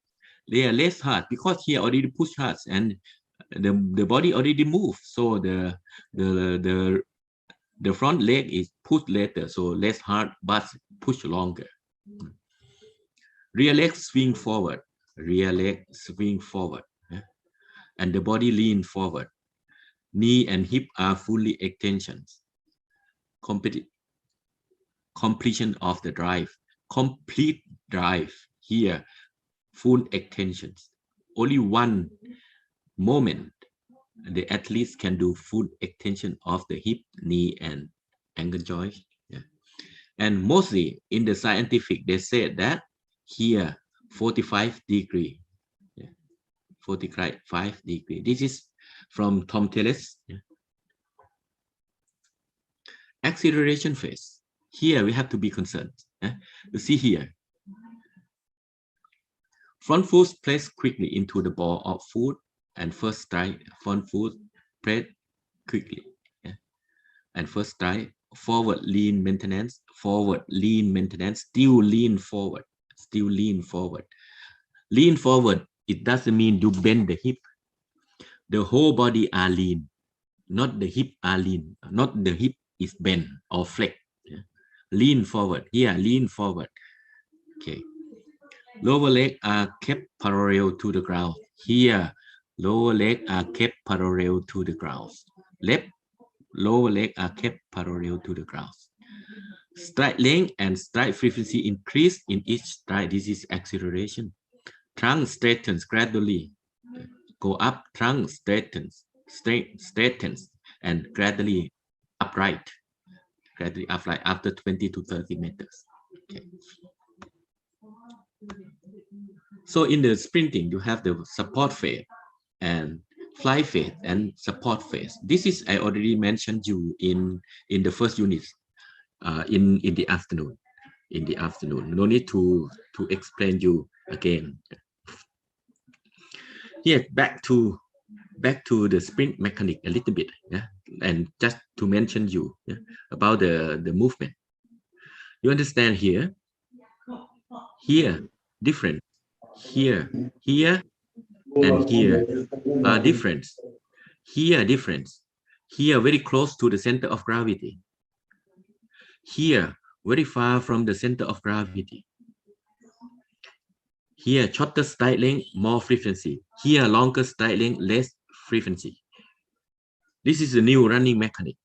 They are less hard because here already push hard and the body already moved. So the front leg is pushed later, so less hard but push longer. Rear leg swing forward. Rear leg swing forward. Yeah? And the body lean forward. Knee and hip are fully extensions. Completion of the drive. Complete drive. Here, full extensions. Only one moment the athletes can do full extension of the hip, knee, and ankle joint. Yeah. And mostly in the scientific, they said that here 45 degree. Yeah. 45 degree. This is from Tom Telles. Yeah. Acceleration phase. Here we have to be concerned. You see here. Front foot placed quickly into the ball of foot and first strike. Front foot press quickly. Yeah. And first strike. Forward lean maintenance. Forward lean maintenance. Still lean forward. Still lean forward. Lean forward. It doesn't mean you bend the hip. The whole body are lean. Not the hip are lean. Not the hip is bent or flex. Yeah. Lean forward. Here, lean forward. Okay. Lower leg are kept parallel to the ground. Here, lower leg are kept parallel to the ground. Left, lower leg are kept parallel to the ground. Stride length and stride frequency increase in each stride. This is acceleration. Trunk straightens gradually. Go up, trunk straightens, and gradually upright. Gradually upright after 20 to 30 meters. Okay. So in the sprinting, you have the support phase and fly phase and support phase. This is I already mentioned you in the first unit in the afternoon. In the afternoon, no need to explain you again. Here back to the sprint mechanic a little bit, yeah, and just to mention you about the movement. You understand here? Here different. Here, and here are different. Here difference. Here very close to the center of gravity. Here very far from the center of gravity. Here shorter stride length, more frequency. Here longer stride length, less frequency. This is the new running mechanic.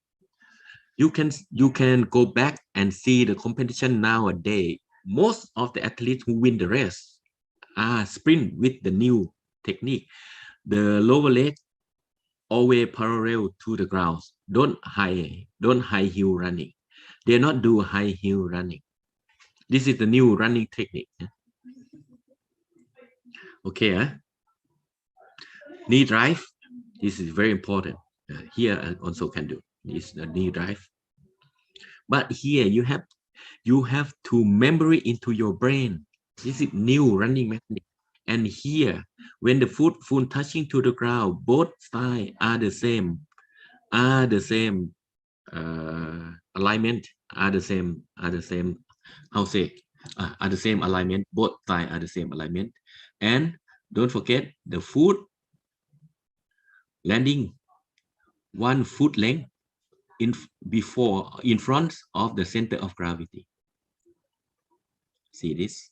You can go back and see the competition nowadays. Most of the athletes who win the race are sprint with the new technique. The lower leg always parallel to the ground. Don't high heel running. They not do high heel running. This is the new running technique. Okay, knee drive. This is very important. Here I also can do this knee drive. But here you have to memory into your brain. This is new running mechanic. And here, when the foot touching to the ground, both sides are the same. Alignment. Are the same. How say? Are the same alignment. Both sides are the same alignment. And don't forget the foot landing 1 foot length in front of the center of gravity. See this?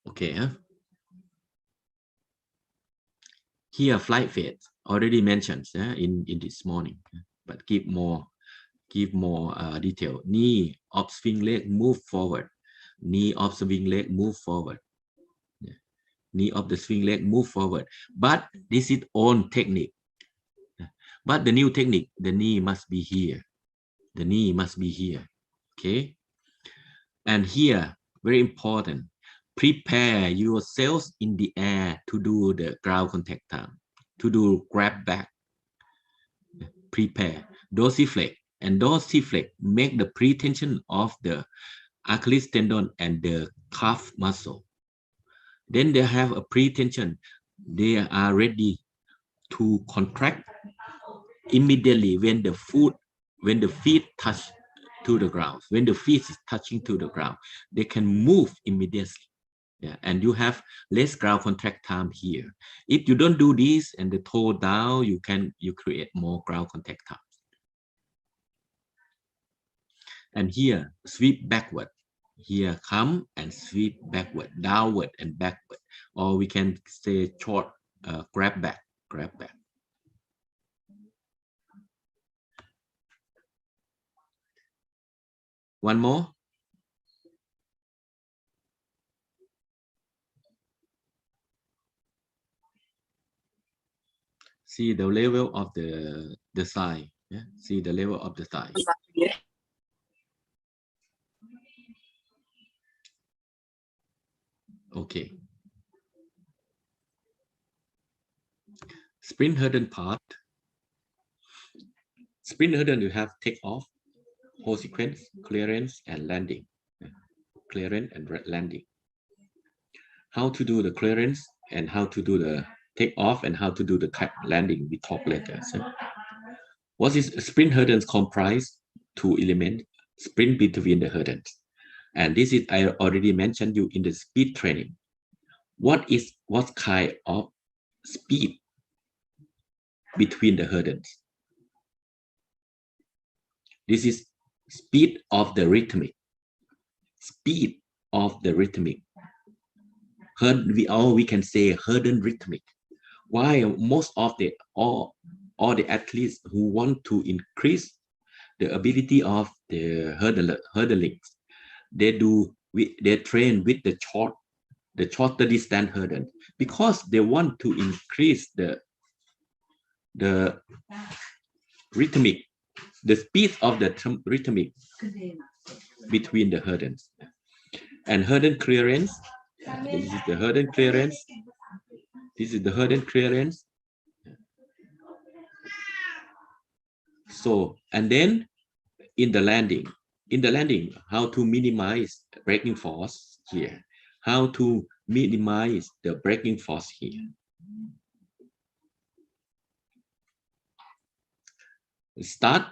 Okay. Here flight phase already mentioned in this morning, but give more detail. Knee of swing leg move forward. Knee of swing leg move forward. Knee of the swing leg move forward. But this is own technique. But the new technique, the knee must be here. The knee must be here. Okay. And here, very important, prepare yourselves in the air to do the ground contact time, to do grab back. Prepare. Dorsiflex and dorsiflex make the pretension of the Achilles tendon and the calf muscle. Then they have a pretension. They are ready to contract immediately when the foot when the feet touch to the ground, when the feet is touching to the ground, they can move immediately. Yeah, and you have less ground contact time here. If you don't do this and the toe down, you create more ground contact time. And here, sweep backward. Here, come and sweep backward, downward and backward. Or we can say short, grab back, grab back. One more. See the level of the thigh. Yeah? See the level of the thigh. Okay. Sprint hurdle part. Sprint hurdle you have take off, whole sequence, clearance, and landing. Clearance and landing. How to do the clearance and how to do the take off and how to do the landing, we talk later. So, what is sprint hurdles comprise? Two elements, sprint between the hurdles. And this is, I already mentioned you in the speed training. What kind of speed between the hurdles? This is speed of the rhythmic. Speed of the rhythmic. We can say hurdle rhythmic. Why most of the all the athletes who want to increase the ability of the hurdling, they train with the shorter distance hurdle because they want to increase the rhythmic, the speed of the rhythmic between the hurdles. And hurdle clearance, this is the hurdle clearance. This is the hurdle clearance. So, and then in the landing, how to minimize braking force here, how to minimize the braking force here. Start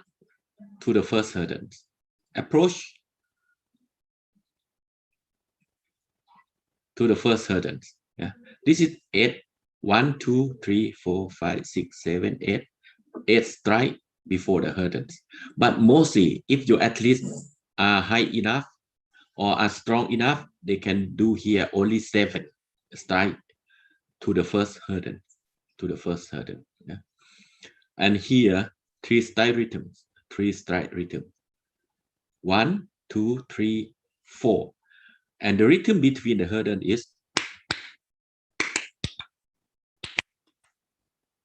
to the first hurdle, approach to the first hurdle. Yeah, this is 8, 1, 2, 3, 4, 5, 6, 7, 8, 8 strike before the hurdles. But mostly, if your athletes are high enough or are strong enough, they can do here only 7 strike to the first hurdle, Yeah. And here 3 strike rhythms, 3 strike rhythm. 1, 2, 3, 4. And the rhythm between the hurdle is,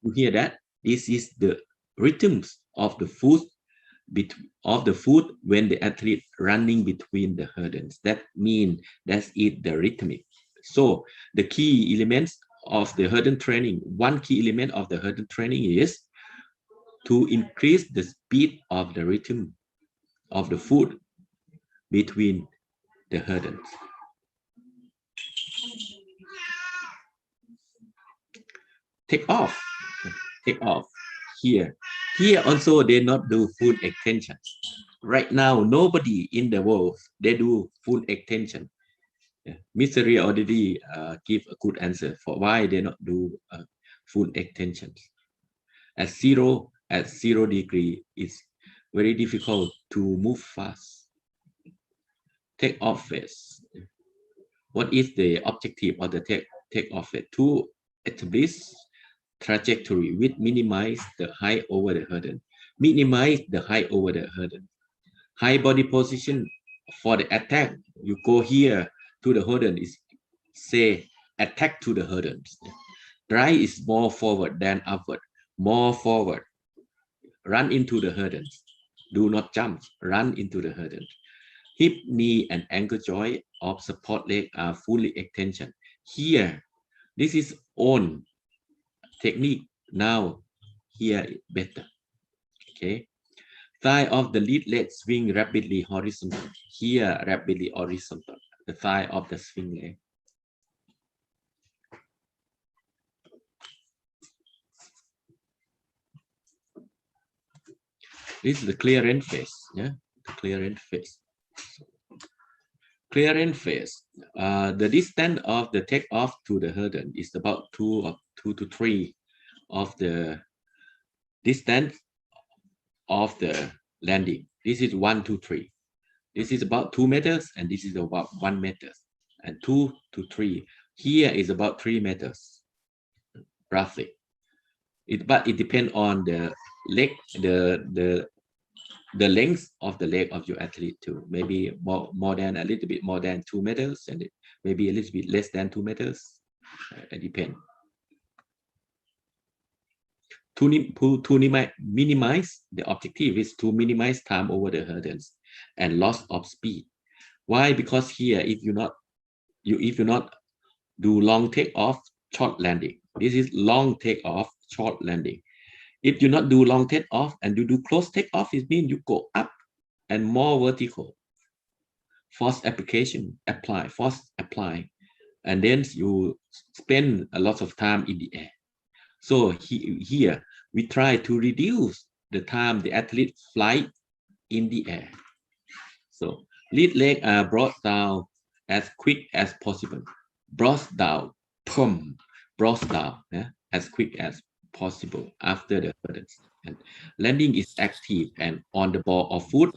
you hear that? This is the rhythms of the foot when the athlete running between the hurdles. That means that's it, the rhythmic. So the key elements of the hurdle training, one key element of the hurdle training is to increase the speed of the rhythm of the foot between the hurdles. Take off here. Here also they not do full extension. Right now, nobody in the world, they do full extension. Yeah. Mr. Ria already give a good answer for why they not do full extension. At zero degree, it's very difficult to move fast. Take off phase. What is the objective of the take off phase? To establish trajectory with minimize the height over the hurdle. Minimize the height over the hurdle. High body position for the attack. You go here to the hurdle is say attack to the hurdle. Drive is more forward than upward. More forward. Run into the hurdle. Do not jump. Run into the hurdle. Hip, knee, and ankle joint of support leg are fully extension. Here, this is on technique. Now, here better. Okay. Thigh of the lead leg swing rapidly horizontal. Here, rapidly horizontal. The thigh of the swing leg. This is the clearance phase. Yeah, the clearance phase. Clearance phase. The distance of the takeoff to the hurdle is about 2 to 3 of the distance of the landing. This is 1 to 3. This is about 2 meters, and this is about 1 meter, and 2 to 3. Here is about 3 meters, roughly. But it depends on the leg, the length of the leg of your athlete too. Maybe more than a little bit more than 2 meters, and maybe a little bit less than 2 meters. It depends. To minimize, the objective is to minimize time over the hurdles and loss of speed. Why? Because here, if you not do long takeoff, short landing. This is long takeoff, short landing. If you not do long takeoff and you do close takeoff, it means you go up and more vertical. Force application, force apply, and then you spend a lot of time in the air. So here we try to reduce the time the athlete fly in the air. So lead leg are brought down as quick as possible. Brought down, brought down, yeah, as quick as possible after the hurdles. And landing is active and on the ball or foot.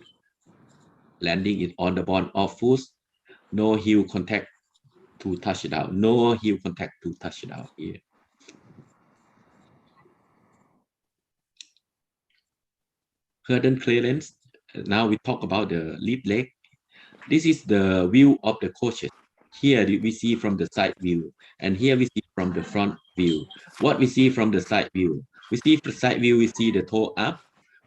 Landing is on the ball or foot. No heel contact to touch it out. No heel contact to touch it out here. Hurdle clearance. Now we talk about the lead leg. This is the view of the coaches. Here we see from the side view, and here we see from the front view. What we see from the side view? We see the side view, we see the toe up,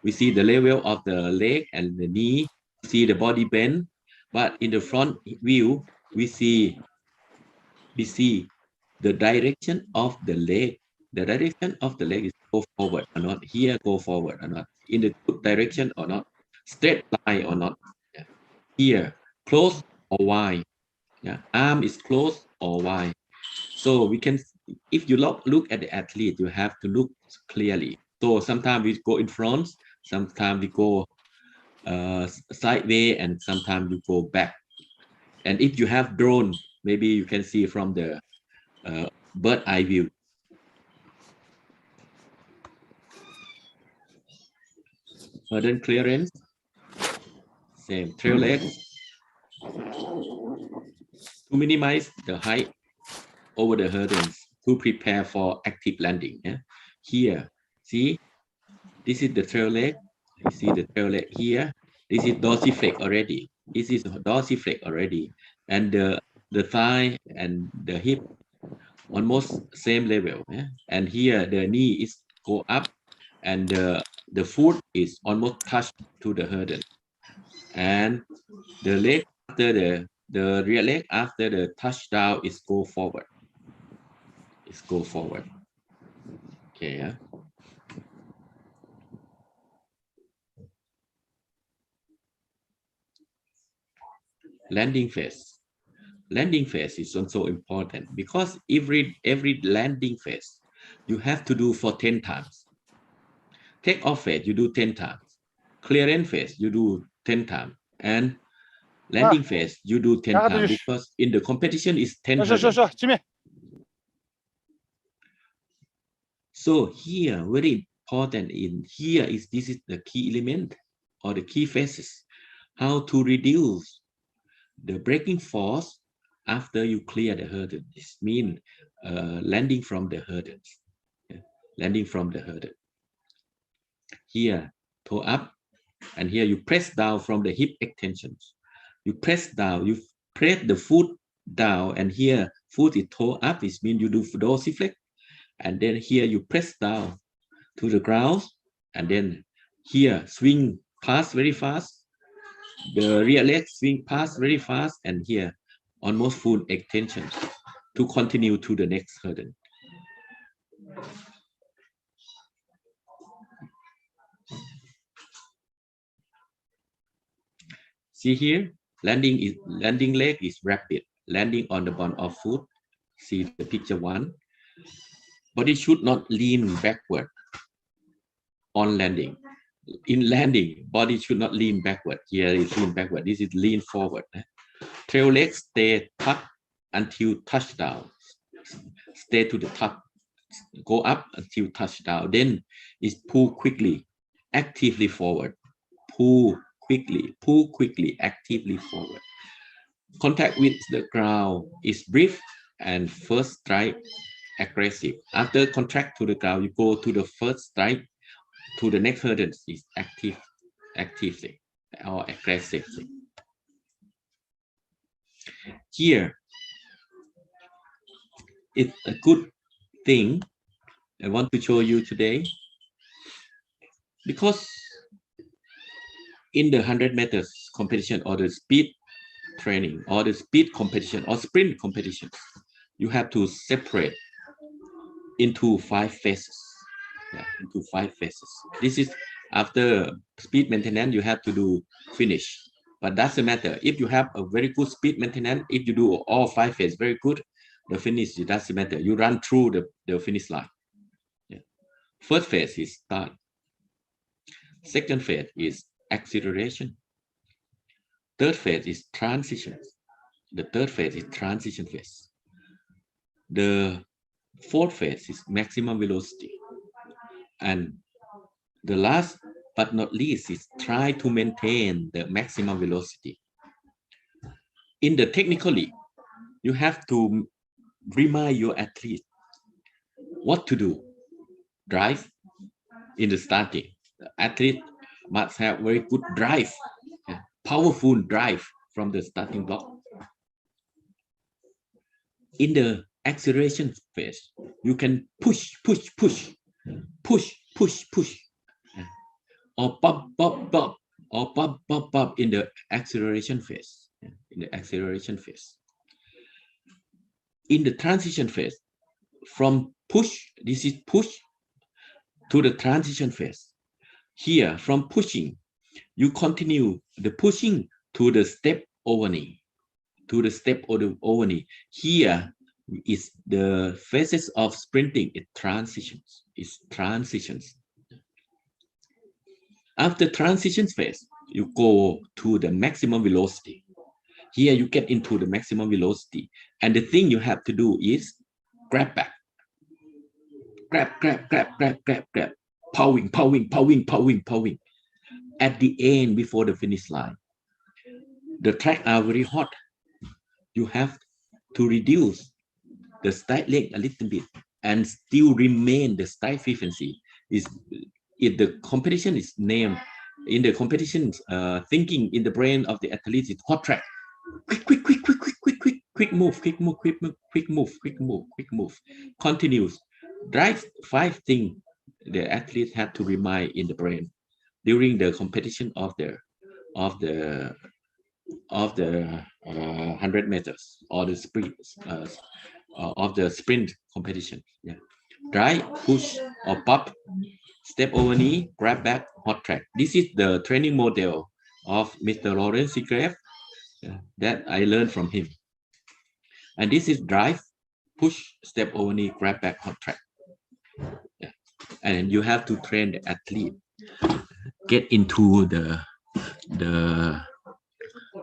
we see the level of the leg and the knee, we see the body bend. But in the front view, we see the direction of the leg. The direction of the leg is go forward or not. Here go forward or not. In the good direction or not. Straight line or not. Yeah. Here close or wide. Yeah. Arm is close or wide. So we can, if you look at the athlete, you have to look clearly. So sometimes we go in front, sometimes we go sideways, and sometimes you go back. And if you have drone, maybe you can see from the bird eye view. Hurdle clearance, same trail legs. To minimize the height over the hurdles, to prepare for active landing. Yeah? Here, see, this is the trail leg. You see the trail leg here. This is dorsiflex already. This is dorsiflex already. And the thigh and the hip almost same level. Yeah? And here the knee is go up, and the foot is almost touched to the hurdle. And the leg after the rear leg after the touchdown is go forward. It's go forward. Okay, yeah. Landing phase. Landing phase is also important because every landing phase you have to do for 10 times. Take off phase you do 10 times. Clearance phase you do 10 times, and landing phase you do 10 times because in the competition is 10 hurdles. So here very important in here is this is the key element or the key phases. How to reduce the braking force after you clear the hurdle. This means landing from the hurdles. Yeah. Landing from the hurdle. Here, toe up, and here you press down from the hip extensions. You press down, you press the foot down, and here foot is toe up. This means you do dorsiflex, and then here you press down to the ground, and then here swing past very fast. The rear leg swing past very fast, and here almost full extension to continue to the next hurdle. See here, landing leg is rapid. Landing on the bottom of foot. See the picture 1. Body should not lean backward on landing. in landing, body should not lean backward. Here is lean backward. This is lean forward. Tail legs stay tucked until touchdown. Stay to the top. Go up until touchdown. Then is pull quickly, actively forward. Pull quickly, actively forward. Contact with the ground is brief and first strike aggressive. After contact to the ground, you go to the first strike. To the next hurdle is active or aggressive. Here, it's a good thing I want to show you today, because in the 100 meters competition or the speed training or the speed competition or sprint competition, you have to separate into 5 phases. Yeah, into 5 phases. This is after speed maintenance, you have to do finish. But doesn't matter. If you have a very good speed maintenance, if you do all 5 phases very good, the finish, it doesn't matter. You run through the finish line. Yeah. First phase is start. Second phase is acceleration. Third phase is transition. The third phase is transition phase. The fourth phase is maximum velocity. And the last but not least is try to maintain the maximum velocity. In the technically, you have to remind your athlete what to do. Drive in the starting. The athlete must have very good drive, powerful drive from the starting block. In the acceleration phase, you can push, or pop, or pop in the acceleration phase. In the acceleration phase. In the transition phase, from push, this is push, to the transition phase. Here, from pushing, you continue the pushing to the step over knee. To the step over knee. Here is the phases of sprinting. It transitions. It's transitions. After transition phase, you go to the maximum velocity. Here you get into the maximum velocity. And the thing you have to do is grab back. Grab. Powing. At the end, before the finish line. The track are very hot. You have to reduce the stride length a little bit and still remain the stride frequency. If the competition is named, in the competition, thinking in the brain of the athlete is hot track. Quick move. Continues. Drive 5 things the athlete have to remind in the brain during the competition of the 100 meters or the sprint of the sprint competition. Yeah. Drive, push, or pop, step over knee, grab back, hot track. This is the training model of Mr. Lawrence Seagrave that I learned from him. And this is drive, push, step over knee, grab back, hot track. Yeah. And you have to train the athlete get into the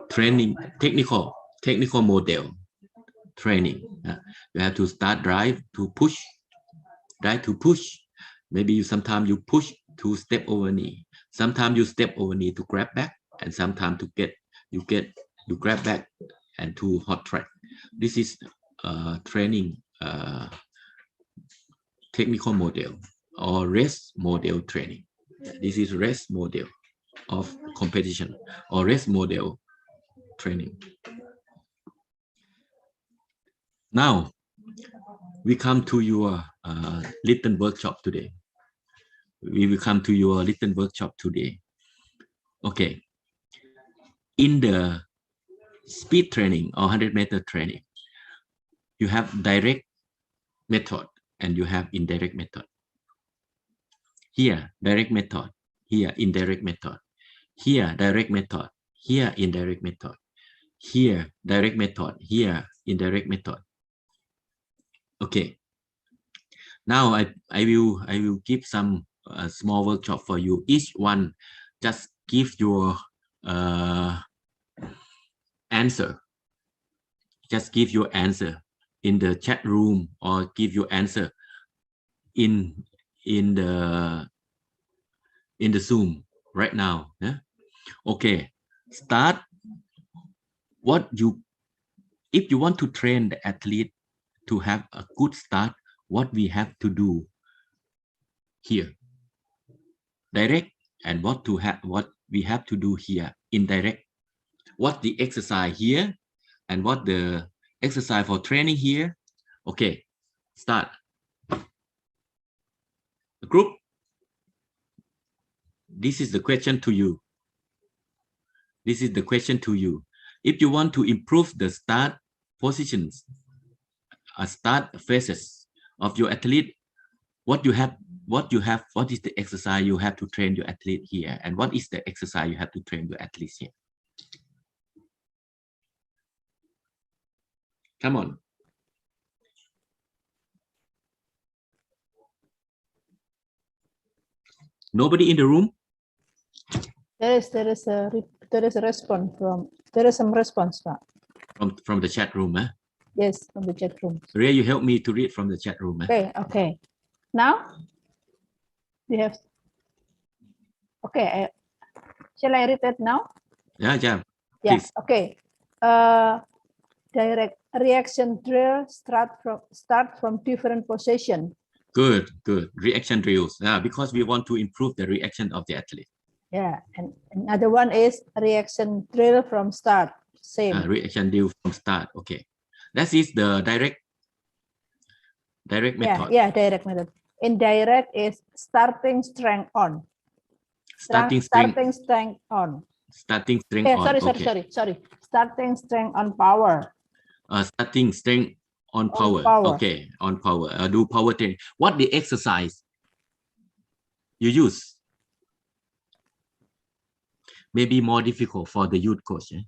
training technical model training. You have to start drive to push. Maybe sometimes you push to step over knee. Sometimes you step over knee to grab back, and sometimes you grab back and to hot track. This is training technical model or rest model training. This is rest model of competition or rest model training. Now we come to your little workshop today. We will come to your little workshop today. Okay. In the speed training or 100-meter training, you have direct method and you have indirect method. Here, direct method. Here, indirect method. Here, direct method. Here, indirect method. Here, direct method. Here, indirect method. Okay. Now I will give some a small workshop for you. Each one just give your answer. Just give your answer in the chat room or give your answer in the Zoom right now. Yeah? Okay, start. If you want to train the athlete to have a good start, what we have to do here, direct, and what we have to do here, indirect. What the exercise here and what the exercise for training here. Okay, start. Group, this is the question to you. This is the question to you. If you want to improve the start positions, start phases of your athlete, what is the exercise you have to train your athlete here, and what is the exercise you have to train your athletes here? Come on. Nobody in the room? There is a response from, there is some response, Pak. From the chat room, eh? Yes, from the chat room. Ria, you help me to read from the chat room. Eh? Okay. Now we have. Okay, shall I read it now? Yeah. Yeah. Please. Okay. Direct reaction drill start from different position. Good. Reaction drills. Yeah, because we want to improve the reaction of the athlete. Yeah, and another one is reaction drill from start. Same. Reaction drill from start. Okay. That is the direct method. Yeah, direct method. Indirect is starting strength on. Starting strength on. Starting strength on. Sorry. Starting strength on power. Starting strength on power. Okay, on power. Do power training. What the exercise you use? Maybe more difficult for the youth coach. Eh?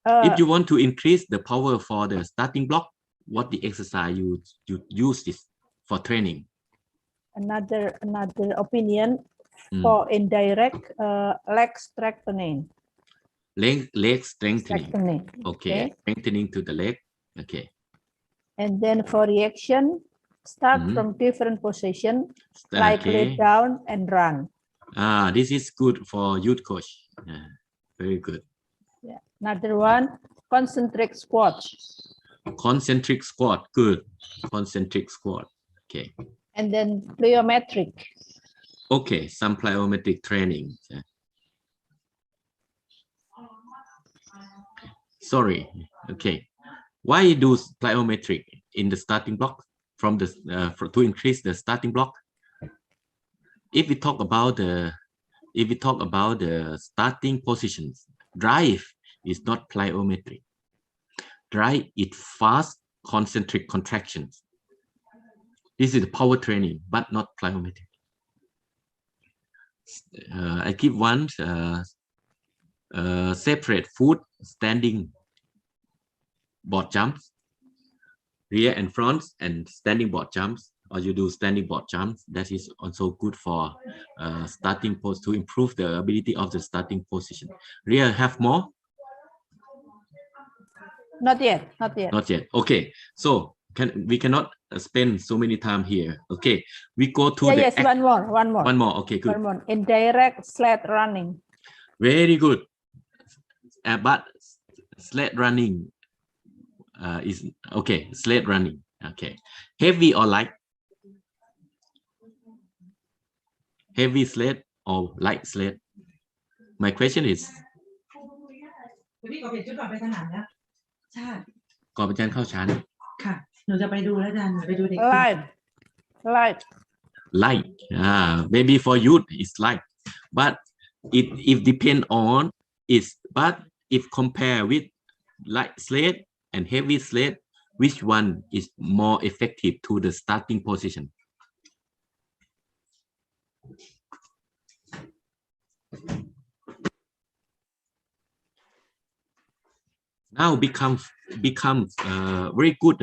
If you want to increase the power for the starting block, what the exercise you use this for training? Another opinion for indirect leg strengthening. Leg strengthening. Okay, strengthening to the leg. Okay. And then for reaction, start from different position, like lay down and run. This is good for youth coach. Very good. Yeah. Another one, concentric squat. Concentric squat. Good. Concentric squat. Okay. And then plyometric. Okay, some plyometric training. Sorry. Okay. Why do plyometric in the starting block from the to increase the starting block? If we talk about the starting positions, drive is not plyometric. Drive is fast concentric contractions. This is power training, but not plyometric. I give one separate foot standing board jumps, rear and front, and standing board jumps, or you do standing board jumps. That is also good for starting pose to improve the ability of the starting position. Rear have more? Not yet. Okay, so we cannot spend so many time here. Okay, we go to one more. Okay, good. One more. Indirect sled running. Very good. But sled running is okay. Sled running. Okay. Heavy or light? Heavy sled or light sled? My question is. ก่อนอาจารย์เข้าชั้นค่ะหนูจะไปดูแล้วอาจารย์หนูไปดูเด็ก light maybe for youth it's light but it depend on but if compare with light sled and heavy sled, which one is more effective to the starting position? Now become very good.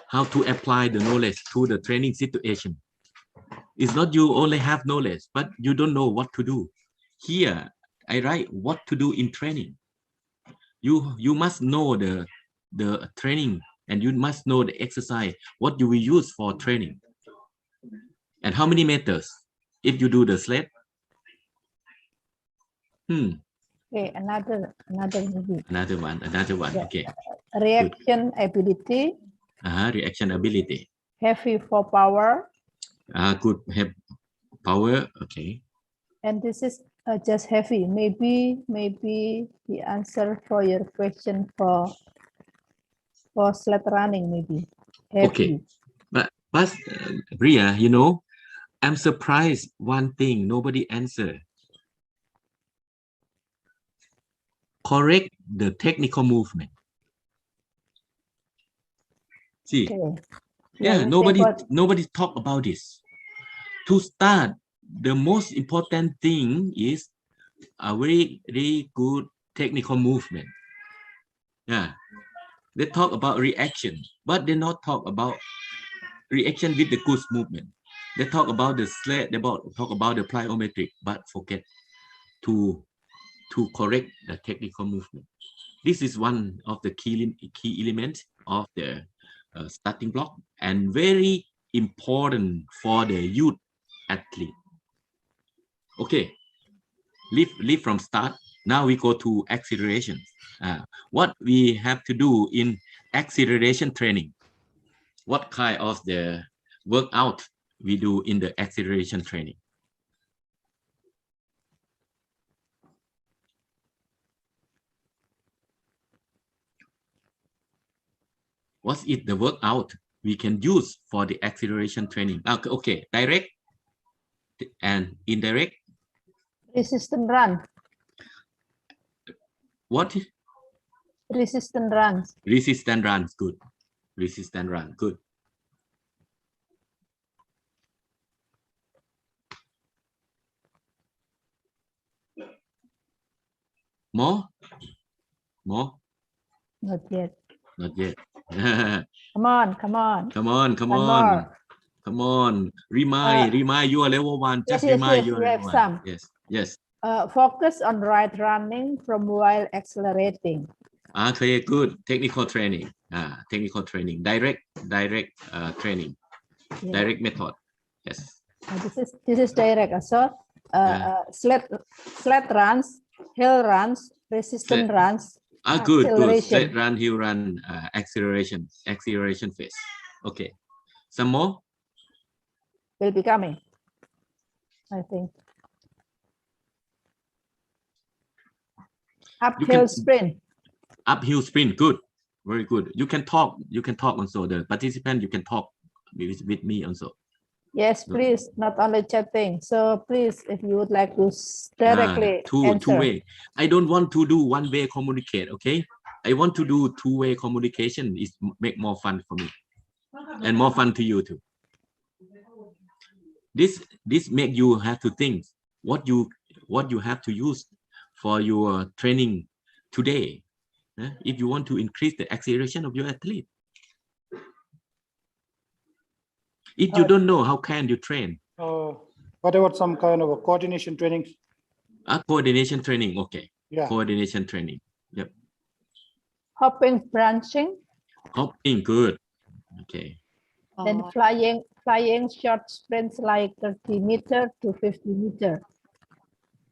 how to apply the knowledge to the training situation. It's not you only have knowledge, but you don't know what to do. Here, I write what to do in training. You must know the training, and you must know the exercise, what you will use for training. And how many meters if you do the sled? Okay, another maybe. Another one. Yeah. Okay. Reaction ability. Reaction ability. Heavy for power. Good. Have power. Okay. And this is just heavy. Maybe the answer for your question for sled running, maybe. Heavy. Okay. But Ria, you know, I'm surprised one thing nobody answered. Correct the technical movement. See, okay. Yeah, nobody talk about this. To start, the most important thing is a very good technical movement. Yeah, they talk about reaction, but they not talk about reaction with the good movement. They talk about the sled, they talk about the plyometric, but forget to correct the technical movement. This is one of the key elements of the starting block, and very important for the youth athlete. Okay, leave from start. Now we go to acceleration. What we have to do in acceleration training? What kind of the workout we do in the acceleration training? What is the workout we can use for the acceleration training? Okay, direct and indirect. Resistant run. What? Resistant runs. Resistant runs, good. Resistant run, good. More? Not yet. Not yet. Come on. Come on. Remind you are level 1. Just remind you are level 1. Yes. Focus on right running from while accelerating. Okay, good. Technical training. Technical training. Direct training. Yeah. Direct method. Yes. This is direct. So sled runs, hill runs, resistant runs. Good. Sled run, hill run, acceleration phase. Okay. Some more? Will be coming, I think. Uphill sprint. Uphill sprint, good. Very good. You can talk also. The participant, you can talk with me also. Yes, please, not only chatting. So please, if you would like to directly answer. Two-way. I don't want to do one-way communicate, okay? I want to do two-way communication. It make more fun for me. And more fun to you too. This make you have to think what you have to use for your training today. If you want to increase the acceleration of your athlete. If you don't know, how can you train? What about some kind of a coordination training? Coordination training, okay. Yeah. Coordination training. Yep. Hopping, branching. Hopping, good. Okay. Then flying short sprints like 30 meter to 50 meter.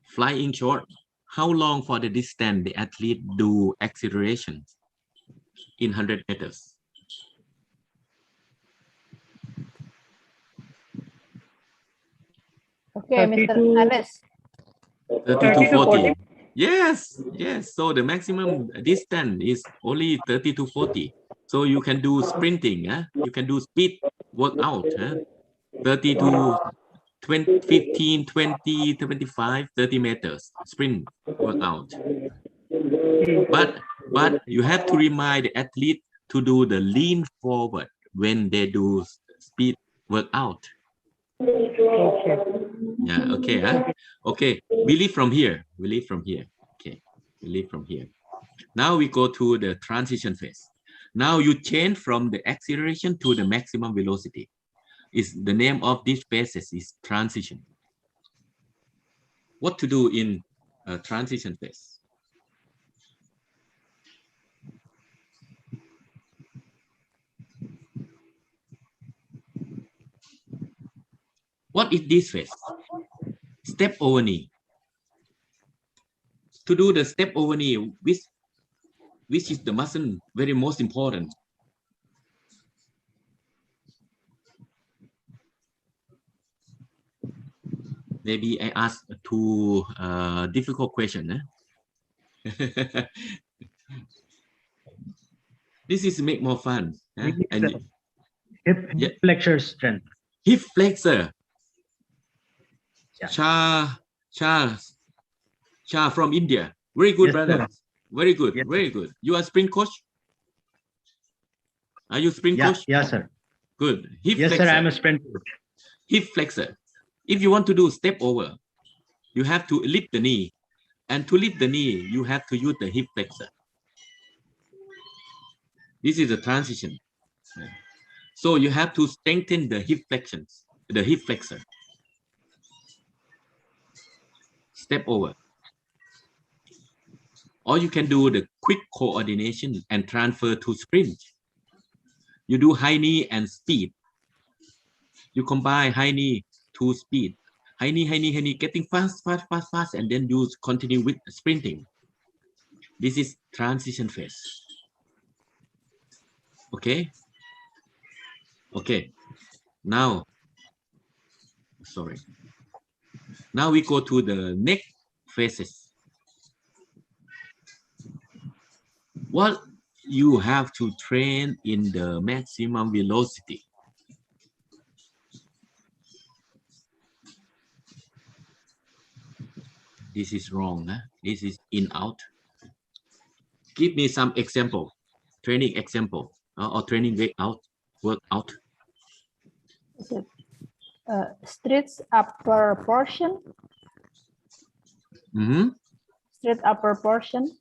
Flying short. How long for the distance the athlete do acceleration in 100 meters? Okay, Mr. Anes. 30 to 40. Yes. So the maximum distance is only 30 to 40. So you can do sprinting. You can do speed workout. 30 to 20, 15, 20, 25, 30 meters sprint workout. But you have to remind the athlete to do the lean forward when they do speed workout. Okay. Yeah, okay. Okay, we leave from here. Okay, we leave from here. Now we go to the transition phase. Now you change from the acceleration to the maximum velocity. Is the name of this phases is transition. What to do in a transition phase? What is this phase? Step over knee. To do the step over knee, which is the muscle very most important. Maybe I ask too difficult question. This is make more fun. And Hip flexor strength. Hip flexor. Yeah. Cha from India. Very good, Yes, brother. sir. Very good. Yes, very good. You are sprint coach? Are you sprint coach? Yes, sir. Good. Hip Yes, flexor. sir. I'm a sprint coach. Hip flexor. If you want to do step over, you have to lift the knee. And to lift the knee, you have to use the hip flexor. This is a transition. So you have to strengthen the hip flexions, the hip flexor. Step over. Or you can do the quick coordination and transfer to sprint. You do high knee and speed. You combine high knee to speed. High knee, getting fast, and then you continue with sprinting. This is transition phase. Okay? Okay. Now, sorry. Now we go to the next phases. What you have to train in the maximum velocity. This is wrong. Huh? This is in out. Give me some example, training example, or training work out. Is it streets upper portion? Straight upper portion.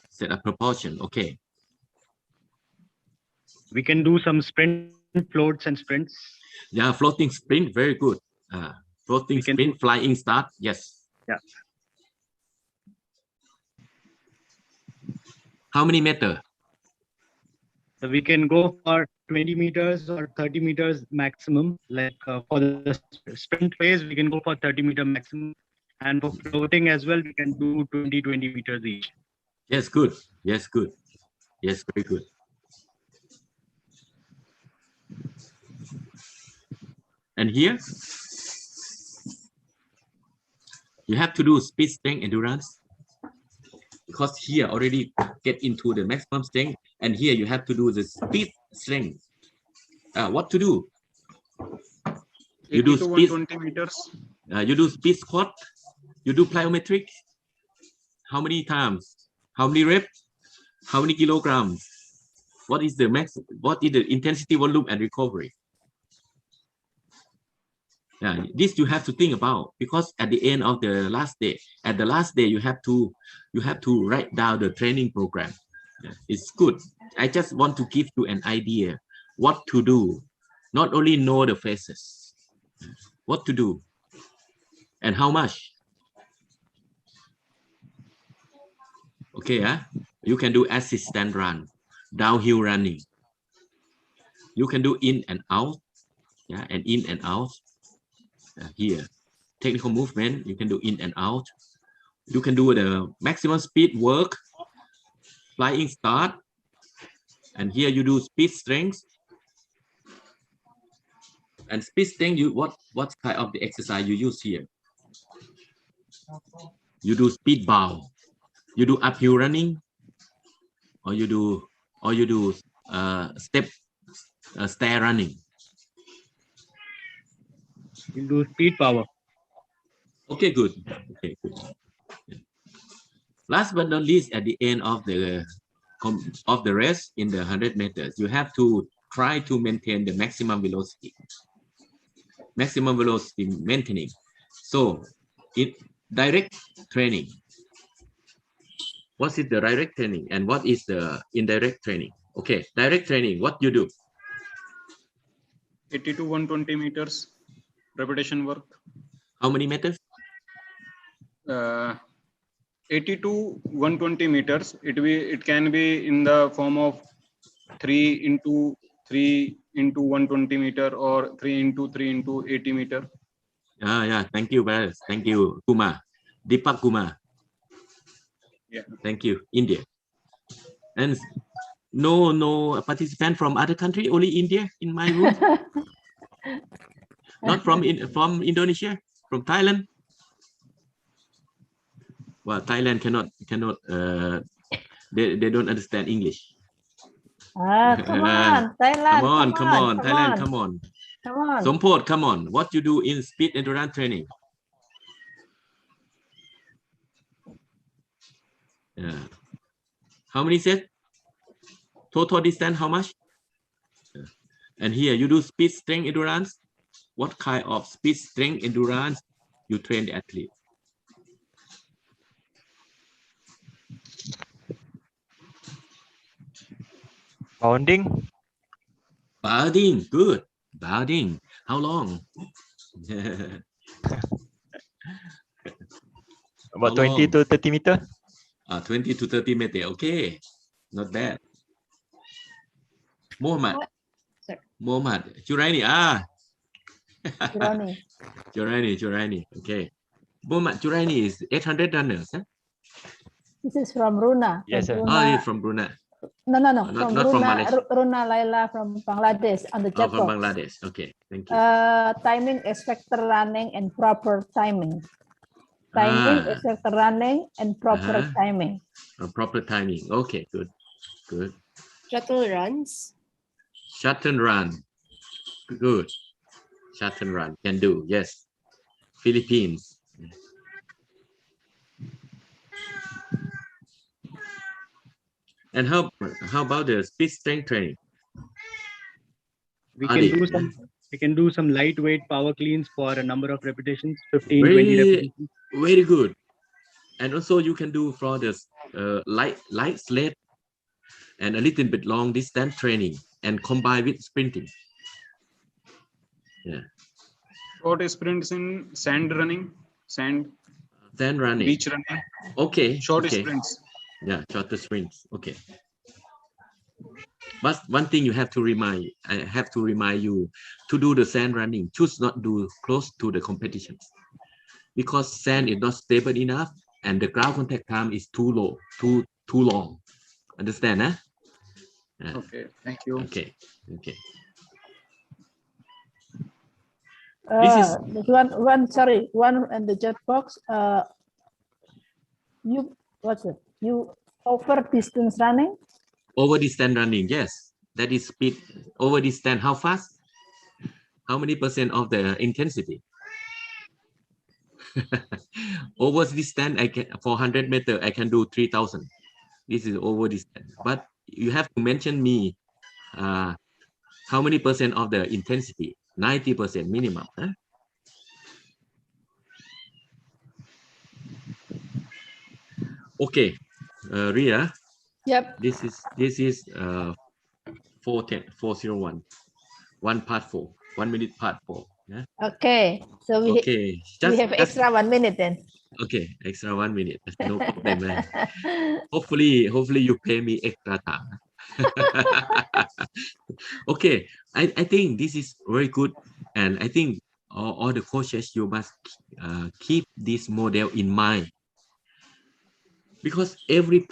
Set up proportion. Okay. We can do some sprint floats and sprints. Yeah, floating sprint, very good. Floating sprint, flying start. Yes. Yeah. How many meters? So we can go for 20 meters or 30 meters maximum. Like for the sprint phase, we can go for 30-meter maximum. And for floating as well, we can do 20 meters each. Yes, good. Yes, good. Yes, very good. And here, you have to do speed, strength, endurance. Because here already get into the maximum strength. And here you have to do the speed, strength. What to do? You do speed, 120 meters. You do speed squat. You do plyometric. How many times? How many reps? How many kilograms? What is the max? What is the intensity, volume, and recovery? Yeah, this you have to think about, because at the end of the last day, you have to write down the training program. Yeah, it's good. I just want to give you an idea what to do, not only know the phases, what to do, and how much. Okay, you can do assistant run, downhill running. You can do in and out, yeah, and in and out. Here, technical movement, you can do in and out. You can do the maximum speed work, flying start, and here you do speed strength. And speed strength, what kind of the exercise you use here? You do speed bound. You do uphill running, or you do stair running. You do speed power. Okay, good. Okay, good. Last but not least, at the end of the race in the 100 meters, you have to try to maintain the maximum velocity. Maximum velocity maintaining. So, direct training. What is the direct training and what is the indirect training? Okay, direct training, what you do? 80 to 120 meters repetition work. How many meters? 80 to 120 meters. It can be in the form of 3 into 120 meter or 3 into 80 meter. Yeah, thank you, brothers. Thank you, Kumar. Deepak Kumar. Yeah. Thank you, India. And no participant from other country, only India in my room. Not from Indonesia, from Thailand. Well, Thailand cannot they don't understand English. Come on, Thailand. Come on, Thailand, come on. Come on. Sompot, come on. What you do in speed endurance training? Yeah. How many sets? Total distance, how much? And here you do speed strength endurance. What kind of speed strength endurance you train the athlete? Bounding. Bounding, good. Bounding. How long? About 20 to 30 meter. 20 to 30 meter. Okay, not bad. Muhammad. Juraini. Juraini. Okay. Muhammad Juraini is 800 runners. Huh? This is from Runa. Yes, sir. Runa. He's from Brunei. No. Not From from Runa, Malaysia. Runa Laila from Bangladesh on the chat From box. Bangladesh. Okay, thank you. Timing, expected running, and proper timing. Timing, expected running, and proper timing. Proper timing. Okay, good. Shuttle runs. Shuttle run. Good. Shuttle run. Can do. Yes. Philippines. And how about the speed strength training? We can do some lightweight power cleans for a number of repetitions, 15, 20 repetitions. Very good. And also you can do for the light sled and a little bit long distance training and combine with sprinting. Yeah. Short sprints in sand running, beach running. Okay. Short sprints. Yeah, shorter sprints. Okay. But one thing I have to remind you to do the sand running. Choose not do close to the competitions because sand is not stable enough and the ground contact time is too low, too long. Understand, huh? Yeah. Okay, thank you. Okay. This is one in the chat box. You over distance running? Over distance running, yes. That is speed. Over distance, how fast? How many % of the intensity? Over distance, I can for 100 meter, I can do 3,000. This is over distance. But you have to mention me how many % of the intensity? 90% minimum. Huh? Okay, Ria. Yep. This is 401. One part 4. 1 minute part 4. Yeah? Okay. So we have extra 1 minute then. Okay, extra 1 minute. No problem. Man. Hopefully you pay me extra time. Okay, I think this is very good, and I think all the coaches, you must keep this model in mind, because every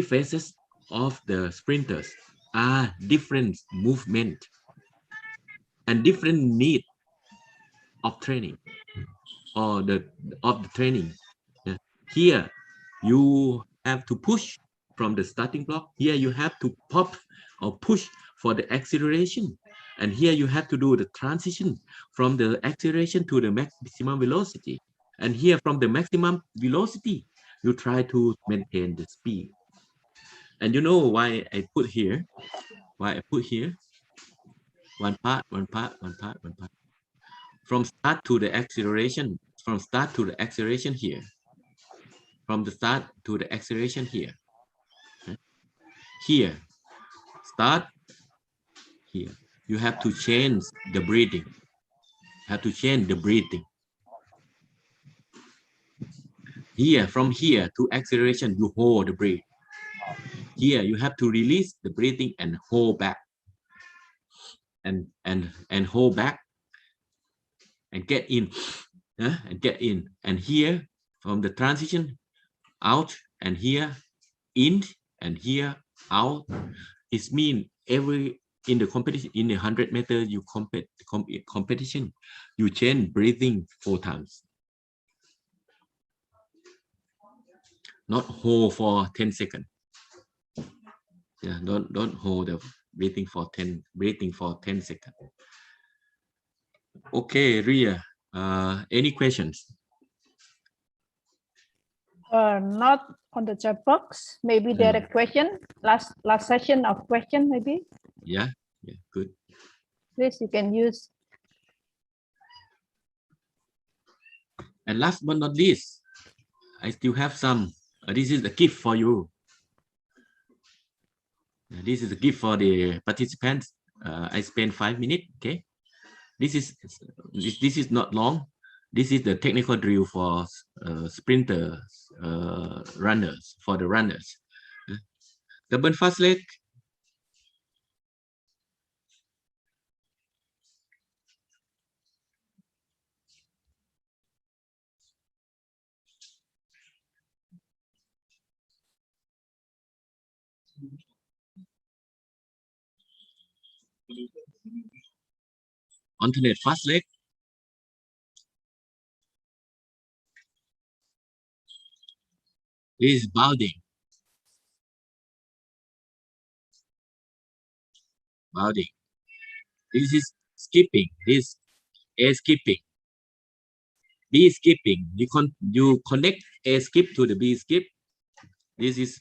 phases of the sprinters are different movement and different need of training or of the training. Yeah. Here you have to push from the starting block. Here you have to pop or push for the acceleration, and here you have to do the transition from the acceleration to the maximum velocity, and here from the maximum velocity you try to maintain the speed. And you know why I put here one part from start to the acceleration, here, from the start to the acceleration here. Okay. Here start here. You have to change the breathing. Have to change the breathing. Here, from here to acceleration, you hold the breath. Here, you have to release the breathing and hold back. And hold back and get in. And get in. And here, from the transition, out and here, in and here, out. It means every in the competition, in the 100 meters you competition, you change breathing 4 times. Not hold for 10 seconds. Yeah, don't hold the breathing for 10 seconds. Okay, Ria, any questions? Not on the chat box. Maybe direct question. Last session of question maybe. Yeah, good. Please, you can use. And last but not least, I still have some. This is a gift for you. This is a gift for the participants. I spent 5 minutes. Okay, this is not long. This is the technical drill for sprinters, runners, for the runners. Double fast leg. Alternate fast leg. This is bounding. Bounding. This is skipping. This is skipping. B skipping. You connect A skip to the B skip. This is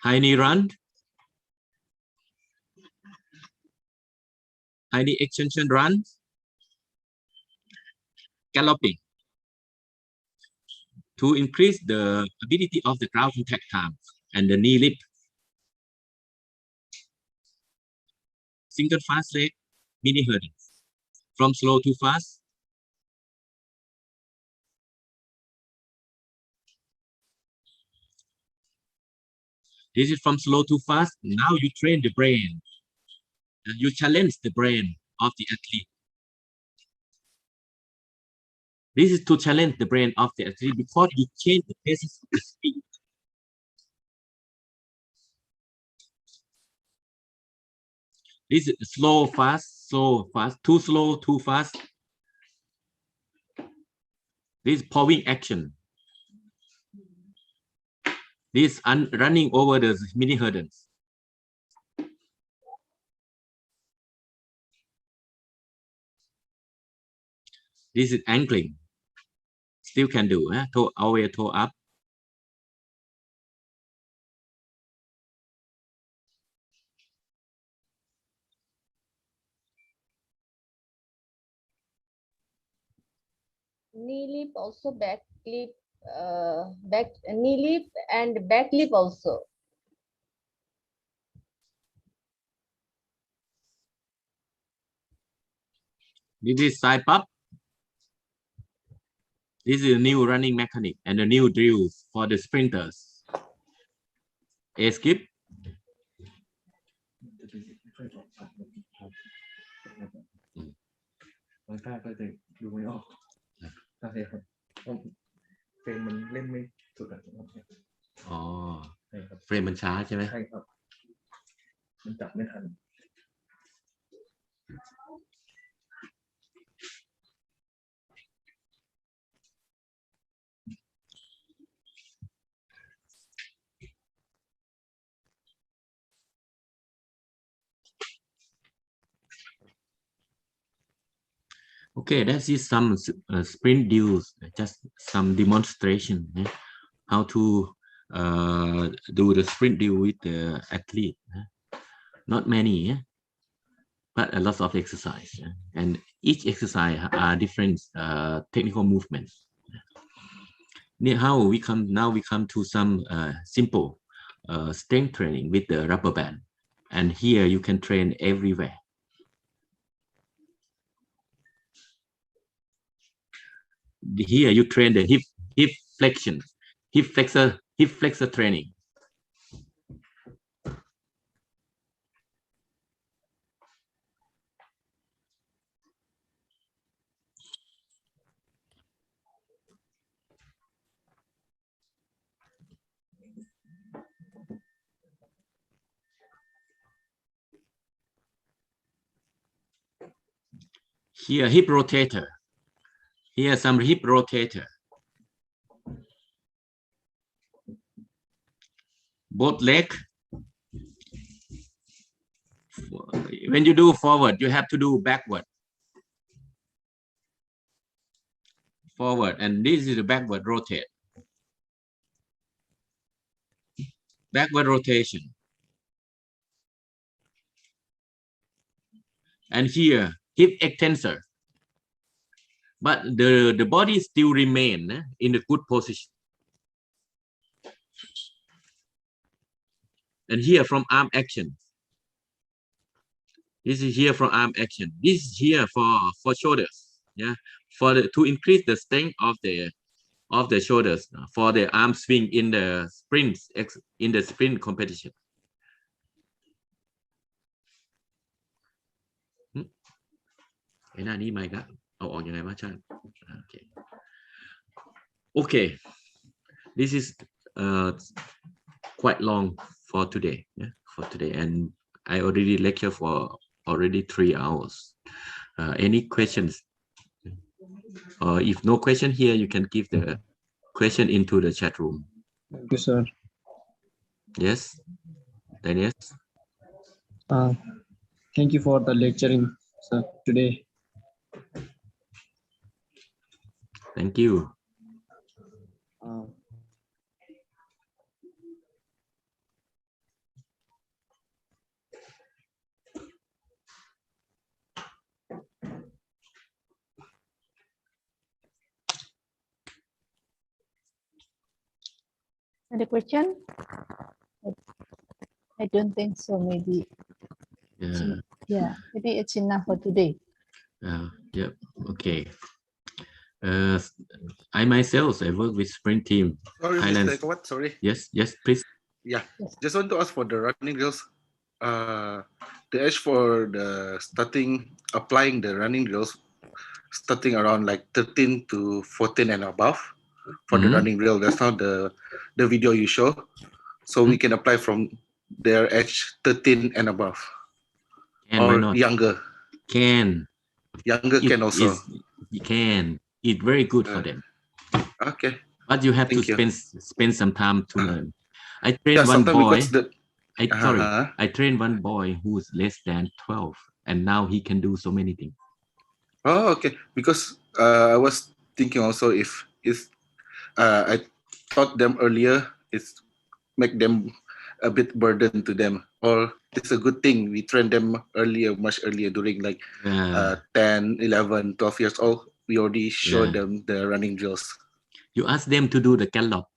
high knee run. High knee extension run. Galloping. To increase the ability of the ground contact time and the knee lift. Single fast leg, mini hurdles. From slow to fast. This is from slow to fast. Now you train the brain. And you challenge the brain of the athlete. This is to challenge the brain of the athlete because you change the pace of the speed. This is slow, fast, too slow, too fast. This is pawing action. This running over the mini hurdles. This is angling. Still can do, toe away, toe up. Knee lift also, back lift, knee lift and back lift also. This is side pop. This is a new running mechanic and a new drill for the sprinters. A skip. Frame มันช้าใช่ไหม Okay, that is some sprint drills, just some demonstration how to do the sprint drill with the athlete. Not many, but a lot of exercise, and each exercise are different technical movements. Now we come to some simple strength training with the rubber band. And here you can train everywhere. Here you train the hip flexion, hip flexor training. Here hip rotator. Here some hip rotator. Both leg. When you do forward, you have to do backward. Forward, and this is the backward rotate. Backward rotation. And here, hip extensor. But the body still remain in a good position. And here from arm action. This is here from arm action. This is here for shoulders. Yeah, to increase the strength of the shoulders for the arm swing in the sprint competition. Okay, this is quite long for today. Yeah, and I already lecture for already 3 hours. Any questions? Or if no question here, you can give the question into the chat room. Thank you, sir. Yes, Daniel. Thank you for the lecturing, sir, today. Thank you. Any question? I don't think so. Maybe. Yeah. Maybe it's enough for today. Yeah. Okay. I myself, I work with sprint team. Sorry, Highlands. Mr. Ekawat, sorry. Yes, please. Yeah, just want to ask for the running drills. The age for the applying the running drills, starting around like 13 to 14 and above for the running drill. That's how the video you show. So we can apply from their age 13 and above. Or younger. Younger can also. You can. It's very good for them. Okay. But you have to spend some time to learn. I trained one boy. I trained one boy who's less than 12, and now he can do so many things. Oh, okay. Because I was thinking also if I taught them earlier, it's make them a bit burden to them, or it's a good thing we train them earlier, much earlier, during like 10, 11, 12 years old. We already showed them the running drills. You ask them to do the gallop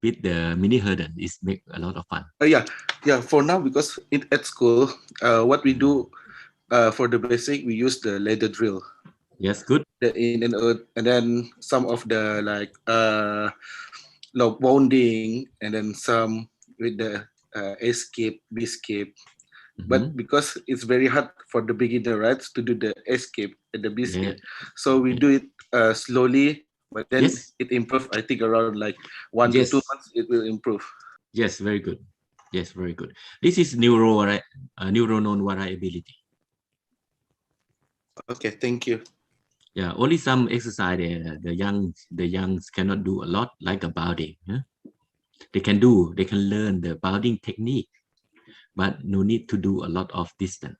with the mini hurdle. It's make a lot of fun. Yeah. For now, because at school, what we do for the basic, we use the ladder drill. Yes, good. And then some of the like bounding, and then some with the escape, B-escape. But because it's very hard for the beginner, right, to do the escape and the B-escape, so we do it slowly. But then it improves. I think around like 1 to 2 months, it will improve. Yes, very good. Yes, very good. This is neuronal variability. Okay, thank you. Yeah, only some exercise the youngs cannot do a lot, like a bounding. They can learn the bounding technique, but no need to do a lot of distance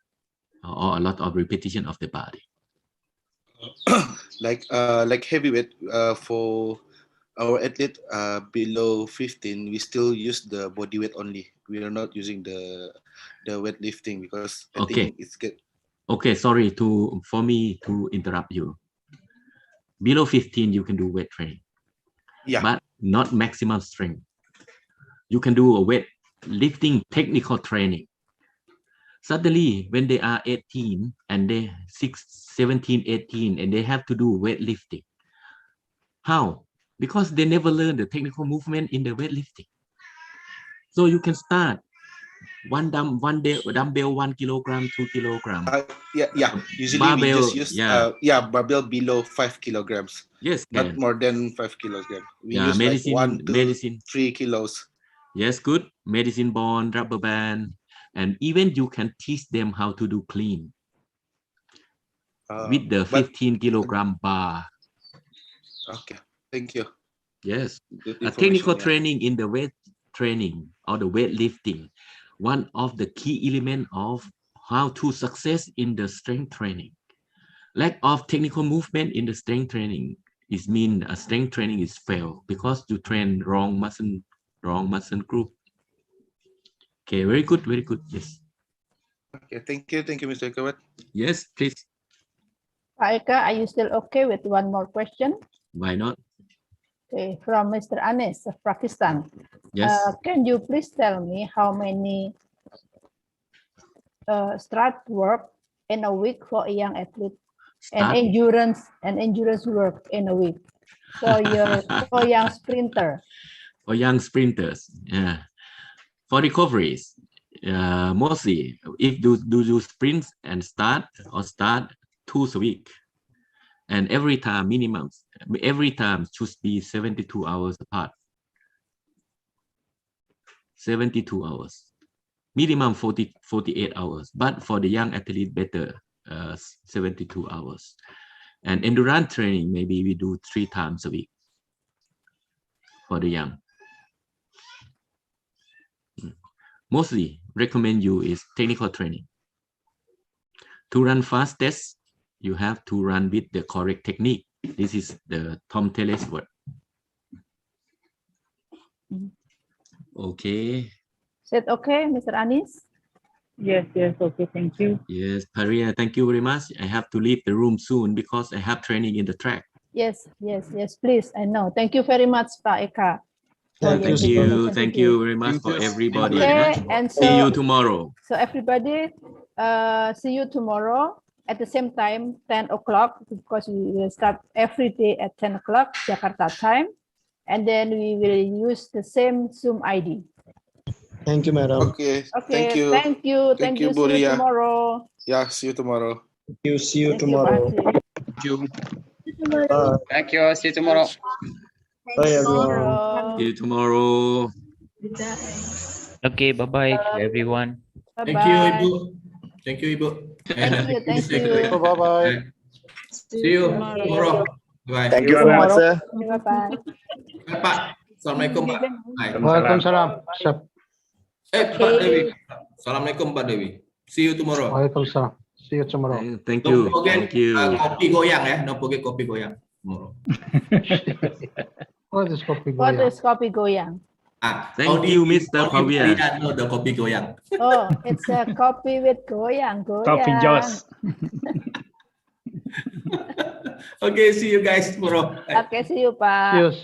or a lot of repetition of the body. Like heavyweight for our athlete below 15, we still use the body weight only. We are not using the weightlifting because I think it's good. Okay, sorry for me to interrupt you. Below 15, you can do weight training, but not maximum strength. You can do a weight lifting technical training. Suddenly, when they are 18 and they 17, 18, and they have to do weightlifting. How? Because they never learn the technical movement in the weightlifting. So you can start dumbbell 1 kilogram, 2 kilogram. Yeah. Usually barbell, we just use barbell below 5 kilograms. Yes, not can. more than 5 kilograms. We Yeah, use medicine, like 1, 2, medicine. 3 kilos. Yes, good. Medicine ball, rubber band, and even you can teach them how to do clean with the 15 kilogram bar. Okay, thank you. Yes, Good a technical information, yeah. training in the weight training or the weightlifting, one of the key elements of how to success in the strength training. Lack of technical movement in the strength training is mean a strength training is fail because you train wrong muscle group. Okay, very good, very good. Yes. Okay, thank you, Mr. Kawat. Yes, please. Pak Eka, are you still okay with one more question? Why not? Okay, from Mr. Anis of Pakistan. Yes. Can you please tell me how many strength work in a week for a young athlete and endurance work in a week for young sprinter? For young sprinters, yeah. For recoveries, mostly if do sprints and start 2 a week, and every time should be 72 hours apart. 72 hours, minimum 48 hours, but for the young athlete better 72 hours. And endurance training, maybe we do 3 times a week for the young. Mostly recommend you is technical training. To run fastest, you have to run with the correct technique. This is the Tom Taylor's word. Okay. Is that okay, Mr. Anis? Yes, okay, thank you. Yes, Paria, thank you very much. I have to leave the room soon because I have training in the track. Yes, please. I know. Thank you very much, Pak Eka. Thank you very much for everybody. Okay, and so see you tomorrow. So everybody, see you tomorrow at the same time, 10 o'clock, because we will start every day at 10 o'clock Jakarta time, and then we will use the same Zoom ID. Thank you, madam. Okay, Okay, thank you. thank you. See you Buria. tomorrow. Yeah, see you tomorrow. See you tomorrow. Thank you. Bye. Thank you. See you tomorrow. Bye, everyone. See you tomorrow. Okay, bye-bye, everyone. Thank you, Ibu. Thank you, Ibu. Thank you. Bye-bye. See you tomorrow. Bye. Thank you very much, sir. Bye-bye. Pak. Assalamualaikum, Pak. Waalaikumsalam. Siap. Pak Dewi. Assalamualaikum, Pak Dewi. See you tomorrow. Waalaikumsalam. See you tomorrow. Thank you. Don't forget, Thank you. kopi goyang ya. Don't forget kopi goyang tomorrow. What is kopi goyang? What is kopi goyang? Thank you, Mr. Pavia. No, the kopi goyang. Oh, it's a coffee with goyang. Coffee Joss. Okay, see you guys tomorrow. Okay, see you, Pak.